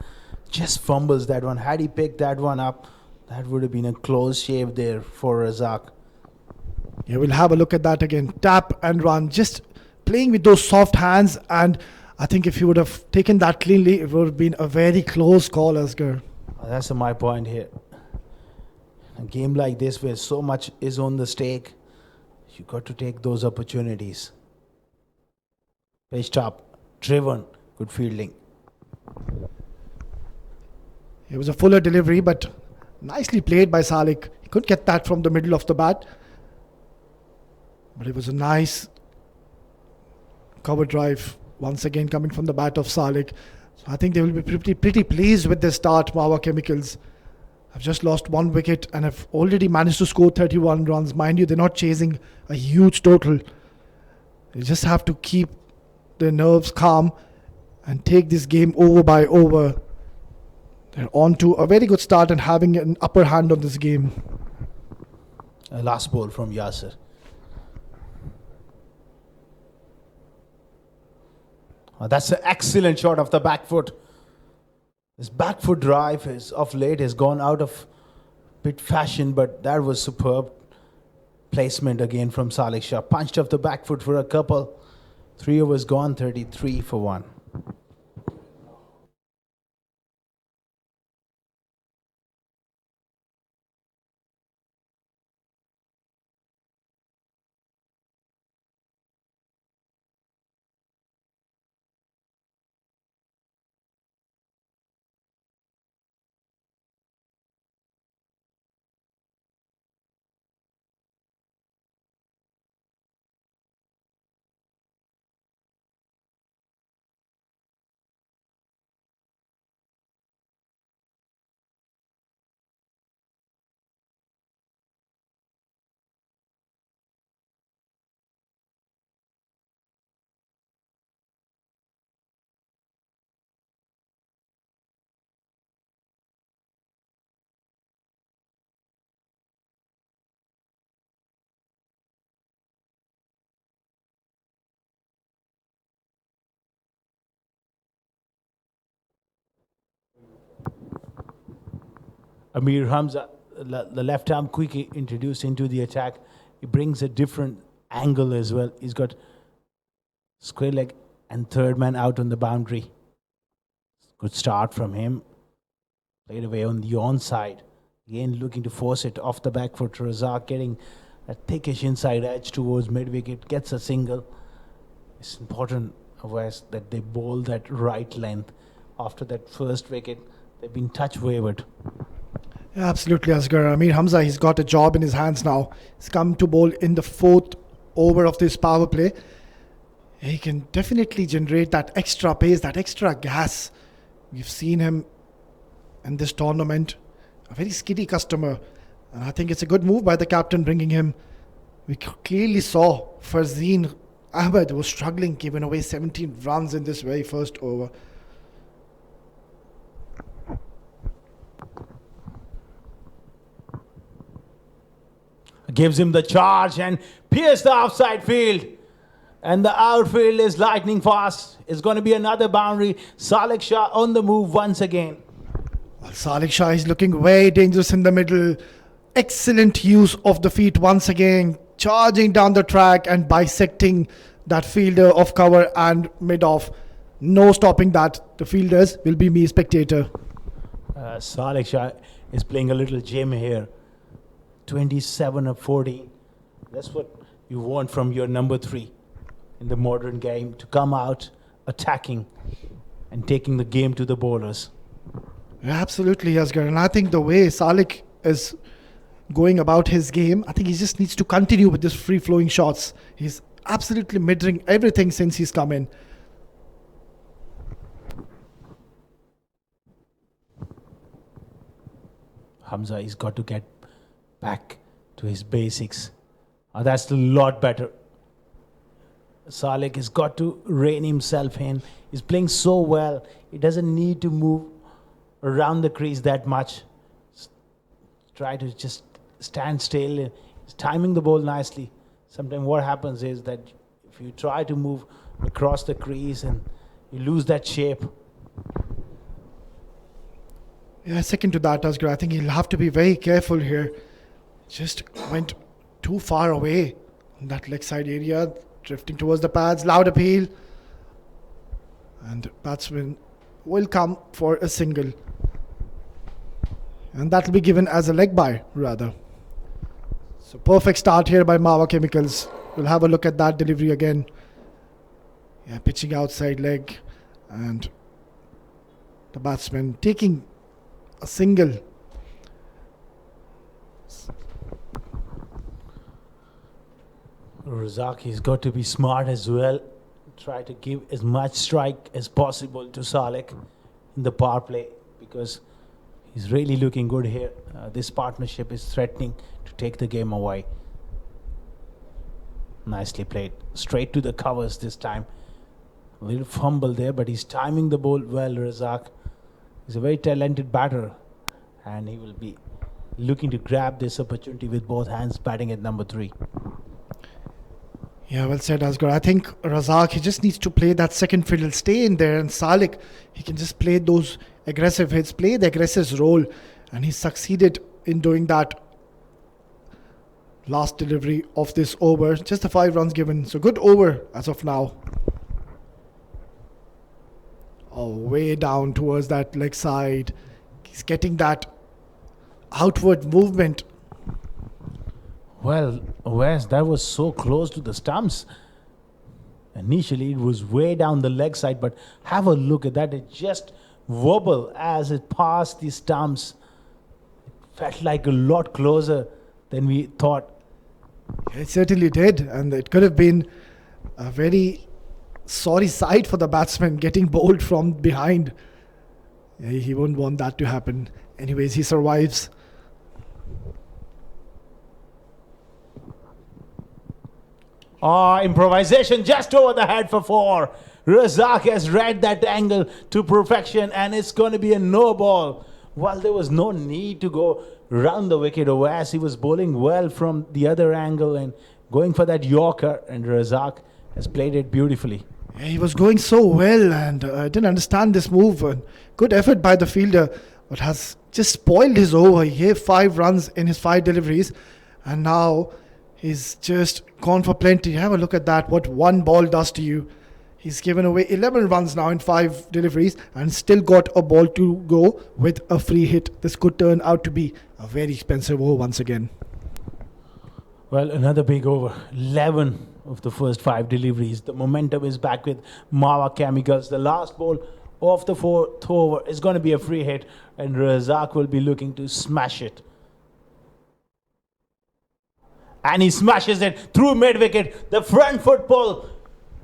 Just fumbles that one. Had he picked that one up, that would have been a close shave there for Razak. Yeah, we'll have a look at that again. Tap and run. Just playing with those soft hands, and I think if he would have taken that cleanly, it would have been a very close call, Asghar. That's my point here. A game like this where so much is on the stake, you got to take those opportunities. Pitched up, driven, good fielding. It was a fuller delivery, but nicely played by Salek. He could get that from the middle of the bat. But it was a nice cover drive, once again coming from the bat of Salek. So I think they will be pretty pleased with their start, Mawa Chemicals. I've just lost one wicket and have already managed to score 31 runs. Mind you, they're not chasing a huge total. They just have to keep their nerves calm and take this game over by over. They're on to a very good start and having an upper hand on this game. Last ball from Yasir. That's an excellent shot of the back foot. This back foot drive is of late has gone out of bit fashion, but that was superb placement again from Salek Shah. Punched off the back foot for a couple. 3 overs gone, 33 for 1. Amir Hamza, the left arm quickly introduced into the attack. He brings a different angle as well. He's got square leg and third man out on the boundary. Good start from him. Played away on the onside. Again looking to force it off the back foot. Razak getting a thickish inside edge towards mid-wicket. Gets a single. It's important, West, that they bowl that right length. After that first wicket, they've been touch wayward. Yeah, absolutely, Asghar. Amir Hamza, he's got a job in his hands now. He's come to bowl in the 4th over of this power play. He can definitely generate that extra pace, that extra gas. We've seen him in this tournament. A very skiddy customer. And I think it's a good move by the captain bringing him. We clearly saw Fazeen Ahmed was struggling, giving away 17 runs in this very first over. Gives him the charge and pierce the outside field. And the outfield is lightning fast. It's going to be another boundary. Salek Shah on the move once again. Well, Salek Shah is looking very dangerous in the middle. Excellent use of the feet once again. Charging down the track and bisecting that fielder off cover and mid-off. No stopping that. The fielders will be me, spectator. Salek Shah is playing a little gem here. 27 of 40. That's what you want from your number 3 in the modern game, to come out attacking and taking the game to the bowlers. Yeah, absolutely, Asghar. And I think the way Salek is going about his game, I think he just needs to continue with this free-flowing shots. He's absolutely mid-ring everything since he's come in. Hamza, he's got to get back to his basics. That's a lot better. Salek has got to rein himself in. He's playing so well. He doesn't need to move around the crease that much. Try to just stand still. He's timing the ball nicely. Sometimes what happens is that if you try to move across the crease and you lose that shape. Yeah, second to that, Asghar. I think he'll have to be very careful here. Just went too far away on that leg side area, drifting towards the pads. Loud appeal. And batsman will come for a single. And that will be given as a leg bye, rather. So perfect start here by Mawa Chemicals. We'll have a look at that delivery again. Yeah, pitching outside leg. And the batsman taking a single. Razak, he's got to be smart as well. Try to give as much strike as possible to Salek in the power play, because he's really looking good here. This partnership is threatening to take the game away. Nicely played. Straight to the covers this time. A little fumble there, but he's timing the ball well, Razak. He's a very talented batter, and he will be looking to grab this opportunity with both hands, batting at number 3. Yeah, well said, Asghar. I think Razak, he just needs to play that second fiddle, stay in there, and Salek, he can just play those aggressive hits, play the aggressive role, and he succeeded in doing that last delivery of this over. Just the 5 runs given, so good over as of now. Oh, way down towards that leg side. He's getting that outward movement. Well, Wes, that was so close to the stumps. Initially, it was way down the leg side, but have a look at that. It just wobbled as it passed the stumps. It felt like a lot closer than we thought. It certainly did, and it could have been a very sorry sight for the batsman getting bowled from behind. Yeah, he wouldn't want that to happen. Anyways, he survives. Improvisation just over the head for 4. Razak has read that angle to perfection, and it's going to be a no ball. Well, there was no need to go round the wicket, as he was bowling well from the other angle and going for that Yorker, and Razak has played it beautifully. Yeah, he was going so well, and I didn't understand this move. Good effort by the fielder. but has just spoiled his over. He gave 5 runs in his 5 deliveries, and now he's just gone for plenty. Have a look at that, what one ball does to you. He's given away 11 runs now in 5 deliveries and still got a ball to go with a free hit. This could turn out to be a very expensive over once again. Well, another big over. 11 of the first 5 deliveries. The momentum is back with Mawa Chemicals. The last ball of the 4th over is going to be a free hit, and Razak will be looking to smash it. And he smashes it through mid-wicket. The front foot pull.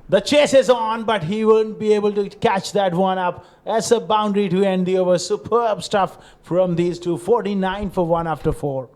The chase is on, but he won't be able to catch that one up. That's a boundary to end the over. Superb stuff from these two. 49 for 1 after 4.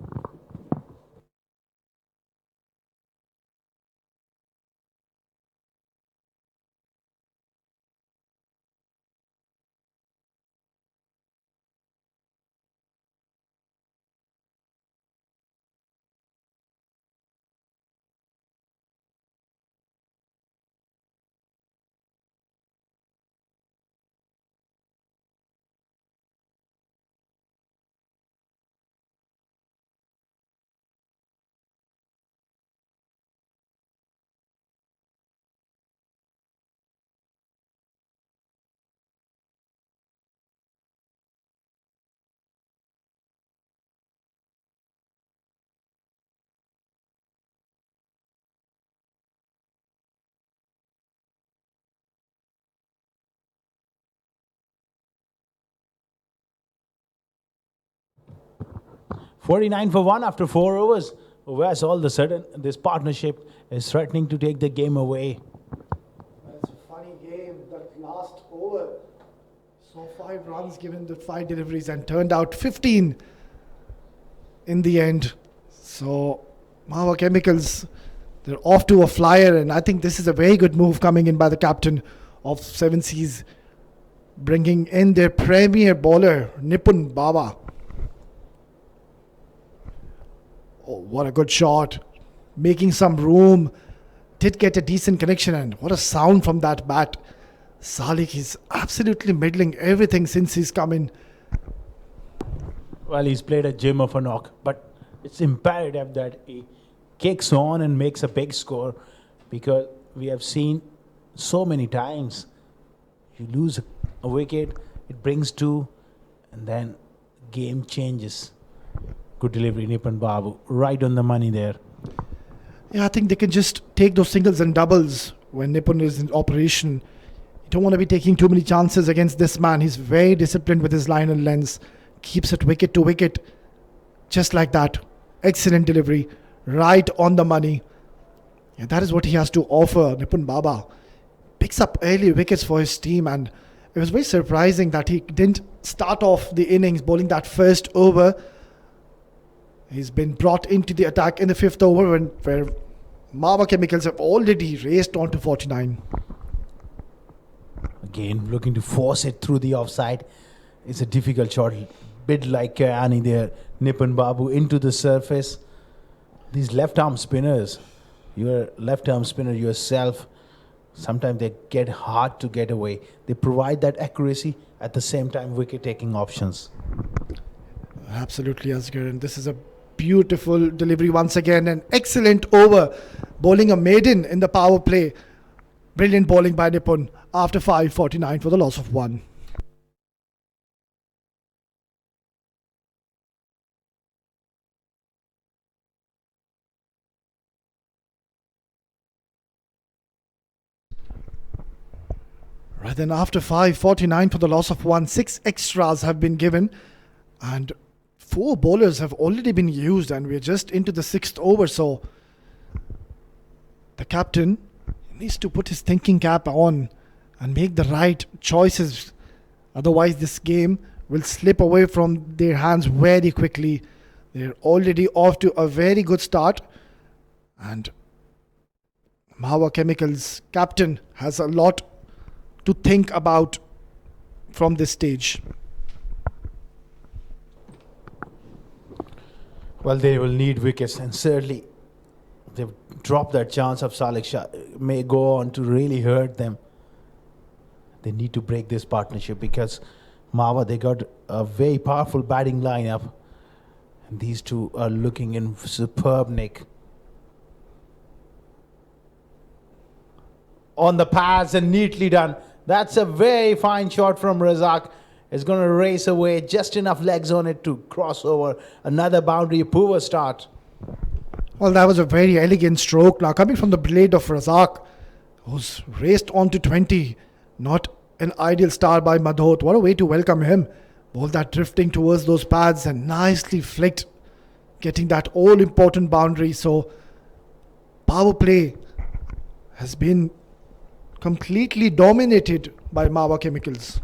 $49 for 1 after 4 overs. Whereas all of a sudden, this partnership is threatening to take the game away. It's a funny game. That last over saw 5 runs given the 5 deliveries and turned out 15 in the end. So Mawa Chemicals, they're off to a flyer, and I think this is a very good move coming in by the captain of 7 Seas, bringing in their premier bowler, Nipun Baba. Oh, what a good shot. Making some room. Did get a decent connection, and what a sound from that bat. Salik is absolutely middling everything since he's come in. Well, he's played a gem of a knock, but it's imperative that he kicks on and makes a big score, because we have seen so many times you lose a wicket, it brings 2, and then game changes. Good delivery, Nipun Babu. Right on the money there. Yeah, I think they can just take those singles and doubles when Nipun is in operation. You don't want to be taking too many chances against this man. He's very disciplined with his line and lens. Keeps it wicket to wicket. Just like that. Excellent delivery. Right on the money. Yeah, that is what he has to offer, Nipun Baba. Picks up early wickets for his team, and it was very surprising that he didn't start off the innings bowling that first over. He's been brought into the attack in the 5th over, where Mawa Chemicals have already raced on to 49. Again, looking to force it through the offside. It's a difficult shot. Bit like Annie there. Nipun Babu into the surface. These left-arm spinners, you're a left-arm spinner yourself, sometimes they get hard to get away. They provide that accuracy, at the same time wicket-taking options. Absolutely, Asghar. And this is a beautiful delivery once again. An excellent over. Bowling a maiden in the power play. Brilliant bowling by Nipun after 5:49 for the loss of 1. Right then, after 5:49 for the loss of 1, 6 extras have been given, and 4 bowlers have already been used, and we're just into the 6th over. So the captain needs to put his thinking cap on and make the right choices. Otherwise, this game will slip away from their hands very quickly. They're already off to a very good start, and Mawa Chemicals captain has a lot to think about from this stage. Well, they will need wickets, and certainly they've dropped that chance of Salik Shah. May go on to really hurt them. They need to break this partnership, because Mawa, they got a very powerful batting lineup. And these two are looking in superb nick. On the pads and neatly done. That's a very fine shot from Razak. It's going to race away, just enough legs on it to cross over. Another boundary, poor start. Well, that was a very elegant stroke. Now, coming from the blade of Razak, who's raced on to 20. Not an ideal start by Madhot. What a way to welcome him. Ball that drifting towards those pads and nicely flicked, getting that all important boundary. So, power play has been completely dominated by Mawa Chemicals.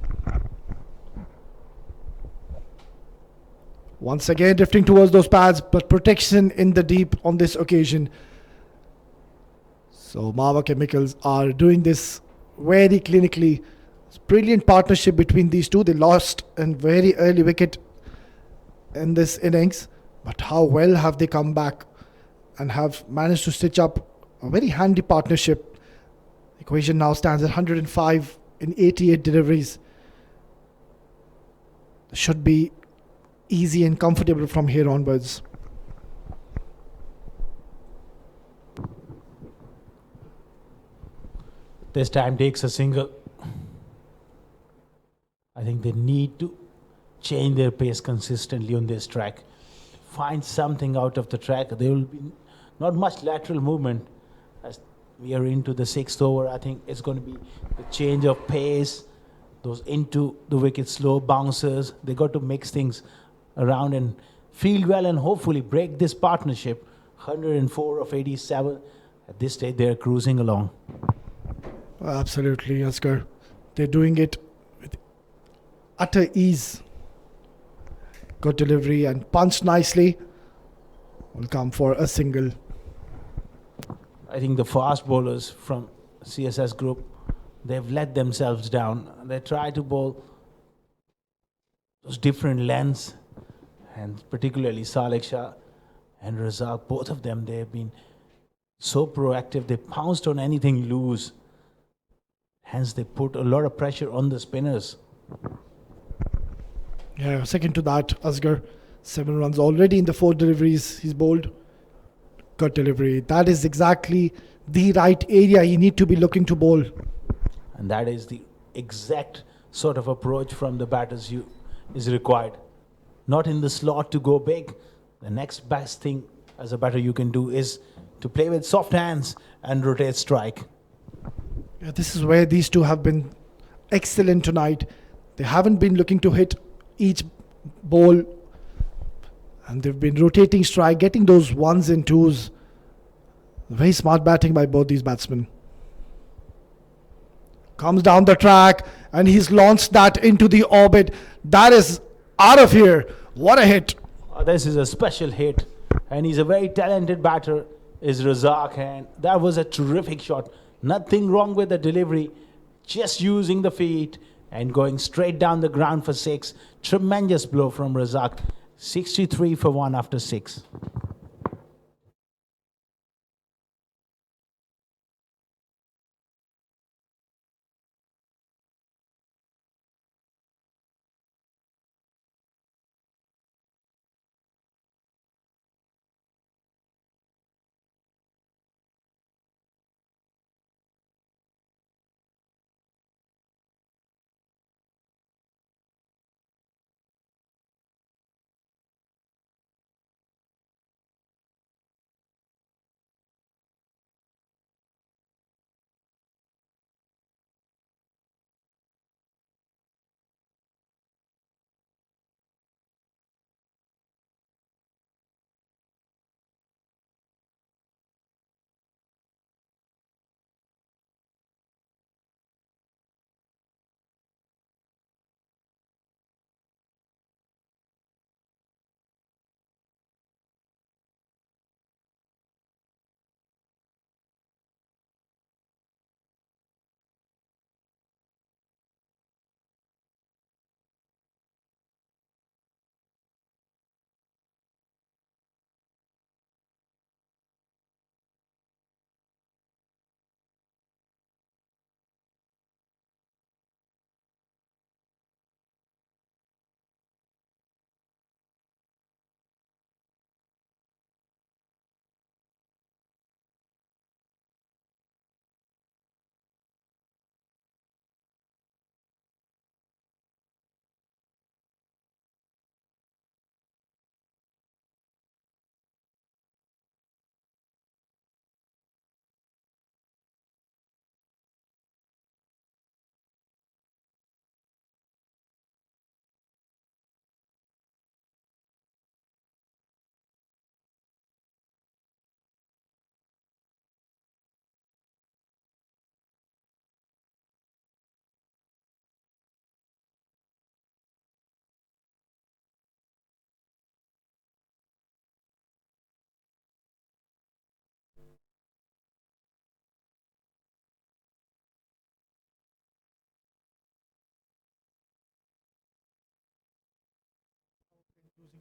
Once again drifting towards those pads, but protection in the deep on this occasion. So Mawa Chemicals are doing this very clinically. It's brilliant partnership between these two. They lost a very early wicket in this innings, but how well have they come back and have managed to stitch up a very handy partnership. Equation now stands at 105 in 88 deliveries. Should be easy and comfortable from here onwards. This time takes a single. I think they need to change their pace consistently on this track. Find something out of the track. There will be not much lateral movement as we are into the 6th over. I think it's going to be the change of pace, those into the wicket slow bouncers. They got to mix things around and field well and hopefully break this partnership. 104 of 87. At this stage, they're cruising along. Absolutely, Asghar. They're doing it with utter ease. Good delivery and punched nicely. Will come for a single. I think the fast bowlers from CSS group, they've let themselves down. They try to bowl those different lengths, and particularly Salek Shah and Razak, both of them, they've been so proactive. They pounced on anything loose. Hence, they put a lot of pressure on the spinners. Yeah, second to that, Asghar. 7 runs already in the 4 deliveries he's bowled. Good delivery. That is exactly the right area you need to be looking to bowl. And that is the exact sort of approach from the batters is required. Not in the slot to go big. The next best thing as a batter you can do is to play with soft hands and rotate strike. Yeah, this is where these two have been excellent tonight. They haven't been looking to hit each ball, and they've been rotating strike, getting those 1s and 2s. Very smart batting by both these batsmen. Comes down the track and he's launched that into the orbit. That is out of here. What a hit. This is a special hit, and he's a very talented batter, is Razak, and that was a terrific shot. Nothing wrong with the delivery, just using the feet and going straight down the ground for 6. Tremendous blow from Razak. 63 for 1 after 6.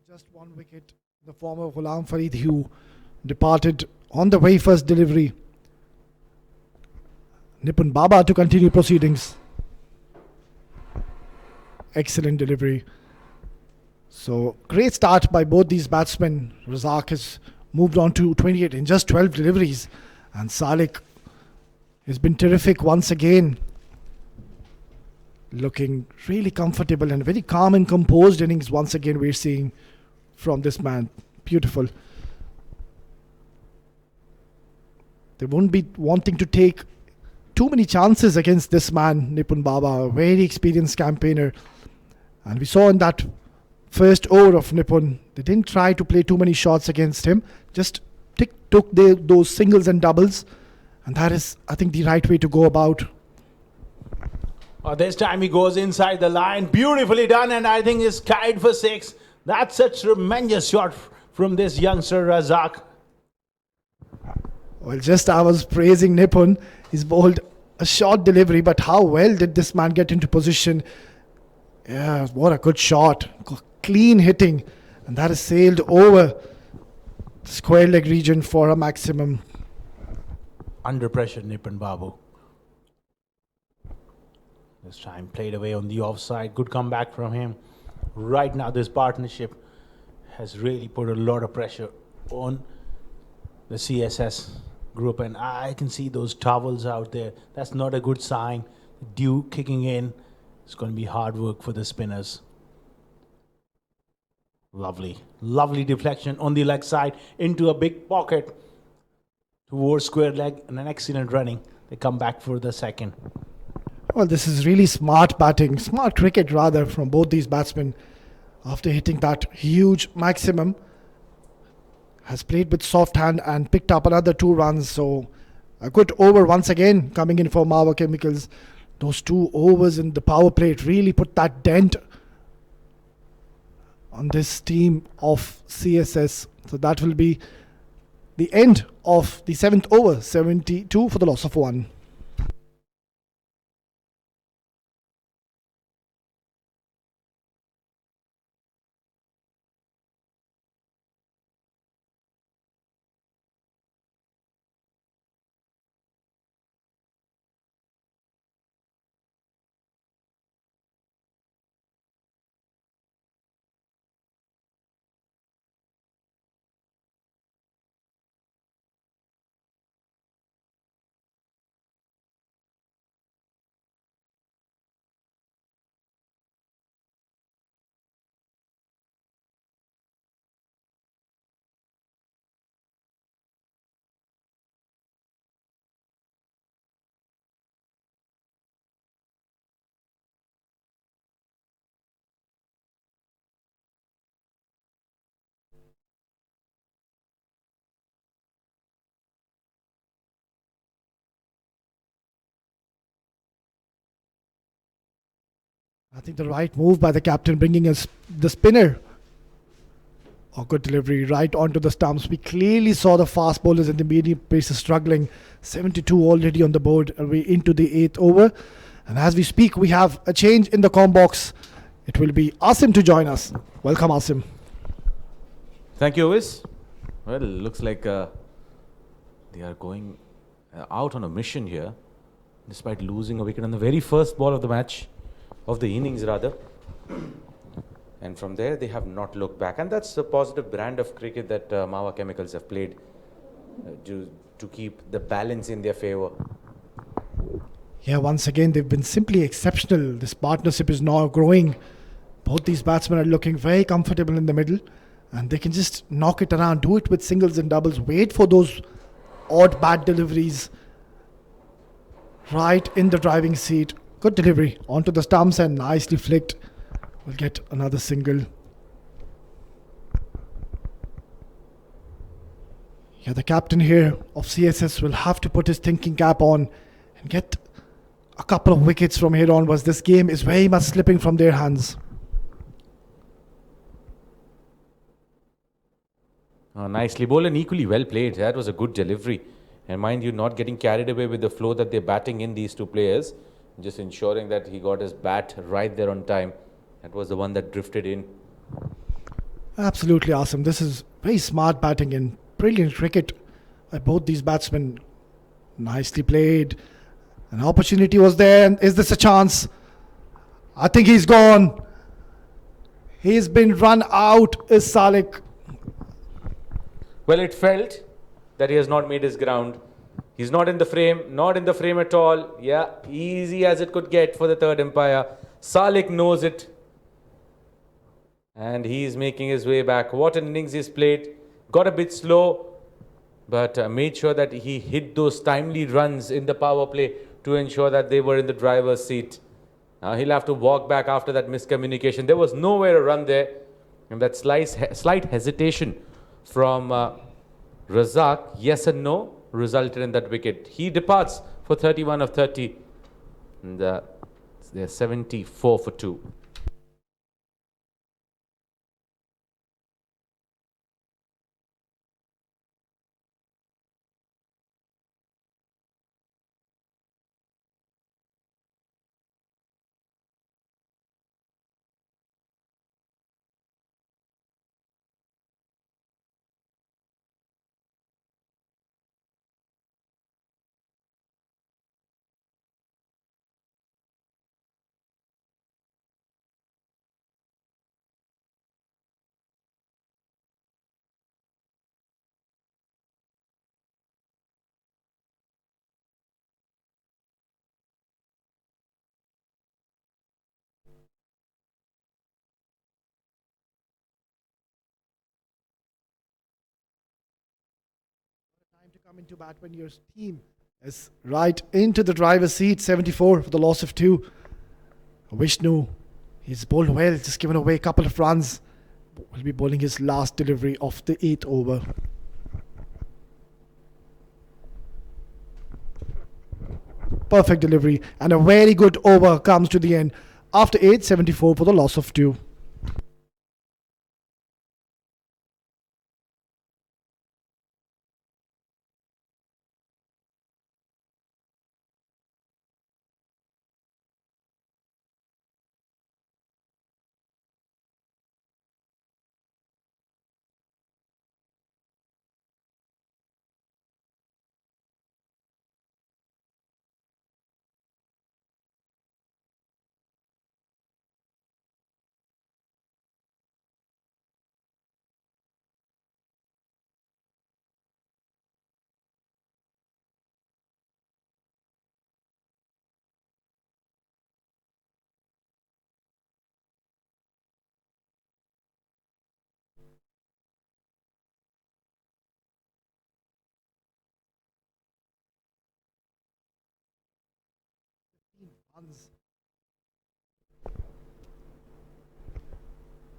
Just one wicket. The former Ghulam Farid, who departed on the very first delivery. Nipun Baba to continue proceedings. Excellent delivery. So great start by both these batsmen. Razak has moved on to 28 in just 12 deliveries, and Salik has been terrific once again. Looking really comfortable and very calm and composed innings once again we're seeing from this man. Beautiful. They won't be wanting to take too many chances against this man, Nipun Baba, a very experienced campaigner. And we saw in that first over of Nipun, they didn't try to play too many shots against him, just took those singles and doubles. And that is, I think, the right way to go about. This time he goes inside the line. Beautifully done, and I think is carried for 6. That's a tremendous shot from this youngster Razak. Well, just I was praising Nipun. He's bowled a short delivery, but how well did this man get into position? Yeah, what a good shot. Clean hitting. And that has sailed over the square leg region for a maximum. Under pressure, Nipun Babu. This time played away on the offside. Good comeback from him. Right now, this partnership has really put a lot of pressure on the CSS group, and I can see those towels out there. That's not a good sign. Dew kicking in. It's going to be hard work for the spinners. Lovely, lovely deflection on the leg side into a big pocket towards square leg, and an excellent running. They come back for the second. Well, this is really smart batting, smart cricket rather, from both these batsmen. After hitting that huge maximum, has played with soft hand and picked up another 2 runs. So a good over once again coming in for Mawa Chemicals. Those 2 overs in the power play really put that dent on this team of CSS. So that will be the end of the 7th over, 72 for the loss of 1. I think the right move by the captain, bringing us the spinner. Oh, good delivery right onto the stumps. We clearly saw the fast bowlers in the medium paces struggling. 72 already on the board, and we're into the 8th over. And as we speak, we have a change in the comm box. It will be Asim to join us. Welcome, Asim. Thank you, Ovis. Well, looks like they are going out on a mission here, despite losing a wicket on the very first ball of the match, of the innings rather. And from there, they have not looked back. And that's a positive brand of cricket that Mawa Chemicals have played to keep the balance in their favour. Yeah, once again, they've been simply exceptional. This partnership is now growing. Both these batsmen are looking very comfortable in the middle, and they can just knock it around, do it with singles and doubles, wait for those odd bad deliveries right in the driving seat. Good delivery onto the stumps and nicely flicked. We'll get another single. Yeah, the captain here of CSS will have to put his thinking cap on and get a couple of wickets from here onwards. This game is very much slipping from their hands. Nicely bowled and equally well played. That was a good delivery. And mind you, not getting carried away with the flow that they're batting in, these two players. Just ensuring that he got his bat right there on time. That was the one that drifted in. Absolutely awesome. This is very smart batting and brilliant cricket by both these batsmen. Nicely played. An opportunity was there. And is this a chance? I think he's gone. He's been run out. Is Salik? Well, it felt that he has not made his ground. He's not in the frame at all. Yeah, easy as it could get for the third umpire. Salik knows it. And he's making his way back. What an innings he's played. Got a bit slow, but made sure that he hit those timely runs in the power play to ensure that they were in the driver's seat. Now he'll have to walk back after that miscommunication. There was nowhere to run there. And that slight hesitation from Razak, yes and no, resulted in that wicket. He departs for 31 of 30. And they're 74 for 2. Time to come into bat when your team is right into the driver's seat. 74 for the loss of 2. Vishnu, he's bowled well, just given away a couple of runs. Will be bowling his last delivery of the 8th over. Perfect delivery and a very good over comes to the end. After 8, 74 for the loss of 2.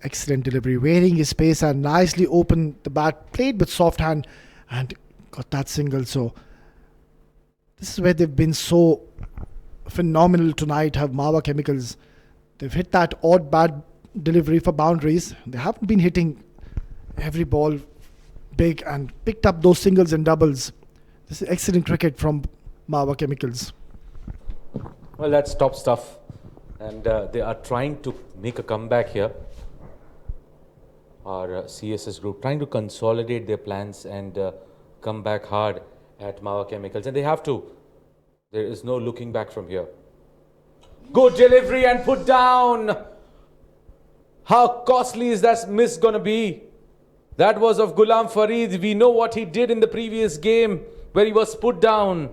Excellent delivery, wearing his pace and nicely opened the bat, played with soft hand and got that single. So this is where they've been so phenomenal tonight, have Mawa Chemicals. They've hit that odd bad delivery for boundaries. They haven't been hitting every ball big and picked up those singles and doubles. This is excellent cricket from Mawa Chemicals. Well, that's top stuff. And they are trying to make a comeback here. Our CSS group trying to consolidate their plans and come back hard at Mawa Chemicals. And they have to. There is no looking back from here. Good delivery and put down. How costly is that miss going to be? That was of Ghulam Farid. We know what he did in the previous game where he was put down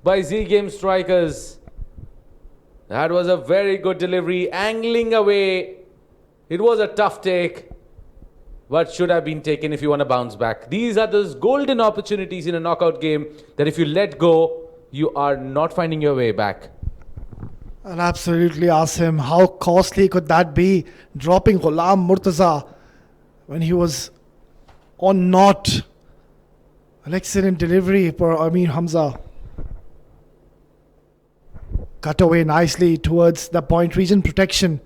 by Z Game strikers. That was a very good delivery, angling away. It was a tough take, but should have been taken if you want to bounce back. These are those golden opportunities in a knockout game that if you let go, you are not finding your way back. And absolutely ask him, how costly could that be? Dropping Ghulam Murtaza when he was on not. An excellent delivery for Amir Hamza. Cut away nicely towards the point region protection.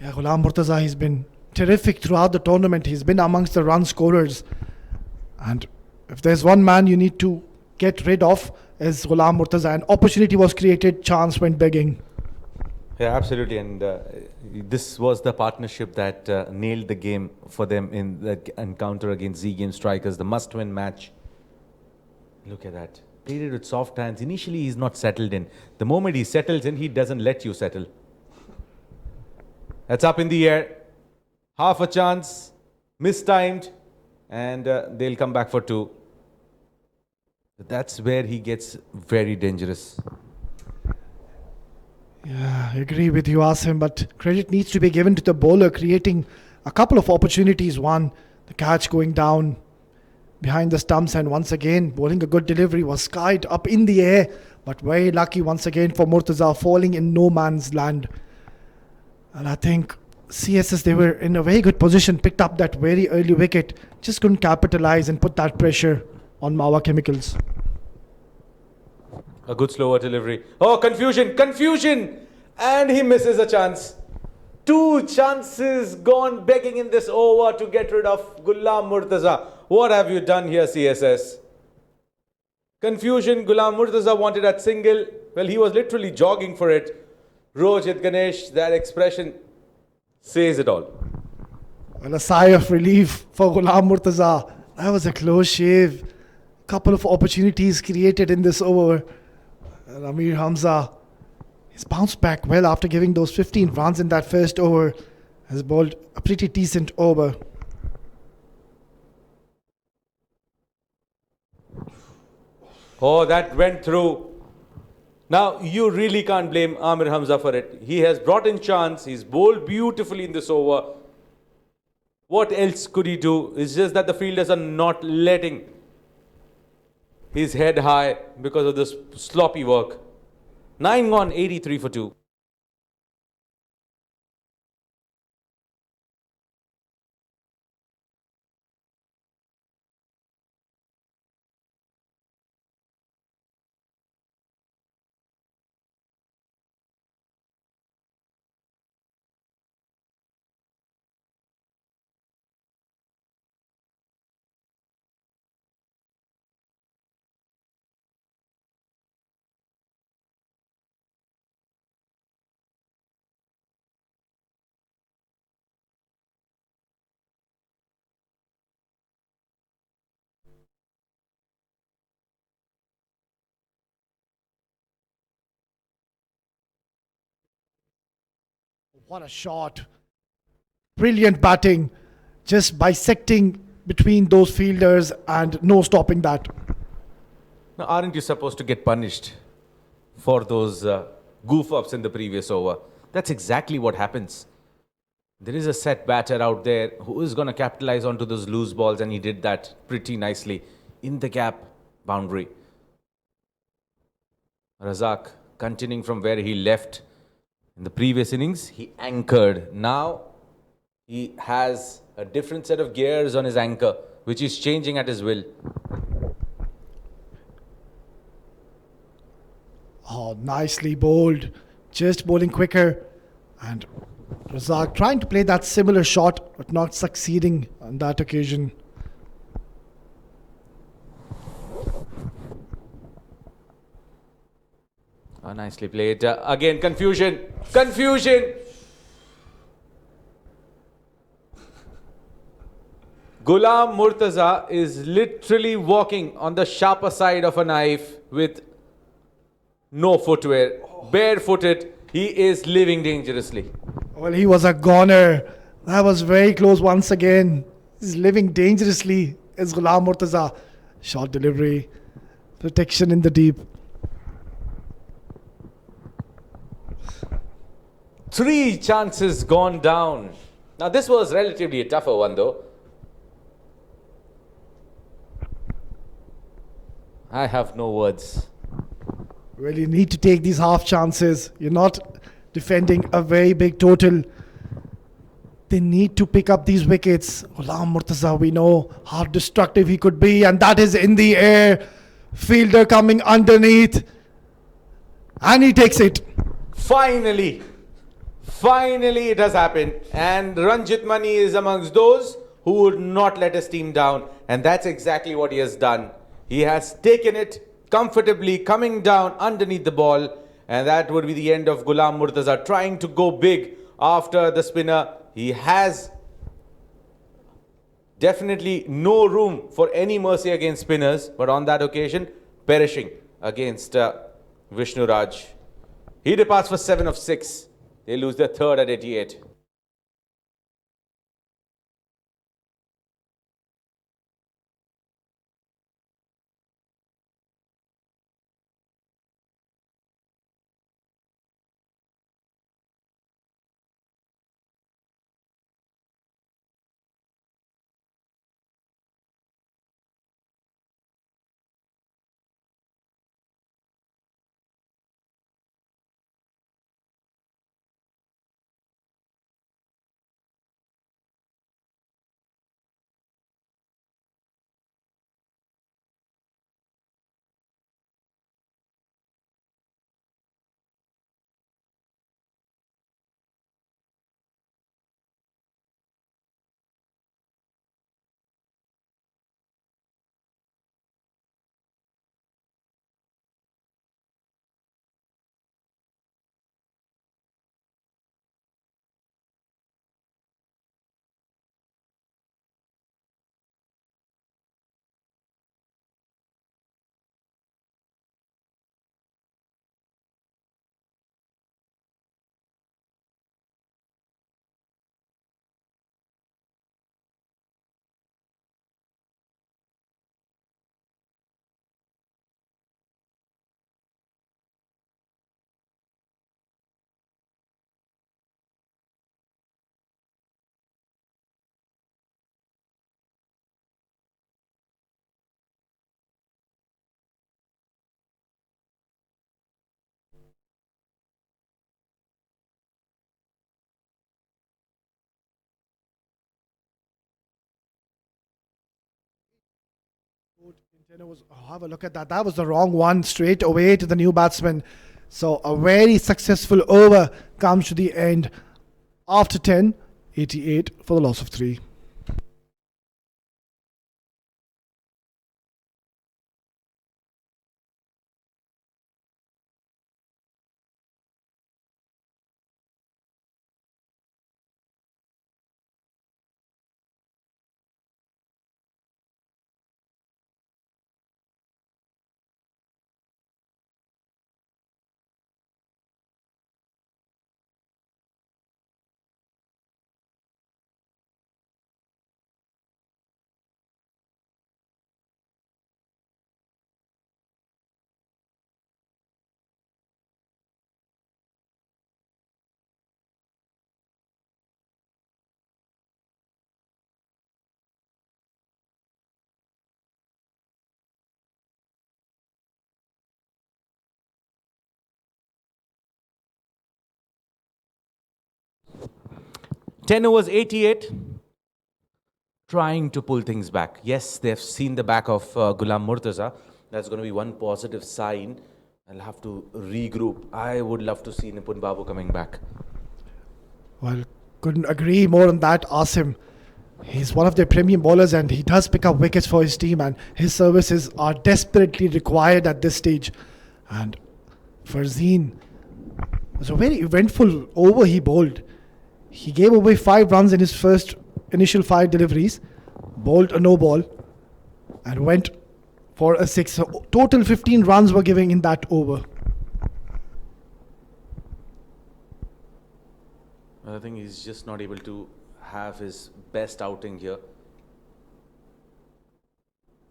Yeah, Ghulam Murtaza, he's been terrific throughout the tournament. He's been amongst the run scorers. And if there's one man you need to get rid of, is Ghulam Murtaza. An opportunity was created, chance went begging. Yeah, absolutely. And this was the partnership that nailed the game for them in that encounter against Z Game Strikers, the must-win match. Look at that. Played it with soft hands. Initially, he's not settled in. The moment he settles in, he doesn't let you settle. That's up in the air. Half a chance. Mistimed. And they'll come back for two. That's where he gets very dangerous. Yeah, I agree with you, Asim, but credit needs to be given to the bowler, creating a couple of opportunities. One, the catch going down behind the stumps, and once again, bowling a good delivery, was skied up in the air, but very lucky once again for Murtaza, falling in no man's land. And I think CSS, they were in a very good position, picked up that very early wicket, just couldn't capitalize and put that pressure on Mawa Chemicals. A good slower delivery. Oh, confusion, confusion! And he misses a chance. Two chances gone begging in this over to get rid of Ghulam Murtaza. What have you done here, CSS? Confusion, Ghulam Murtaza wanted that single. Well, he was literally jogging for it. Rojit Ganesh, that expression says it all. Well, a sigh of relief for Ghulam Murtaza. That was a close shave. Couple of opportunities created in this over. And Amir Hamza, he's bounced back well after giving those 15 runs in that first over. Has bowled a pretty decent over. Oh, that went through. Now, you really can't blame Amir Hamza for it. He has brought in chance. He's bowled beautifully in this over. What else could he do? It's just that the fielders are not letting his head high because of this sloppy work. 9 gone, 83 for 2. What a shot. Brilliant batting. Just bisecting between those fielders and no stopping that. Now, aren't you supposed to get punished for those goof-ups in the previous over? That's exactly what happens. There is a set batter out there who is going to capitalize onto those loose balls, and he did that pretty nicely in the gap boundary. Razak continuing from where he left in the previous innings, he anchored. Now he has a different set of gears on his anchor, which is changing at his will. Oh, nicely bowled. Just bowling quicker. And Razak trying to play that similar shot, but not succeeding on that occasion. Oh, nicely played. Again, confusion. Confusion. Ghulam Murtaza is literally walking on the sharper side of a knife with no footwear. Barefooted. He is living dangerously. Well, he was a goner. That was very close once again. He's living dangerously as Ghulam Murtaza. Short delivery. Protection in the deep. 3 chances gone down. Now, this was relatively a tougher one, though. I have no words. Well, you need to take these half chances. You're not defending a very big total. They need to pick up these wickets. Ghulam Murtaza, we know how destructive he could be, and that is in the air. Fielder coming underneath, and he takes it. Finally it has happened, and Ranjit Mani is amongst those who would not let his team down, and that's exactly what he has done. He has taken it comfortably, coming down underneath the ball, And that would be the end of Ghulam Murtaza trying to go big after the spinner. He has definitely no room for any mercy against spinners, but on that occasion, perishing against Vishnu Raj. He departs for 7 of 6. They lose their third at 88. Have a look at that. That was the wrong one, straight away to the new batsman. So a very successful over comes to the end after 10, 88 for the loss of 3. Ten overs, 88. Trying to pull things back. Yes, they've seen the back of Ghulam Murtaza. That's going to be one positive sign. I'll have to regroup. I would love to see Nipun Babu coming back. Well, couldn't agree more on that, Asim. He's one of their premium bowlers and he does pick up wickets for his team, and his services are desperately required at this stage. And Farzeen, it was a very eventful over he bowled. He gave away 5 runs in his first initial 5 deliveries, bowled a no ball, and went for a 6. So total 15 runs were given in that over. I think he's just not able to have his best outing here.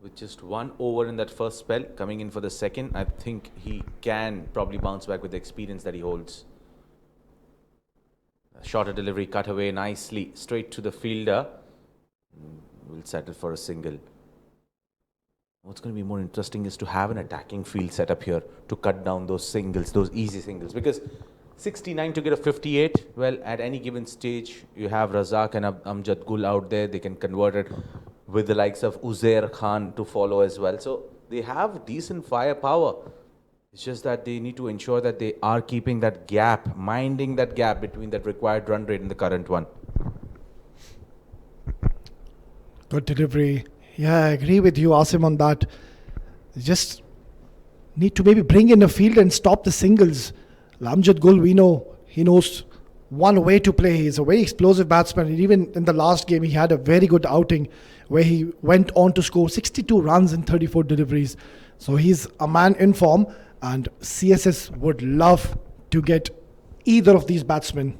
With just 1 over in that first spell, coming in for the second, I think he can probably bounce back with the experience that he holds. A shorter delivery cut away nicely, straight to the fielder. We'll settle for a single. What's going to be more interesting is to have an attacking field set up here to cut down those singles, those easy singles. Because 69 to get a 58, well, at any given stage, you have Razak and Amjad Gul out there. They can convert it with the likes of Uzair Khan to follow as well. So they have decent firepower. It's just that they need to ensure that they are keeping that gap, minding that gap between that required run rate and the current one. Good delivery. Yeah, I agree with you, Asim, on that. They just need to maybe bring in a field and stop the singles. Amjad Gul, we know, he knows one way to play. He's a very explosive batsman. And even in the last game, he had a very good outing where he went on to score 62 runs in 34 deliveries. So he's a man in form, and CSS would love to get either of these batsmen.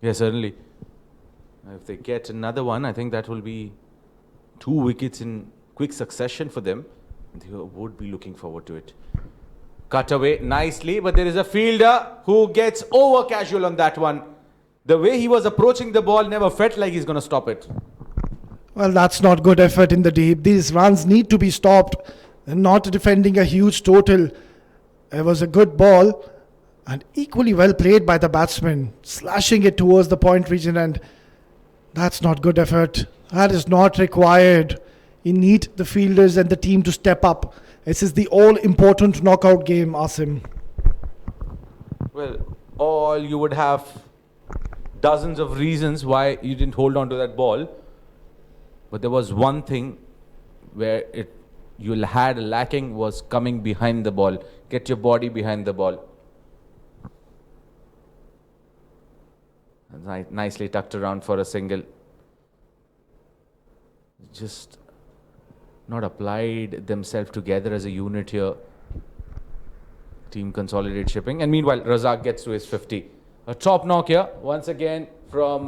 Yeah, certainly. If they get another one, I think that will be 2 wickets in quick succession for them. They would be looking forward to it. Cut away nicely, but there is a fielder who gets over casual on that one. The way he was approaching the ball never felt like he's going to stop it. Well, that's not good effort in the deep. These runs need to be stopped. They're not defending a huge total. It was a good ball and equally well played by the batsman, slashing it towards the point region, and that's not good effort. That is not required. You need the fielders and the team to step up. This is the all-important knockout game, Asim. Well, you would have dozens of reasons why you didn't hold on to that ball. But there was one thing where you had lacking was coming behind the ball. Get your body behind the ball. Nicely tucked around for a single. Just not applied themselves together as a unit here. Team consolidate shipping. And meanwhile, Razak gets to his 50. A top knock here, once again from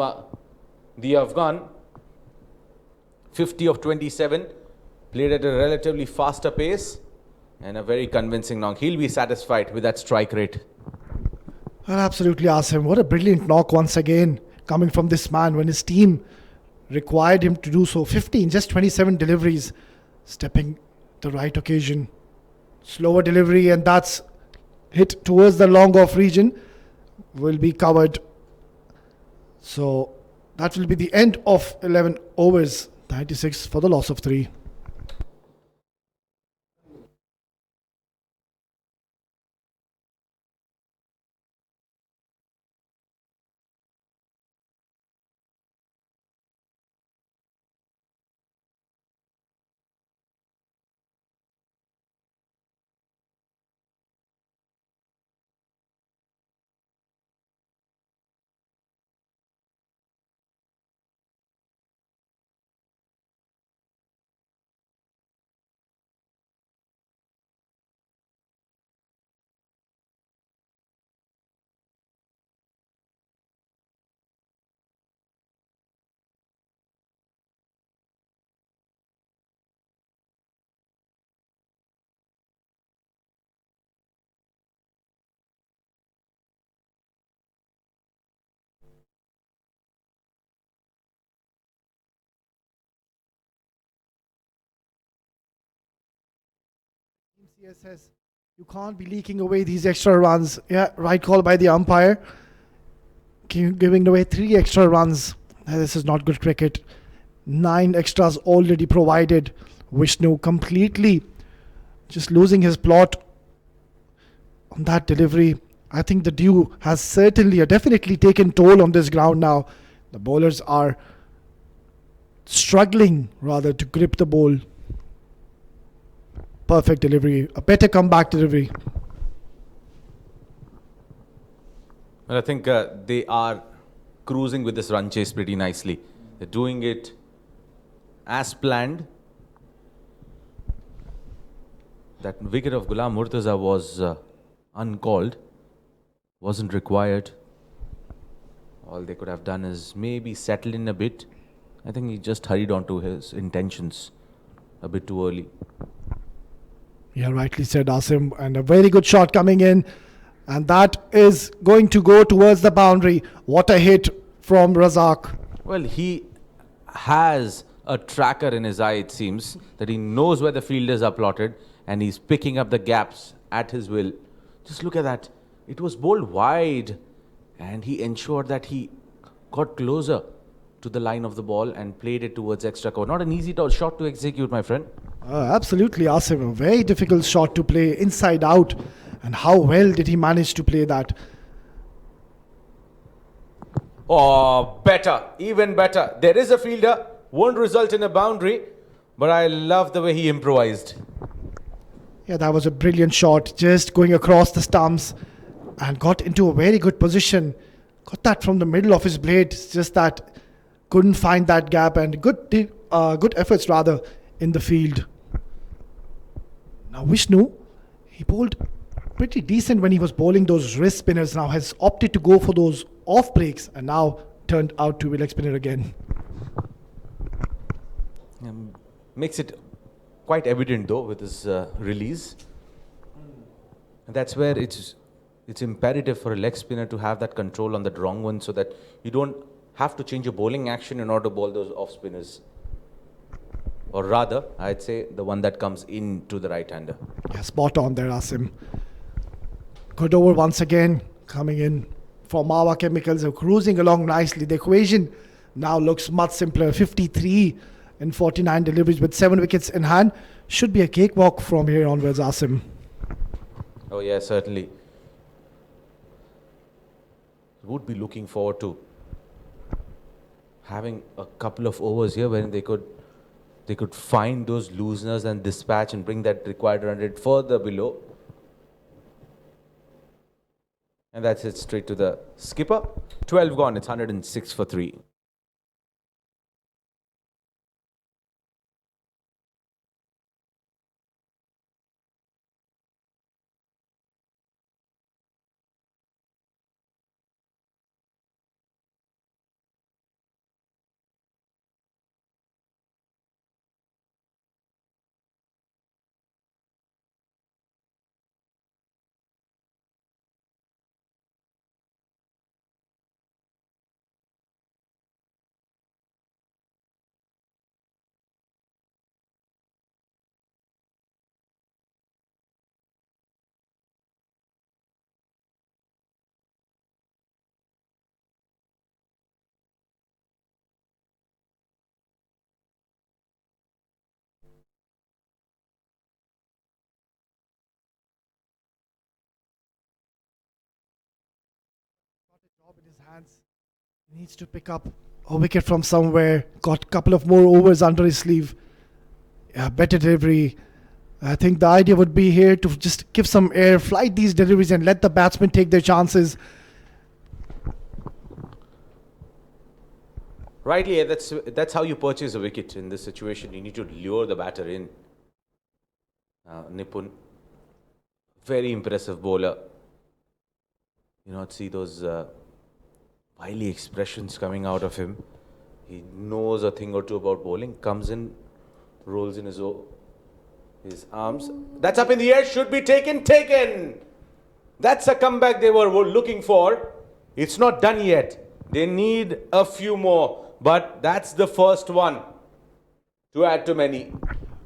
the Afghan. 50 of 27. Played at a relatively faster pace. And a very convincing knock. He'll be satisfied with that strike rate. Well, absolutely, Asim. What a brilliant knock once again coming from this man when his team required him to do so. 50 in just 27 deliveries. Stepping the right occasion. Slower delivery, and that's hit towards the long off region. Will be covered. So that will be the end of 11 overs. 96 for the loss of 3. CSS, you can't be leaking away these extra runs. Yeah, right call by the umpire. Giving away 3 extra runs. This is not good cricket. 9 extras already provided. Vishnu completely just losing his plot on that delivery. I think the dew has definitely taken toll on this ground now. The bowlers are struggling rather to grip the ball. Perfect delivery, a better comeback delivery. Well, I think they are cruising with this run chase pretty nicely. They're doing it as planned. That wicket of Ghulam Murtaza was uncalled, wasn't required. All they could have done is maybe settle in a bit. I think he just hurried on to his intentions a bit too early. Yeah, rightly said, Asim. And a very good shot coming in. And that is going to go towards the boundary. What a hit from Razak. Well, he has a tracker in his eye, it seems, that he knows where the fielders are plotted and he's picking up the gaps at his will. Just look at that. It was bowled wide and he ensured that he got closer to the line of the ball and played it towards extra cover. Not an easy shot to execute, my friend. Absolutely, Asim. A very difficult shot to play inside out. And how well did he manage to play that? Oh, better, even better. There is a fielder, won't result in a boundary, but I love the way he improvised. Yeah, that was a brilliant shot, just going across the stumps and got into a very good position. Got that from the middle of his blade. It's just that couldn't find that gap, and good efforts rather in the field. Now Vishnu, he bowled pretty decent when he was bowling those wrist spinners. Now has opted to go for those off breaks and now turned out to be leg spinner again. Makes it quite evident though with his release. And that's where it's imperative for a leg spinner to have that control on that wrong one, so that you don't have to change your bowling action in order to bowl those off spinners. Or rather, I'd say the one that comes into the right-hander. Yeah, spot on there, Asim. Good over once again, coming in for Mawa Chemicals, cruising along nicely. The equation now looks much simpler. 53 in 49 deliveries with 7 wickets in hand. Should be a cakewalk from here onwards, Asim. Oh yeah, certainly. Would be looking forward to having a couple of overs here when they could find those looseners and dispatch and bring that required run rate further below. And that's it straight to the skipper. 12 gone, it's 106 for 3. In his hands, he needs to pick up a wicket from somewhere. Got a couple of more overs under his sleeve. Yeah, better delivery. I think the idea would be here to just give some air, flight these deliveries, and let the batsmen take their chances. Rightly, yeah, that's how you purchase a wicket in this situation. You need to lure the batter in. Nipun, very impressive bowler. You know, see those wily expressions coming out of him. He knows a thing or two about bowling. Comes in, rolls in his arms. That's up in the air. Should be taken. That's a comeback they were looking for. It's not done yet. They need a few more. But that's the first one to add to many.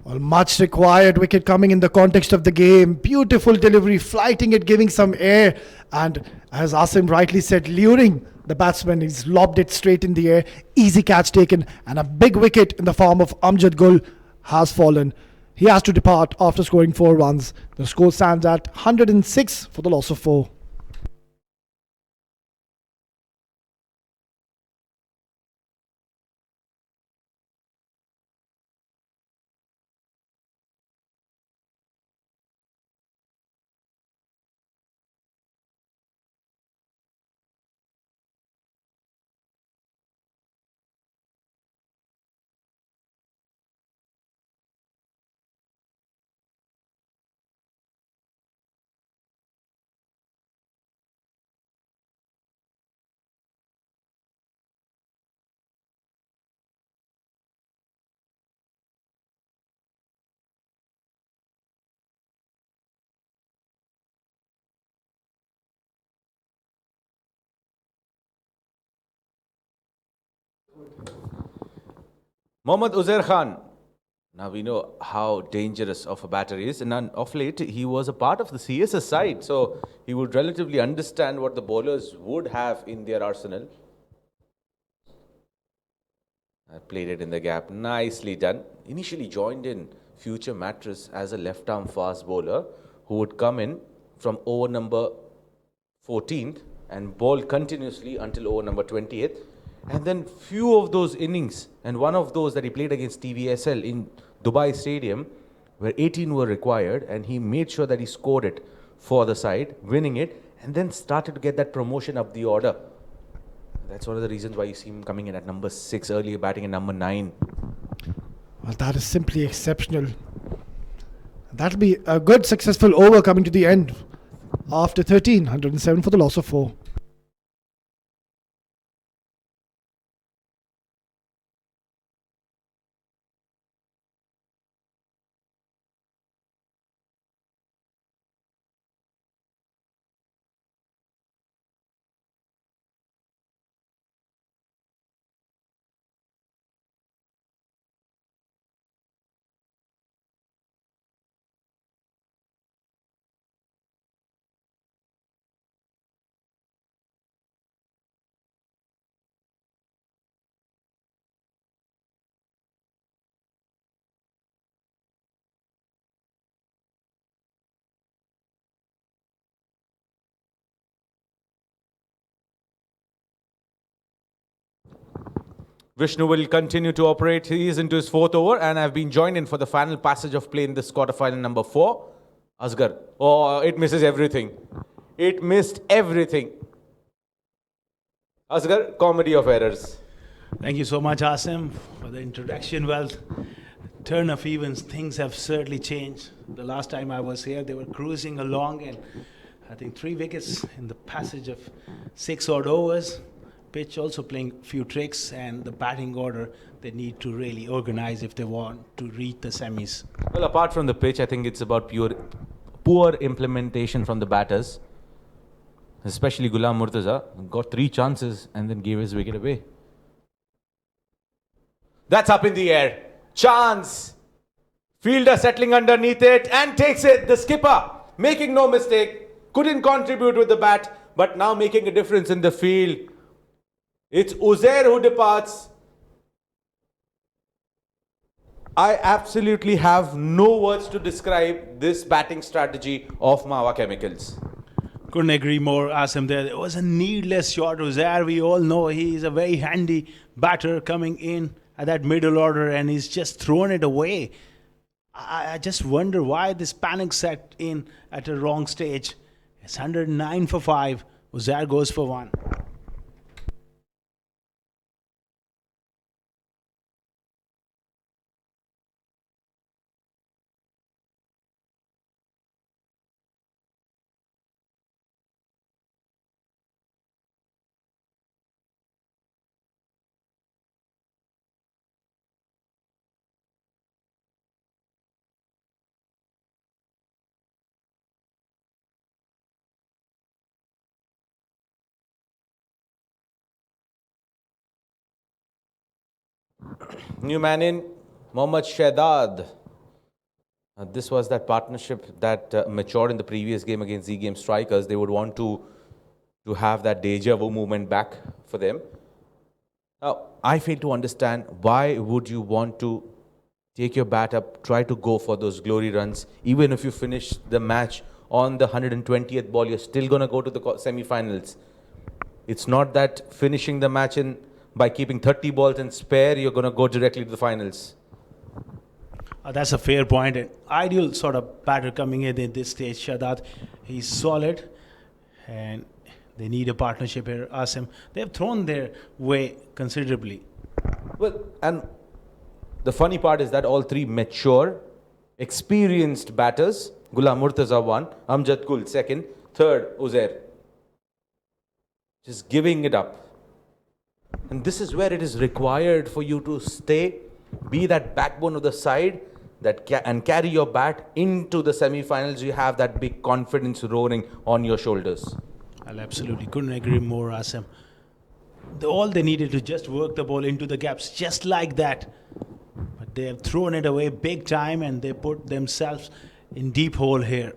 Well, much required wicket coming in the context of the game. Beautiful delivery, flighting it, giving some air. And as Asim rightly said, luring the batsman. He's lobbed it straight in the air. Easy catch taken. And a big wicket in the form of Amjad Gul has fallen. He has to depart after scoring 4 runs. The score stands at 106 for the loss of 4. Mohammad Uzair Khan. Now we know how dangerous of a batter he is, and of late he was a part of the CSS side, so he would relatively understand what the bowlers would have in their arsenal. I played it in the gap, nicely done. Initially joined in future mattress as a left-arm fast bowler who would come in from over number 14th and bowl continuously until over number 20th. And then few of those innings, and one of those that he played against TVSL in Dubai Stadium, where 18 were required, and he made sure that he scored it for the side, winning it, and then started to get that promotion up the order. That's one of the reasons why you see him coming in at number 6, earlier batting at number 9. Well, that is simply exceptional. That'll be a good, successful over coming to the end. After 13, 107 for the loss of 4. Vishnu will continue to operate. He is into his 4th over, and I've been joined in for the final passage of play in this quarterfinal number 4. Asghar. Oh, it misses everything. It missed everything. Asghar, comedy of errors. Thank you so much, Asim, for the introduction. Well, turn of events, things have certainly changed. The last time I was here, they were cruising along, and I think 3 wickets in the passage of 6 odd overs. Pitch also playing few tricks, and the batting order they need to really organize if they want to reach the semis. Well, apart from the pitch, I think it's about poor implementation from the batters. Especially Ghulam Murtaza got 3 chances and then gave his wicket away. That's up in the air. Chance. Fielder settling underneath it and takes it. The skipper making no mistake. Couldn't contribute with the bat, but now making a difference in the field. It's Uzair who departs. I absolutely have no words to describe this batting strategy of Mawa Chemicals. Couldn't agree more, Asim. There was a needless shot. Uzair, we all know he is a very handy batter coming in at that middle order, and he's just thrown it away. I just wonder why this panic set in at a wrong stage. It's 109 for 5. Uzair goes for 1. New man in, Mohammad Shahzad. This was that partnership that matured in the previous game against Z-Game Strikers. They would want to have that deja vu movement back for them. Now, I fail to understand why would you want to take your bat up, try to go for those glory runs. Even if you finish the match on the 120th ball, you're still going to go to the semi-finals. It's not that finishing the match in by keeping 30 balls in spare, you're going to go directly to the finals. That's a fair point. An ideal sort of batter coming in at this stage, Shahzad. He's solid, and they need a partnership here. Asim, they've thrown their way considerably. Well, and the funny part is that all 3 mature, experienced batters, Ghulam Murtaza 1, Amjad Gul 2nd, 3rd Uzair, just giving it up. And this is where it is required for you to stay, be that backbone of the side that and carry your bat into the semi-finals. You have that big confidence roaring on your shoulders. I absolutely couldn't agree more, Asim. All they needed to just work the ball into the gaps just like that. But they have thrown it away big time, and they put themselves in deep hole here.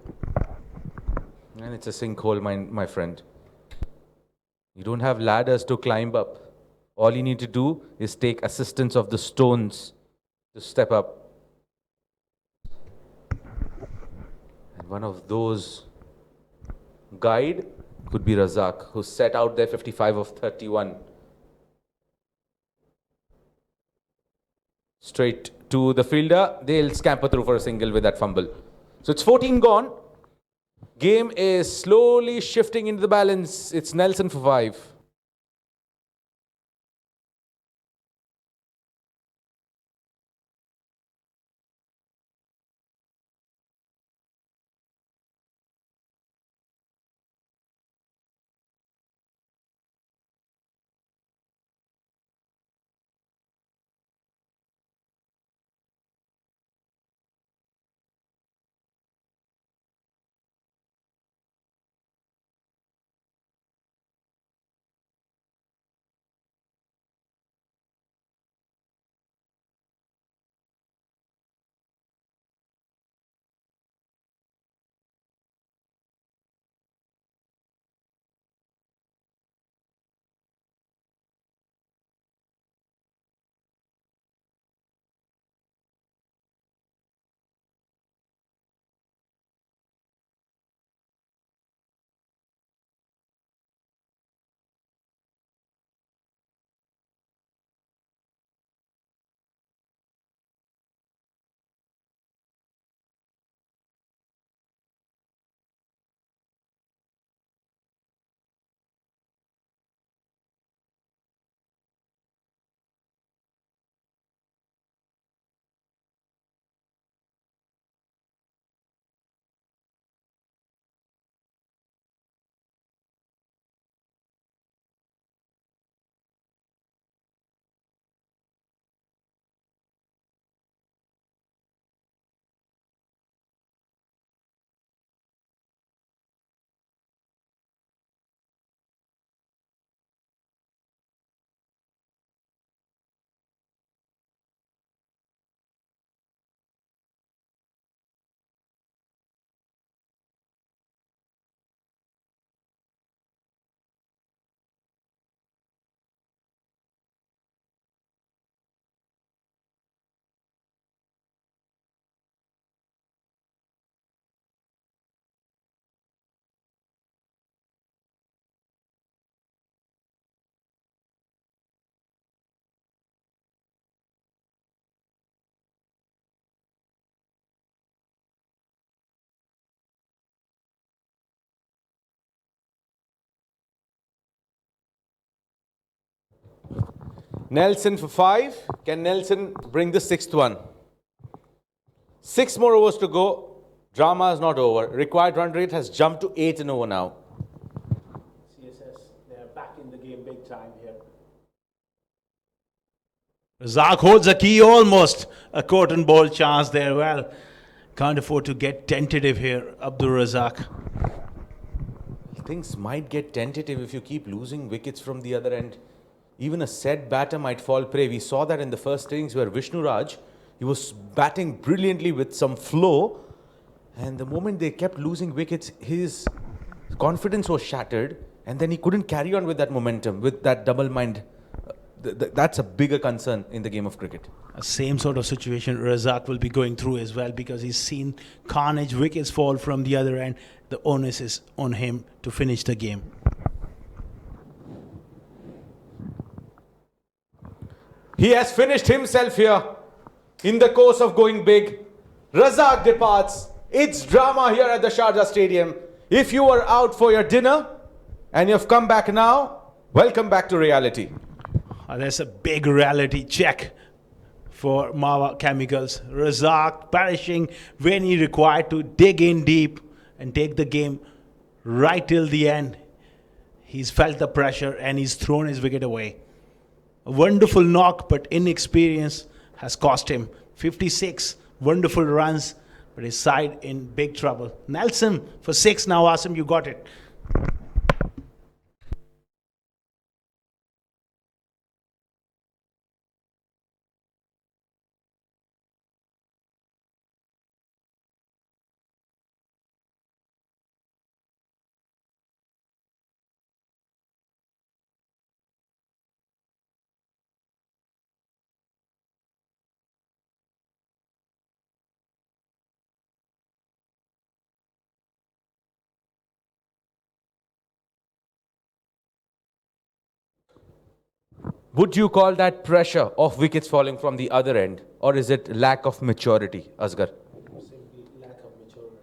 And it's a sinkhole, my friend. You don't have ladders to climb up. All you need to do is take assistance of the stones to step up. And one of those guide could be Razak, who set out there 55 of 31. Straight to the fielder. They'll scamper through for a single with that fumble. So it's 14 gone. Game is slowly shifting into the balance. It's Nelson for 5. Nelson for 5. Can Nelson bring the 6th one? 6 more overs to go. Drama is not over. Required run rate has jumped to 8 and over now. CSS, they're back in the game big time here. Razak holds a key, almost a cotton ball chance there. Well, can't afford to get tentative here, Abdul Razak. Things might get tentative if you keep losing wickets from the other end. Even a set batter might fall prey. We saw that in the first innings where Vishnu Raj, he was batting brilliantly with some flow. And the moment they kept losing wickets, his confidence was shattered. And then he couldn't carry on with that momentum, with that double mind. That's a bigger concern in the game of cricket. Same sort of situation Razak will be going through as well, because he's seen carnage, wickets fall from the other end. The onus is on him to finish the game. He has finished himself here in the course of going big. Razak departs. It's drama here at the Sharjah Stadium. If you were out for your dinner and you've come back now, welcome back to reality. There's a big reality check for Mawa Chemicals. Razak perishing when he required to dig in deep and take the game right till the end. He's felt the pressure and he's thrown his wicket away. A wonderful knock, but inexperience has cost him. 56 wonderful runs, but his side in big trouble. Nelson for 6 now. Asim, you got it. Would you call that pressure of wickets falling from the other end? or is it lack of maturity, Asghar? Simply lack of maturity.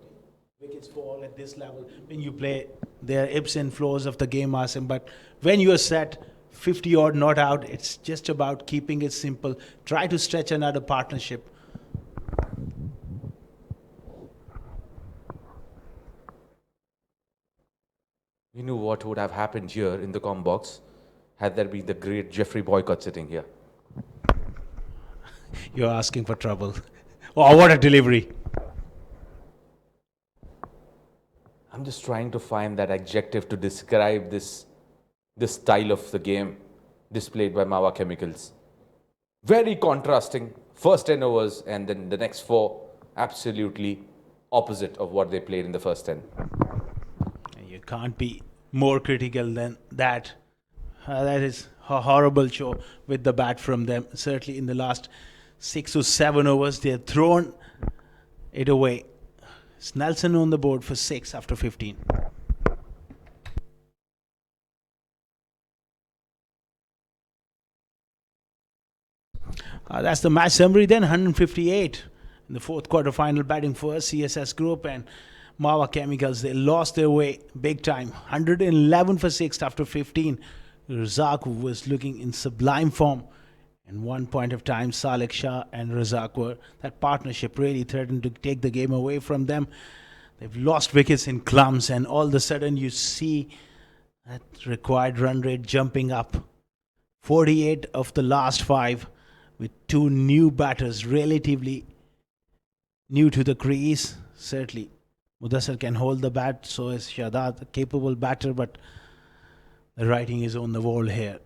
Wickets fall at this level. When you play, there are ebbs and flows of the game, Asim. But when you are set, 50 odd not out, it's just about keeping it simple. Try to stretch another partnership. You knew what would have happened here in the com box had there been the great Jeffrey Boycott sitting here. You're asking for trouble. Oh, what a delivery. I'm just trying to find that adjective to describe this style of the game displayed by Mawa Chemicals. Very contrasting. First 10 overs and then the next 4 absolutely opposite of what they played in the first 10. You can't be more critical than that. That is a horrible show with the bat from them. Certainly in the last 6 or 7 overs, they have thrown it away. It's Nelson on the board for 6 after 15. That's the match summary then. 158 in the fourth quarter final, batting first CSS Group and Mawa Chemicals. They lost their way big time. 111 for 6 after 15. Razak, who was looking in sublime form, and one point of time Salek Shah and Razak were, that partnership really threatened to take the game away from them. They've lost wickets in clumps, and all of a sudden you see that required run rate jumping up. 48 of the last 5 with 2 new batters relatively new to the crease. Certainly Mudassar can hold the bat, so is Shahzad, a capable batter, but the writing is on the wall here.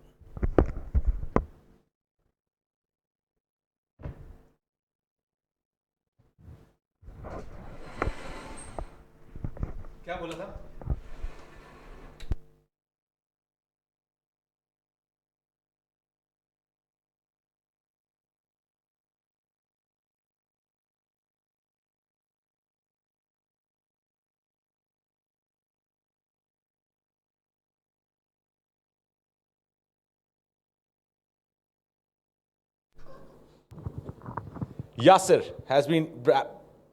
Yasir has been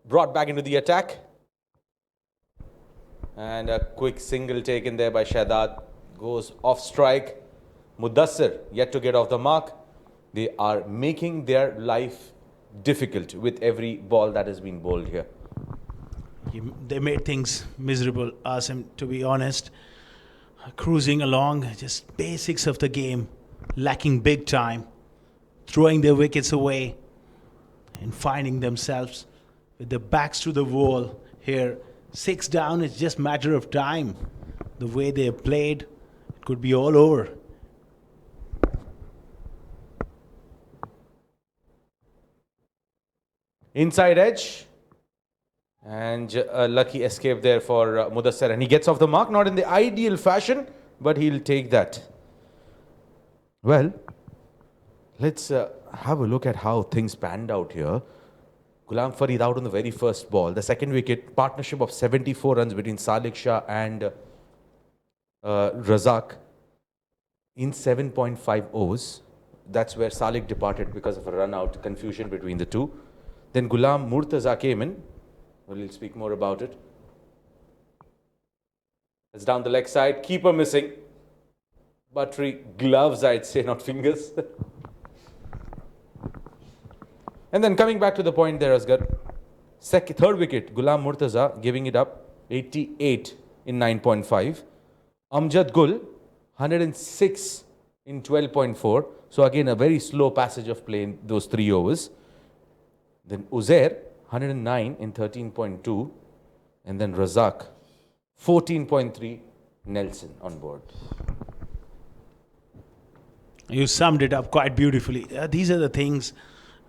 brought back into the attack. And a quick single taken there by Shahzad. Goes off strike. Mudassir yet to get off the mark. They are making their life difficult with every ball that has been bowled here. They made things miserable, Asim, to be honest. Cruising along, just basics of the game, lacking big time, throwing their wickets away, and finding themselves with their backs to the wall here. 6 down, it's just matter of time. The way they have played, it could be all over. Inside edge. And a lucky escape there for Mudassir. And he gets off the mark, not in the ideal fashion, but he'll take that. Well, let's have a look at how things panned out here. Ghulam Farid out on the very first ball. The second wicket, partnership of 74 runs between Salek Shah and Razak in 7.5 overs. That's where Salek departed because of a run out, confusion between the two. Then Ghulam Murtaza came in. We'll speak more about it. It's down the leg side. Keeper missing. Buttery gloves, I'd say, not fingers. And then coming back to the point there, Asghar. Third wicket, Ghulam Murtaza giving it up. 88 in 9.5. Amjad Gul, 106 in 12.4. So again, a very slow passage of play in those 3 overs. Then Uzair, 109 in 13.2. And then Razak, 14.3. Nelson on board. You summed it up quite beautifully. These are the things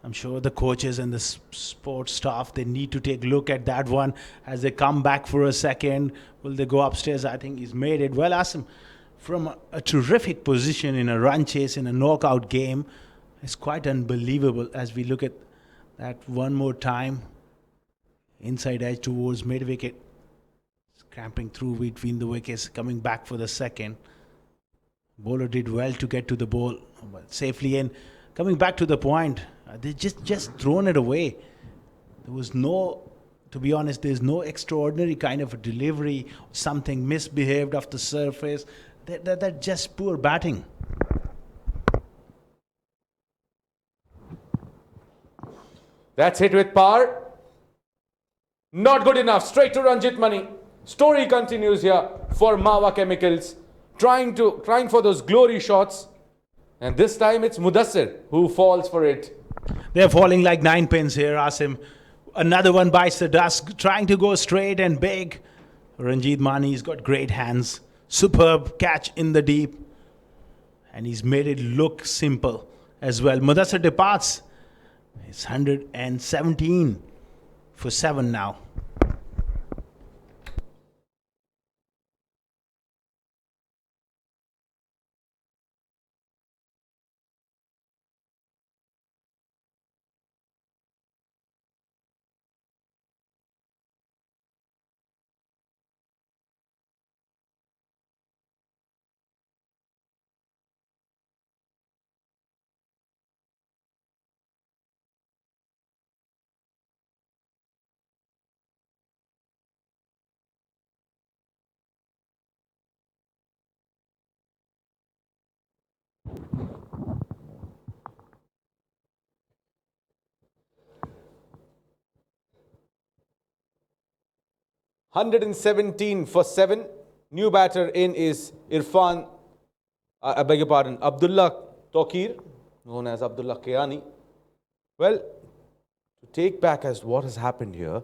I'm sure the coaches and the sports staff, they need to take a look at that one as they come back for a second. Will they go upstairs? I think he's made it. Well, Asim, from a terrific position in a run chase in a knockout game, it's quite unbelievable as we look at that one more time. Inside edge towards mid-wicket. Cramping through between the wickets, coming back for the second. Bowler did well to get to the ball, but safely in. Coming back to the point, They just thrown it away. There was no, to be honest, there's no extraordinary kind of a delivery, something misbehaved off the surface. That just poor batting. That's hit with power. Not good enough. Straight to Ranjit Mani. Story continues here for Mawa Chemicals. Trying for those glory shots. And this time it's Mudassir who falls for it. They're falling like 9 pins here, Asim. Another one bites the dust, trying to go straight and big. Ranjit Mani's got great hands. Superb catch in the deep. And he's made it look simple as well. Mudassir departs. It's 117 for 7 now. $117 for 7. New batter in is Irfan, I beg your pardon, Abdullah Tokir, known as Abdullah Kayani. Well, to take back as what has happened here,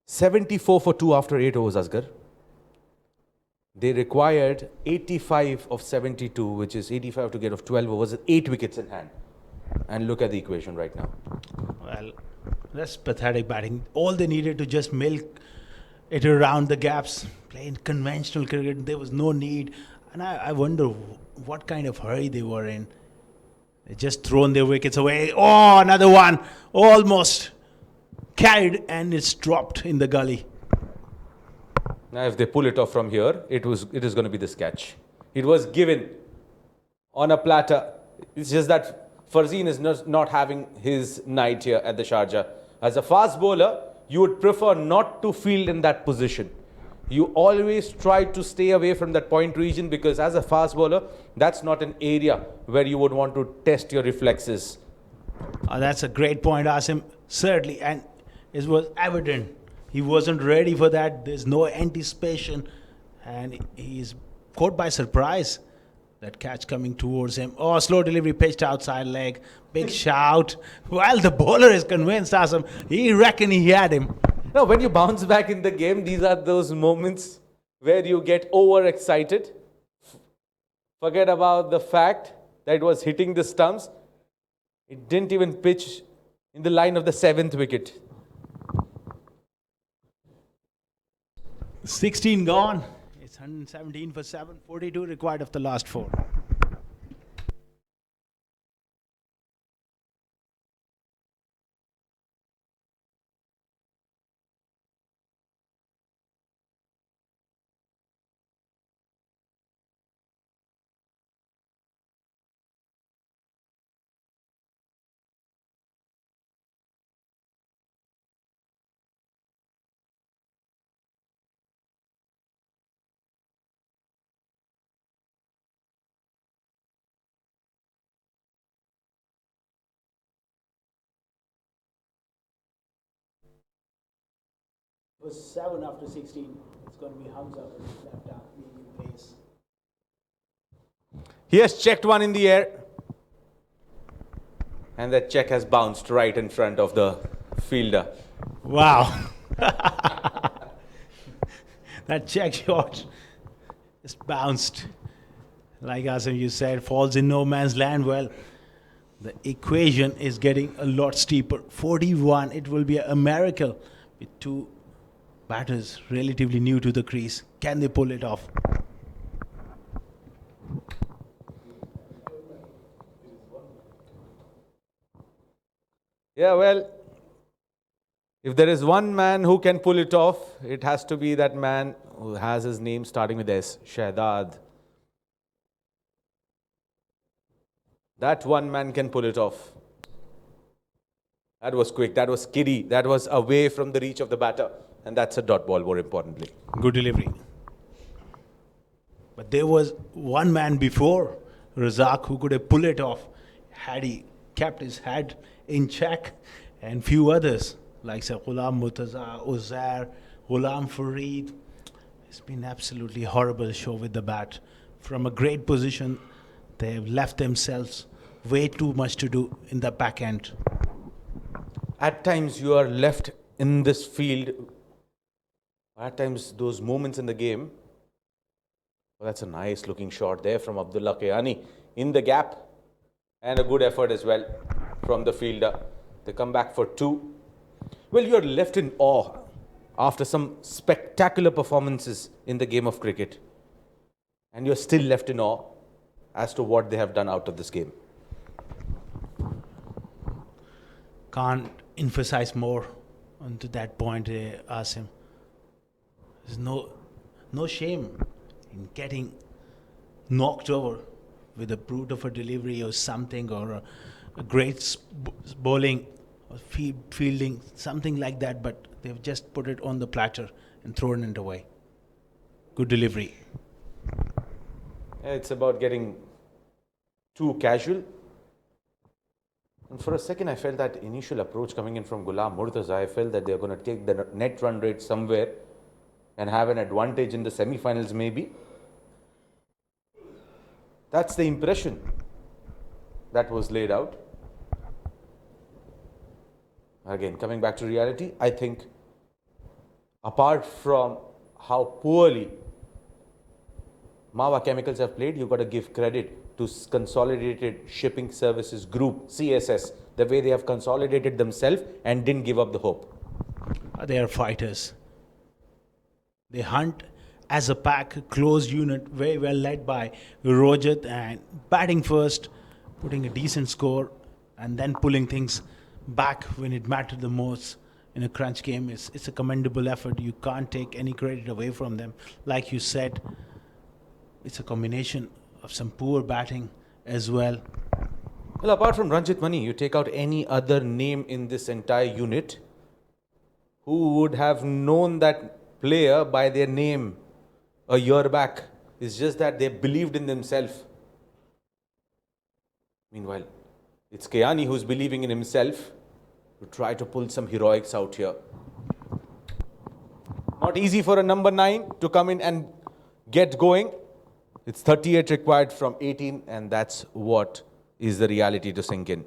74 for 2 after 8 overs, Asgar. They required 85 of 72, which is 85 to get off 12 overs, 8 wickets in hand. And look at the equation right now. Well, that's pathetic batting. All they needed to just milk it around the gaps, playing conventional cricket. There was no need. And I wonder what kind of hurry they were in. They just thrown their wickets away. Oh, another one. Almost carried and it's dropped in the gully. Now, if they pull it off from here, it is going to be this catch. It was given on a platter. It's just that Farzeen is not having his night here at the Sharjah. As a fast bowler, you would prefer not to field in that position. You always try to stay away from that point region because as a fast bowler, that's not an area where you would want to test your reflexes. That's a great point, Asim. Certainly. And it was evident he wasn't ready for that. There's no anticipation. And he's caught by surprise. That catch coming towards him. Oh, slow delivery pitched outside leg. Big shout. While the bowler is convinced, Asim, he reckoned he had him. Now, when you bounce back in the game, these are those moments where you get overexcited. Forget about the fact that it was hitting the stumps. It didn't even pitch in the line of the 7th wicket. 16 gone. It's 117 for 7. 42 required of the last 4. It was 7 after 16. It's going to be Hamza for his left arm, medium pace. He has checked one in the air. And that check has bounced right in front of the fielder. Wow. That check shot just bounced. Like Asim, you said, falls in no man's land. Well, the equation is getting a lot steeper. 41, it will be a miracle with 2 batters relatively new to the crease. Can they pull it off? Yeah, well, if there is one man who can pull it off, it has to be that man who has his name starting with S, Shahdad. That one man can pull it off. That was quick, that was kiddy, that was away from the reach of the batter. And that's a dot ball, more importantly. Good delivery. But there was one man before Razak who could have pulled it off had he kept his head in check, and few others like say Ghulam Murtaza, Uzair, Ghulam Fareed. It's been absolutely horrible show with the bat. From a great position, they have left themselves way too much to do in the back end. At times you are left in this field, at times those moments in the game. Well, that's a nice looking shot there from Abdullah Kayani in the gap, and a good effort as well from the fielder. They come back for 2. Well, you're left in awe after some spectacular performances in the game of cricket, and you're still left in awe as to what they have done out of this game. Can't emphasize more onto that point, Asim. There's no shame in getting knocked over with a brute of a delivery or something, or a great bowling or fielding, something like that, but they've just put it on the platter and thrown it away. Good delivery. It's about getting too casual. And for a second, I felt that initial approach coming in from Ghulam Murtaza, I felt that they're going to take the net run rate somewhere and have an advantage in the semi-finals maybe. That's the impression that was laid out. Again, coming back to reality, I think apart from how poorly Mawa Chemicals have played, you've got to give credit to Consolidated Shipping Services Group, CSS, the way they have consolidated themselves and didn't give up the hope. They are fighters. They hunt as a pack, a closed unit, very well led by Rojat, and batting first, putting a decent score, and then pulling things back when it mattered the most in a crunch game. It's a commendable effort. You can't take any credit away from them. Like you said, it's a combination of some poor batting as well. Well, apart from Ranjit Mani, you take out any other name in this entire unit who would have known that player by their name a year back. It's just that they believed in themselves. Meanwhile, it's Kayani who's believing in himself to try to pull some heroics out here. Not easy for a number 9 to come in and get going. It's 38 required from 18, and that's what is the reality to sink in.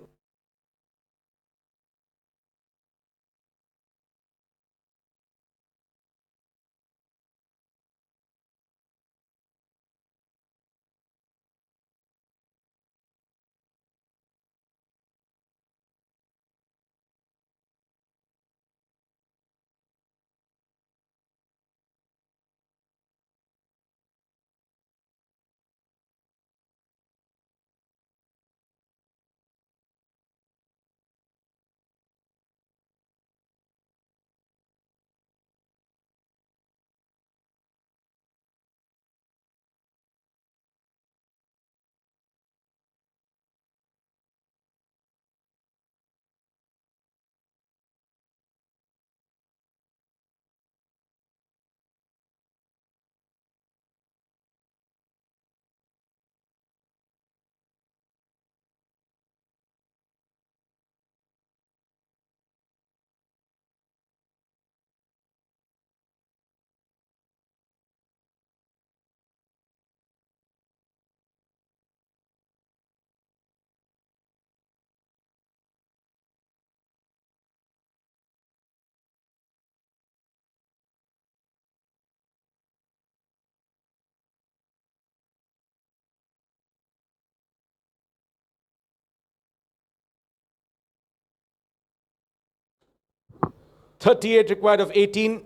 .38 required of 18.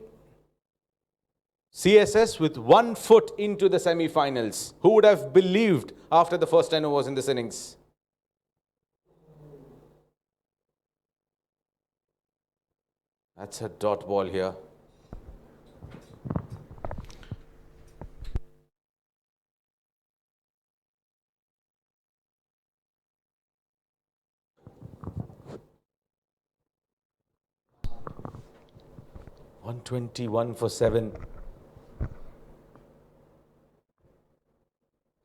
CSS with 1 foot into the semi-finals. Who would have believed after the first 10 overs in this innings? That's a dot ball here. 121 for 7.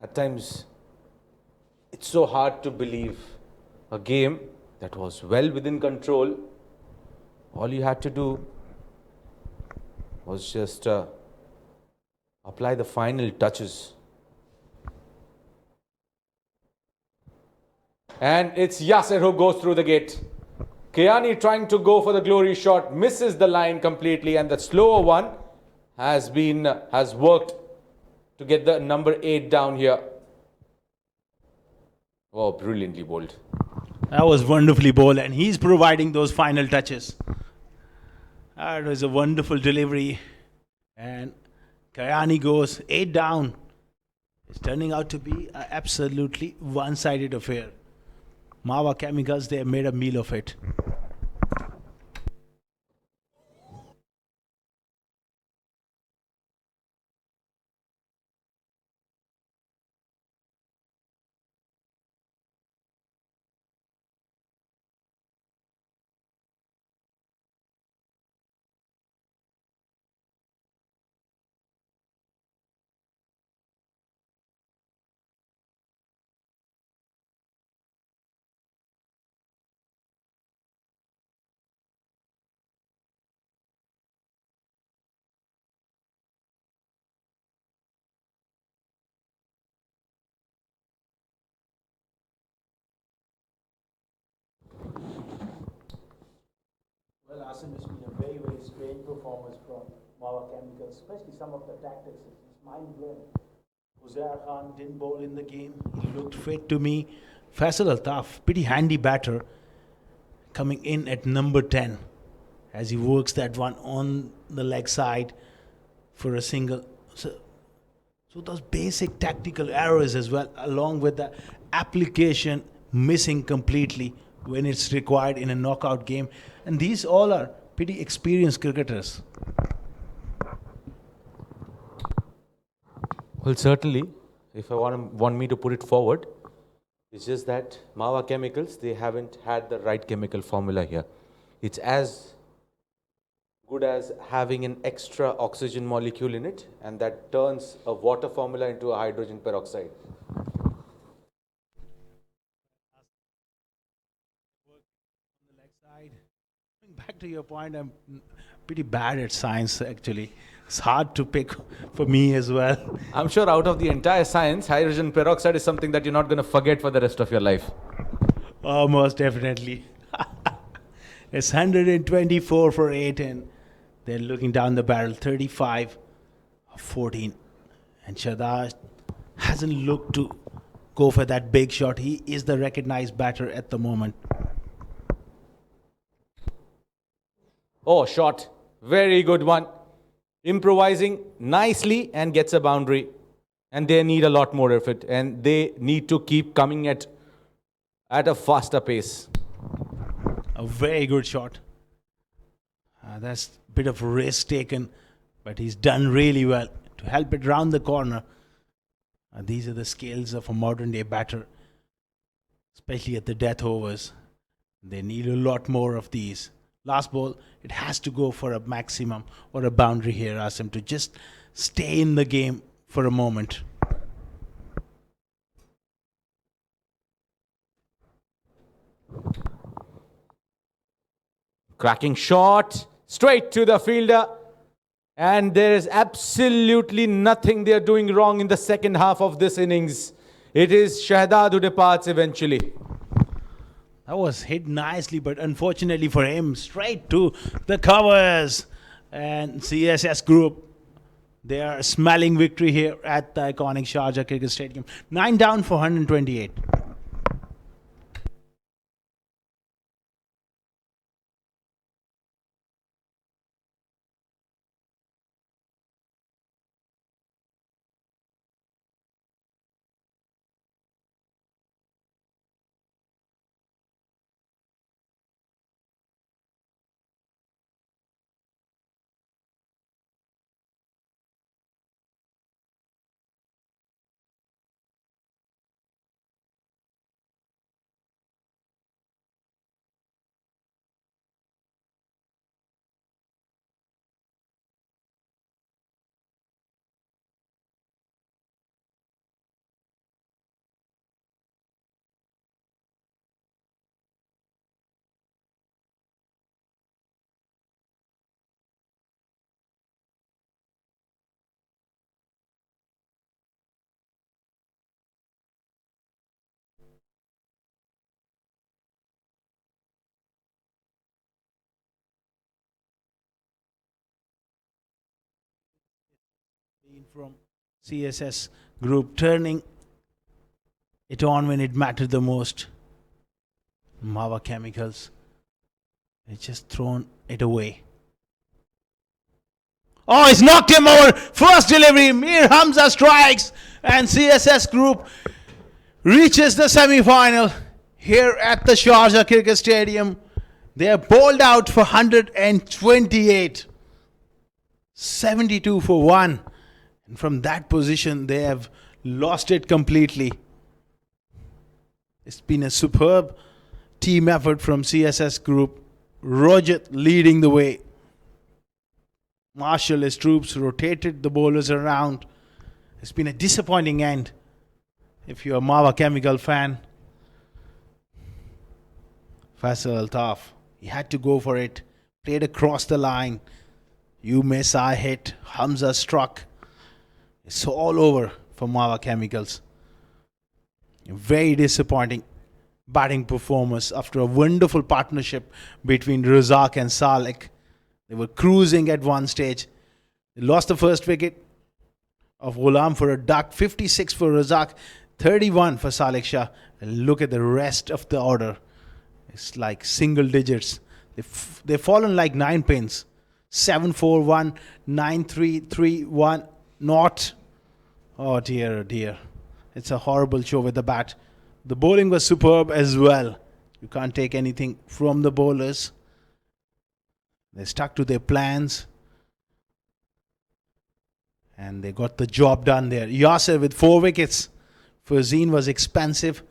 At times, it's so hard to believe a game that was well within control. All you had to do was just apply the final touches. And it's Yasser who goes through the gate. Kiani trying to go for the glory shot, misses the line completely, and the slower one has worked to get the number 8 down here. Oh, brilliantly bowled. That was wonderfully bowled, and he's providing those final touches. That was a wonderful delivery. And Kayani goes 8 down. It's turning out to be an absolutely one-sided affair. Mawa Chemicals, they have made a meal of it. Well, Asim, it's been a very, very strange performance from Mawa Chemicals, especially some of the tactics. It's mind-blowing. Uzair Khan didn't bowl in the game. He looked fit to me. Faisal Altaf, pretty handy batter, coming in at number 10 as he works that one on the leg side for a single. So those basic tactical errors as well, along with the application missing completely when it's required in a knockout game. And these all are pretty experienced cricketers. Well, certainly, if I want me to put it forward, it's just that Mawa Chemicals, they haven't had the right chemical formula here. It's as good as having an extra oxygen molecule in it, and that turns a water formula into a hydrogen peroxide. Going back to your point, I'm pretty bad at science actually. It's hard to pick for me as well. I'm sure out of the entire science, hydrogen peroxide is something that you're not going to forget for the rest of your life. Most definitely. It's 124 for 8, and they're looking down the barrel 35 14. And Shahbaz hasn't looked to go for that big shot. He is the recognized batter at the moment. Oh, shot. Very good one. Improvising nicely and gets a boundary. And they need a lot more of it. And they need to keep coming at a faster pace. A very good shot. That's a bit of a risk taken, but he's done really well to help it round the corner. These are the skills of a modern day batter, especially at the death overs. They need a lot more of these. Last ball, it has to go for a maximum or a boundary here, ask him to just stay in the game for a moment. Cracking shot, straight to the fielder. And there is absolutely nothing they are doing wrong in the second half of this innings. It is Shahzad who departs eventually. That was hit nicely, but unfortunately for him, straight to the covers. And CSS Group, they are smelling victory here at the iconic Sharjah Cricket Stadium. 9 down for 128. seen from CSS group turning it on when it mattered the most. Mawa Chemicals, they just thrown it away. Oh, he's knocked him over. First delivery, Mir Hamza strikes, and CSS group reaches the semi-final here at the Sharjah Cricket Stadium. They are bowled out for 128, 72 for 1. And from that position, they have lost it completely. It's been a superb team effort from CSS group. Rojat leading the way. Marshall, his troops rotated the bowlers around. It's been a disappointing end. If you're a Mawa Chemical fan, Faisal Altaf, he had to go for it. Played across the line. You miss, I hit. Hamza struck. It's all over for Mawa Chemicals. Very disappointing batting performance after a wonderful partnership between Razak and Salek. They were cruising at one stage. They lost the first wicket of Ghulam for a duck, 56 for Razak, 31 for Salek Shah. And look at the rest of the order. It's like single digits. They've fallen like 9 pins. 7-4-1, 9-3-3-1, not. Oh dear, oh dear. It's a horrible show with the bat. The bowling was superb as well. You can't take anything from the bowlers. They stuck to their plans. And they got the job done there. Yasser with 4 wickets. Fazeen was expensive.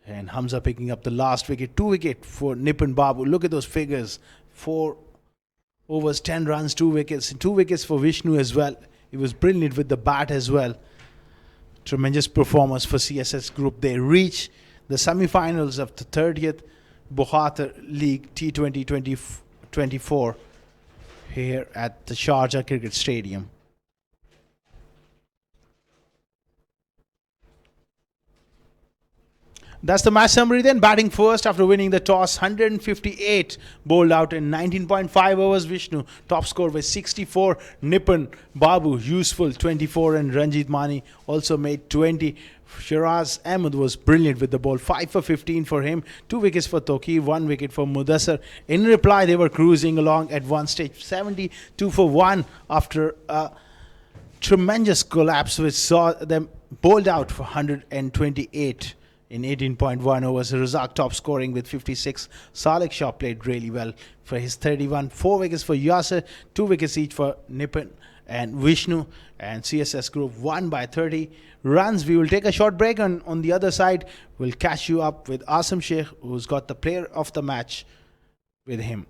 And Hamza picking up the last wicket. 2 wicket for Nipun Babu. Look at those figures. 4 overs, 10 runs, 2 wickets. 2 wickets for Vishnu as well. He was brilliant with the bat as well. Tremendous performance for CSS group. They reach the semi-finals of the 30th Bukhatir League T20 2024 here at the Sharjah Cricket Stadium. That's the match summary then. Batting first after winning the toss, 158 bowled out in 19.5 overs. Vishnu, top score with 64. Nipun Babu, useful, 24. And Ranjit Mani also made 20. Shiraz Ahmed was brilliant with the ball, 5 for 15 for him. 2 wickets for Toki, 1 wicket for Mudassar. In reply, they were cruising along at one stage, 72 for 1 after a tremendous collapse which saw them bowled out for 128. In 18.1 overs, Razak top scoring with 56. Salek Shah played really well for his 31. 4 wickets for Yasser, 2 wickets each for Nipun and Vishnu. And CSS group won by 30 runs. We will take a short break, and on the other side, we'll catch you up with Asim Sheikh, who's got the player of the match with him.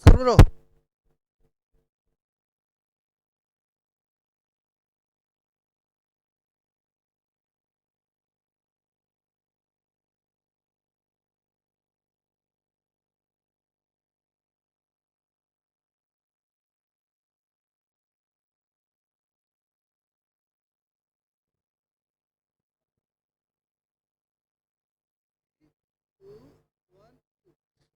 Sarvaro.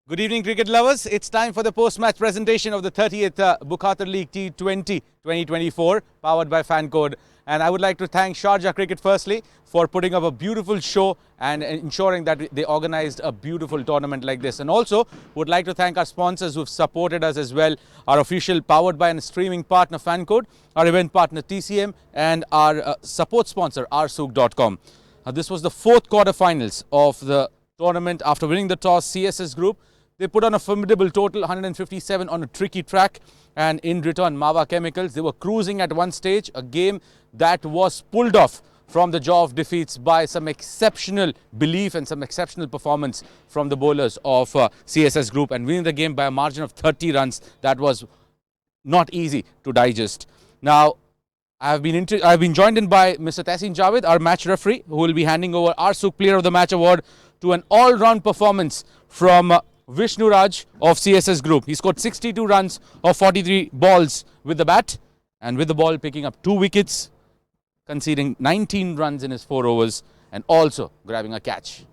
Good evening, cricket lovers. It's time for the post-match presentation of the 30th Bukhatir League T20 2024, powered by FanCode. And I would like to thank Sharjah Cricket firstly for putting up a beautiful show and ensuring that they organized a beautiful tournament like this. And also would like to thank our sponsors who've supported us as well, our official powered by and streaming partner FanCode, our event partner TCM, and our support sponsor rsook.com. This was the fourth quarterfinals of the tournament. After winning the toss, CSS Group, they put on a formidable total, 157 on a tricky track, and in return, Mawa Chemicals, they were cruising at one stage, a game that was pulled off from the jaw of defeats by some exceptional belief and some exceptional performance from the bowlers of CSS Group, and winning the game by a margin of 30 runs. That was not easy to digest. Now, I've been joined in by Mr. Tahsin Javed, our match referee, who will be handing over our Suk Player of the Match award to an all-round performance from Vishnu Raj of CSS Group. He scored 62 runs of 43 balls with the bat, and with the ball picking up 2 wickets, conceding 19 runs in his 4 overs, and also grabbing a catch.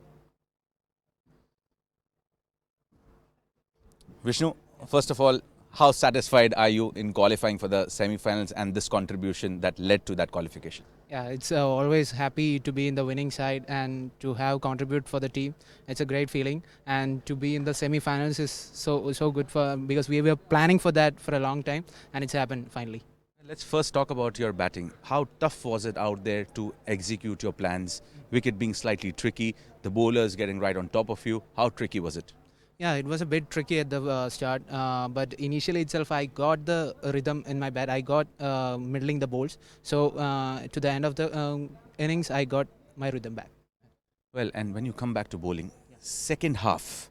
Vishnu, first of all, how satisfied are you in qualifying for the semi-finals and this contribution that led to that qualification? Yeah, it's always happy to be in the winning side and to have contribute for the team. It's a great feeling, and to be in the semi-finals is so good for, because we were planning for that for a long time, and it's happened finally. Let's first talk about your batting. How tough was it out there to execute your plans? Wicket being slightly tricky, the bowlers getting right on top of you. How tricky was it? Yeah, it was a bit tricky at the start, but initially itself I got the rhythm in my bat. I got middling the bowls. So to the end of the innings, I got my rhythm back. Well, and when you come back to bowling, second half,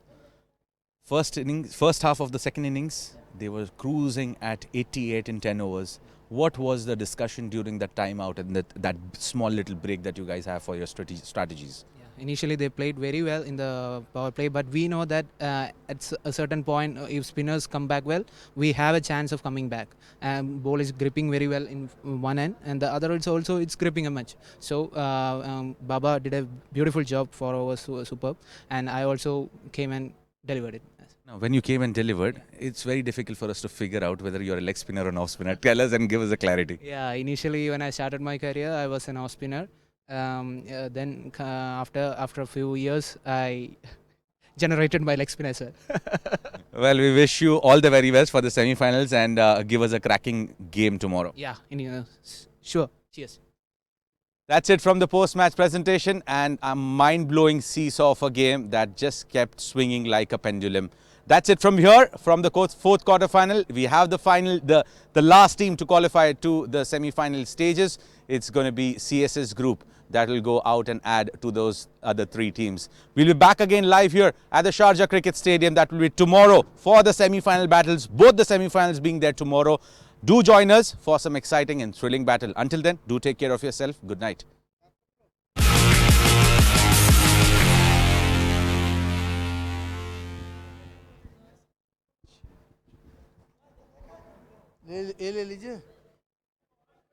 first half of the second innings, they were cruising at 88 in 10 overs. What was the discussion during that timeout and that small little break that you guys have for your strategies? Initially, they played very well in the power play, but we know that at a certain point, if spinners come back well, we have a chance of coming back. Ball is gripping very well in one end, and the other is also it's gripping a much. So Baba did a beautiful job for our superb, and I also came and delivered it. Now, when you came and delivered, it's very difficult for us to figure out whether you're a leg spinner or an off spinner. Tell us and give us a clarity. Yeah, initially when I started my career, I was an off spinner. Then after a few years, I generated my leg spin as well. Well, we wish you all the very best for the semi-finals and give us a cracking game tomorrow. Yeah, sure. Cheers. That's it from the post-match presentation, and a mind-blowing seesaw of a game that just kept swinging like a pendulum. That's it from here, from the fourth quarter-final. We have the final, the last team to qualify to the semi-final stages. It's going to be CSS Group that will go out and add to those other 3 teams. We'll be back again live here at the Sharjah Cricket Stadium. That will be tomorrow for the semi-final battles, both the semi-finals being there tomorrow. Do join us for some exciting and thrilling battle. Until then, do take care of yourself. Good night. ले लीजिए